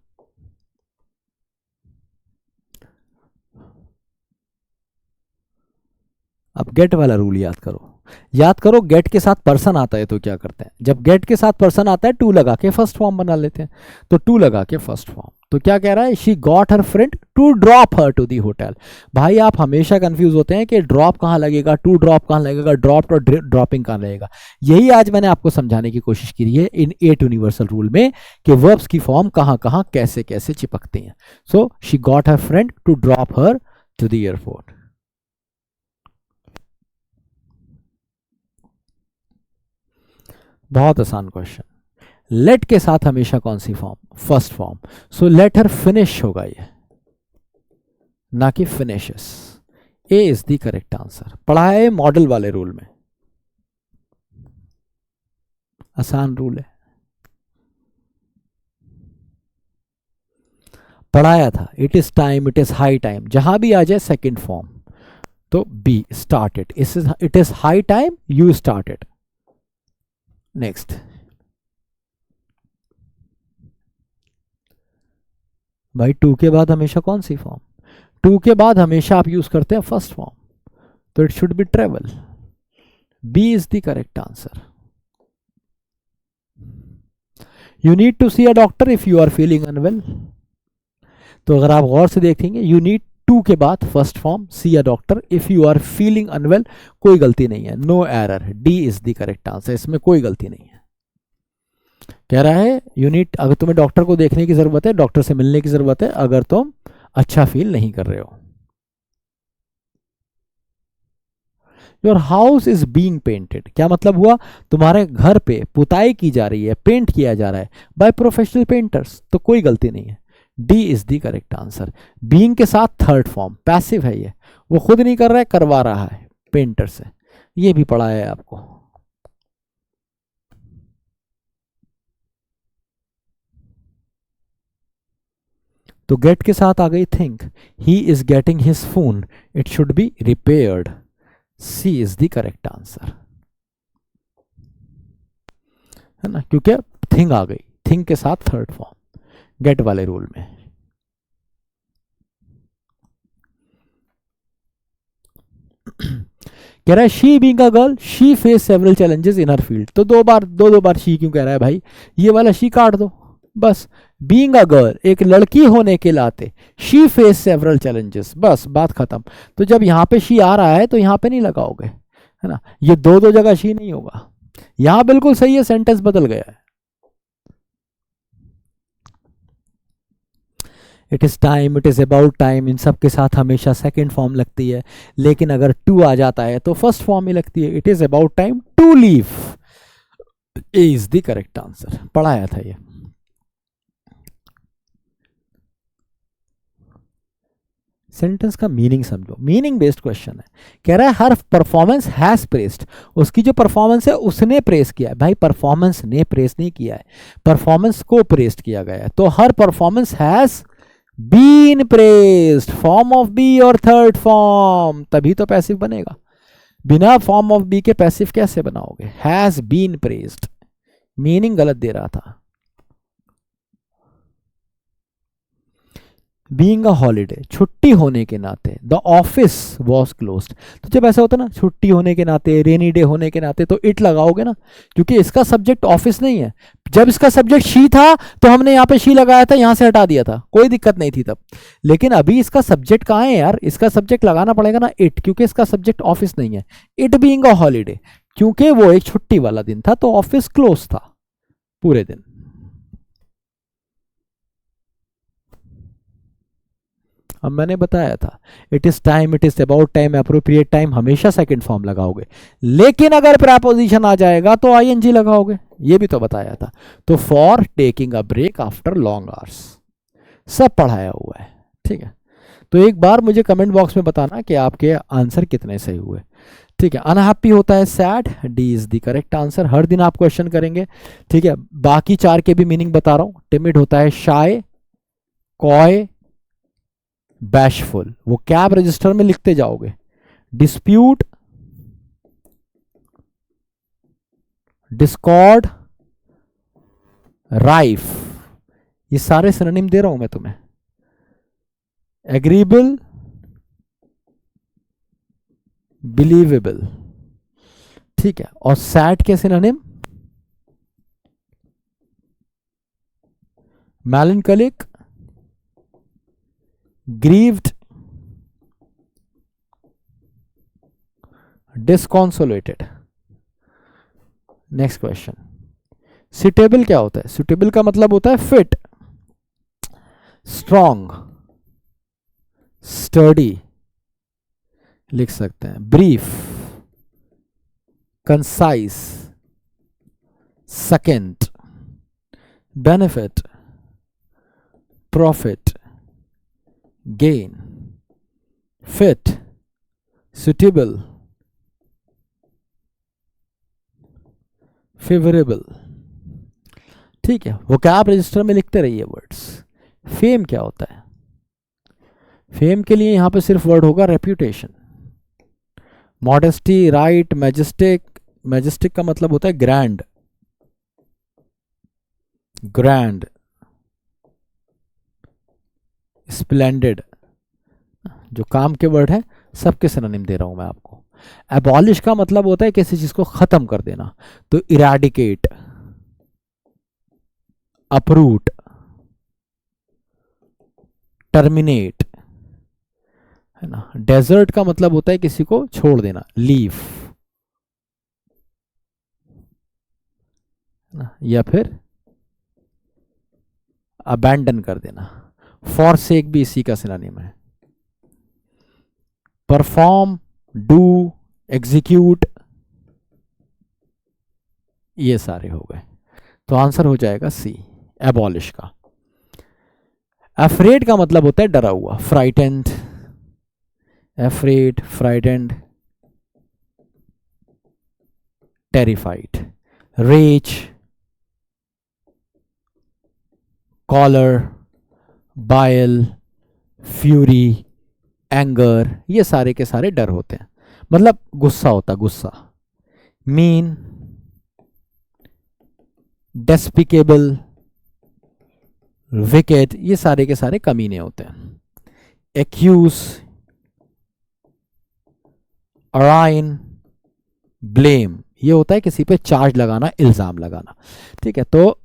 S1: अब गेट वाला रूल याद करो, याद करो, गेट के साथ पर्सन आता है तो क्या करते हैं, जब गेट के साथ पर्सन आता है टू लगा के फर्स्ट फॉर्म बना लेते हैं। तो टू लगा के फर्स्ट फॉर्म, तो क्या कह रहा है, she got her friend to drop her to the hotel. भाई आप हमेशा कंफ्यूज होते हैं कि ड्रॉप कहाँ लगेगा, टू ड्रॉप कहाँ लगेगा, ड्रॉप और ड्रॉपिंग कहाँ लगेगा। यही आज मैंने आपको समझाने की कोशिश की है इन 8 यूनिवर्सल रूल में कि वर्ब्स की फॉर्म कहाँ कहाँ कैसे कैसे चिपकती हैं। So she got her friend to drop her to the airport. बहुत आसान क्वेश्चन। लेट के साथ हमेशा कौन सी form, first form. So let her finish होगा ये, ना कि finishes. A is the correct answer. पढ़ा है मॉडल वाले रूल में, आसान रूल है, पढ़ाया था। It is time, it is high time, जहां भी आ जाए सेकेंड फॉर्म तो B start it, it is high time you start it. Next, भाई टू के बाद हमेशा कौन सी फॉर्म, टू के बाद हमेशा आप यूज करते हैं फर्स्ट फॉर्म, तो it should be travel. B is the correct answer. You need to see a doctor if you are feeling unwell. तो अगर आप गौर से देखेंगे, यू नीड टू के बाद first form, see a doctor if you are feeling unwell, कोई गलती नहीं है, no error, D is the correct answer, इसमें कोई गलती नहीं है। कह रहा है यू नीड, अगर तुम्हें डॉक्टर को देखने की जरूरत है, डॉक्टर से मिलने की जरूरत है अगर तुम अच्छा फील नहीं कर रहे हो। Your house is being painted, क्या मतलब हुआ, तुम्हारे घर पे पुताई की जा रही है, पेंट किया जा रहा है बाय प्रोफेशनल पेंटर्स, तो कोई गलती नहीं है, D is the correct answer. Being के साथ थर्ड फॉर्म, पैसिव है ये, वो खुद नहीं कर रहा है, करवा रहा है पेंटर से, ये भी पढ़ा है आपको। तो गेट के साथ आ गई think, he is getting his phone, it should be repaired, C is the correct answer, है ना, क्योंकि थिंग आ गई, थिंग के साथ थर्ड फॉर्म गेट वाले रूल में। कह रहा है she being a girl she face several challenges in her field, तो दो बार शी क्यों कह रहा है भाई, ये वाला शी काट दो बस। बीइंग अ गर्ल, एक लड़की होने के नाते, शी फेस सेवरल चैलेंजेस, बस बात खत्म। तो जब यहां पे शी आ रहा है तो यहां पे नहीं लगाओगे, है ना, ये दो जगह शी नहीं होगा, यहां बिल्कुल सही है, सेंटेंस बदल गया है। It is time, it is about time, इन सब के साथ हमेशा सेकेंड फॉर्म लगती है, लेकिन अगर टू आ जाता है तो फर्स्ट फॉर्म ही लगती है, it is about time to leave, A is the correct answer, पढ़ाया था ये। सेंटेंस का मीनिंग समझो, मीनिंग बेस्ड क्वेश्चन है। कह रहा है हर परफॉर्मेंस हैज प्रेस्ड, उसकी जो परफॉर्मेंस है उसने प्रेस किया है, भाई परफॉर्मेंस ने प्रेस नहीं किया है, परफॉर्मेंस को प्रेस्ड किया गया है, तो her performance has been praised, form of B और थर्ड फॉर्म, तभी तो पैसिव बनेगा, बिना फॉर्म ऑफ बी के पैसिव कैसे बनाओगे, हैज बीन प्रेस्ड, मीनिंग गलत दे रहा था। बीइंग अ हॉलीडे, छुट्टी होने के नाते, द ऑफिस वॉज क्लोज्ड, तो जब ऐसा होता है ना छुट्टी होने के नाते, रेनी डे होने के नाते, तो इट लगाओगे ना, क्योंकि इसका सब्जेक्ट ऑफिस नहीं है। जब इसका सब्जेक्ट शी था तो हमने यहाँ पे शी लगाया था, यहां से हटा दिया था, कोई दिक्कत नहीं थी तब, लेकिन अभी इसका सब्जेक्ट कहाँ है यार, इसका सब्जेक्ट लगाना पड़ेगा ना इट, क्योंकि इसका सब्जेक्ट ऑफिस नहीं है। इट बीइंग अ हॉलीडे, क्योंकि वो एक छुट्टी वाला दिन था तो ऑफिस क्लोज था पूरे दिन। अब मैंने बताया था it is time, it is about time, appropriate time, हमेशा सेकंड फॉर्म लगाओगे, लेकिन अगर प्रेपोजिशन आ जाएगा तो आईएनजी लगाओगे, ये भी तो बताया था। तो for taking a break after long hours, सब पढ़ाया हुआ है, ठीक है। तो एक बार मुझे कमेंट बॉक्स में बताना कि आपके आंसर कितने सही हुए, ठीक है। अनहैप्पी होता है sad, D is the correct answer, हर दिन आप क्वेश्चन करेंगे, ठीक है। बाकी चार के भी मीनिंग बता रहा हूं। टिमिड होता है शाय, कॉय, बैशफुल, वो कैब रजिस्टर में लिखते जाओगे। डिस्प्यूट, डिस्कॉर्ड, राइफ, ये सारे सिनोनिम दे रहा हूं मैं तुम्हें। एग्रीबल, बिलीवेबल, ठीक है, और सैड के synonym melancholic, grieved, disconsolated. Next question, suitable क्या होता है? सुटेबल का मतलब होता है फिट, स्ट्रॉन्ग, स्टर्डी लिख सकते हैं, brief, concise, second, benefit, profit, gain, fit, suitable, favourable. ठीक है, वोकैब रजिस्टर में लिखते रहिए वर्ड्स। फेम क्या होता है? फेम के लिए यहां पे सिर्फ वर्ड होगा reputation. Modesty, right, majestic, majestic का मतलब होता है ग्रैंड, ग्रैंड, स्प्लेंडेड, जो काम के वर्ड है सबके सिनोनिम दे रहा हूं मैं आपको। एबॉलिश का मतलब होता है किसी चीज को खत्म कर देना, तो इराडिकेट, अपरूट, टर्मिनेट, है ना। डेजर्ट का मतलब होता है किसी को छोड़ देना, लीफ, या फिर अबैंडन कर देना। फॉरसेक भी इसी का सिनोनिम है। परफॉर्म, डू, एग्जीक्यूट, ये सारे हो गए, तो आंसर हो जाएगा सी, एबॉलिश का। अफ्रेड का मतलब होता है डरा हुआ, frightened, afraid, frightened, terrified, rage, choler, bile, fury, anger, ये सारे के सारे डर होते हैं, मतलब गुस्सा होता, गुस्सा। मीन, डेस्पिकेबल, विकेट, ये सारे के सारे कमीने होते हैं। एक्यूज, अराइन, ब्लेम, ये होता है किसी पे चार्ज लगाना, इल्जाम लगाना। ठीक है, तो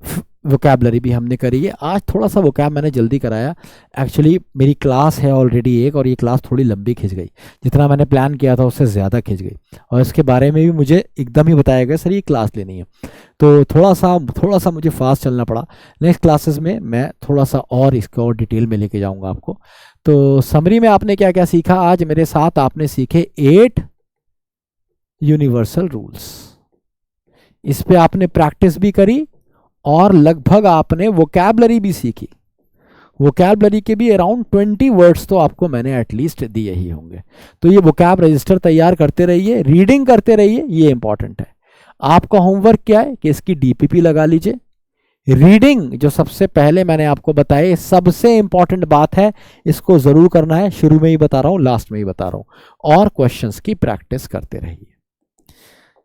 S1: वोकैबलरी भी हमने करी है। आज थोड़ा सा वोकैब मैंने जल्दी कराया, एक्चुअली मेरी क्लास है ऑलरेडी एक, और ये क्लास थोड़ी लंबी खिंच गई, जितना मैंने प्लान किया था उससे ज़्यादा खिंच गई, और इसके बारे में भी मुझे एकदम ही बताया गया सर ये क्लास लेनी है, तो थोड़ा सा मुझे फास्ट चलना पड़ा। नेक्स्ट क्लासेस में मैं थोड़ा सा और इसको और डिटेल में लेके जाऊँगा आपको। तो समरी में आपने क्या क्या सीखा आज मेरे साथ? आपने सीखे 8 यूनिवर्सल रूल्स, इस पे आपने प्रैक्टिस भी करी, और लगभग आपने वोकैबलरी भी सीखी। वोकैबलरी के भी अराउंड 20 वर्ड्स तो आपको मैंने एटलीस्ट दिए ही होंगे। तो ये वोकैब रजिस्टर तैयार करते रहिए, रीडिंग करते रहिए, ये इंपॉर्टेंट है। आपका होमवर्क क्या है कि इसकी डीपीपी लगा लीजिए। रीडिंग जो सबसे पहले मैंने आपको बताया, सबसे इंपॉर्टेंट बात है, इसको जरूर करना है। शुरू में ही बता रहा हूं, लास्ट में ही बता रहा हूं, और क्वेश्चंस की प्रैक्टिस करते रहिए।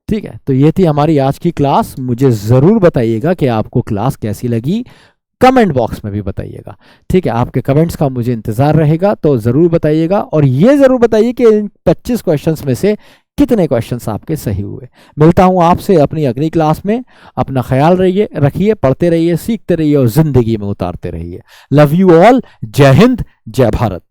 S1: ठीक है, तो ये थी हमारी आज की क्लास। मुझे ज़रूर बताइएगा कि आपको क्लास कैसी लगी, कमेंट बॉक्स में भी बताइएगा। ठीक है, आपके कमेंट्स का मुझे इंतज़ार रहेगा, तो ज़रूर बताइएगा, और ये ज़रूर बताइए कि इन 25 क्वेश्चंस में से कितने क्वेश्चंस आपके सही हुए। मिलता हूँ आपसे अपनी अगली क्लास में। अपना ख्याल रखिए, पढ़ते रहिए, सीखते रहिए, और ज़िंदगी में उतारते रहिए। Love you all. जय हिंद, जय भारत।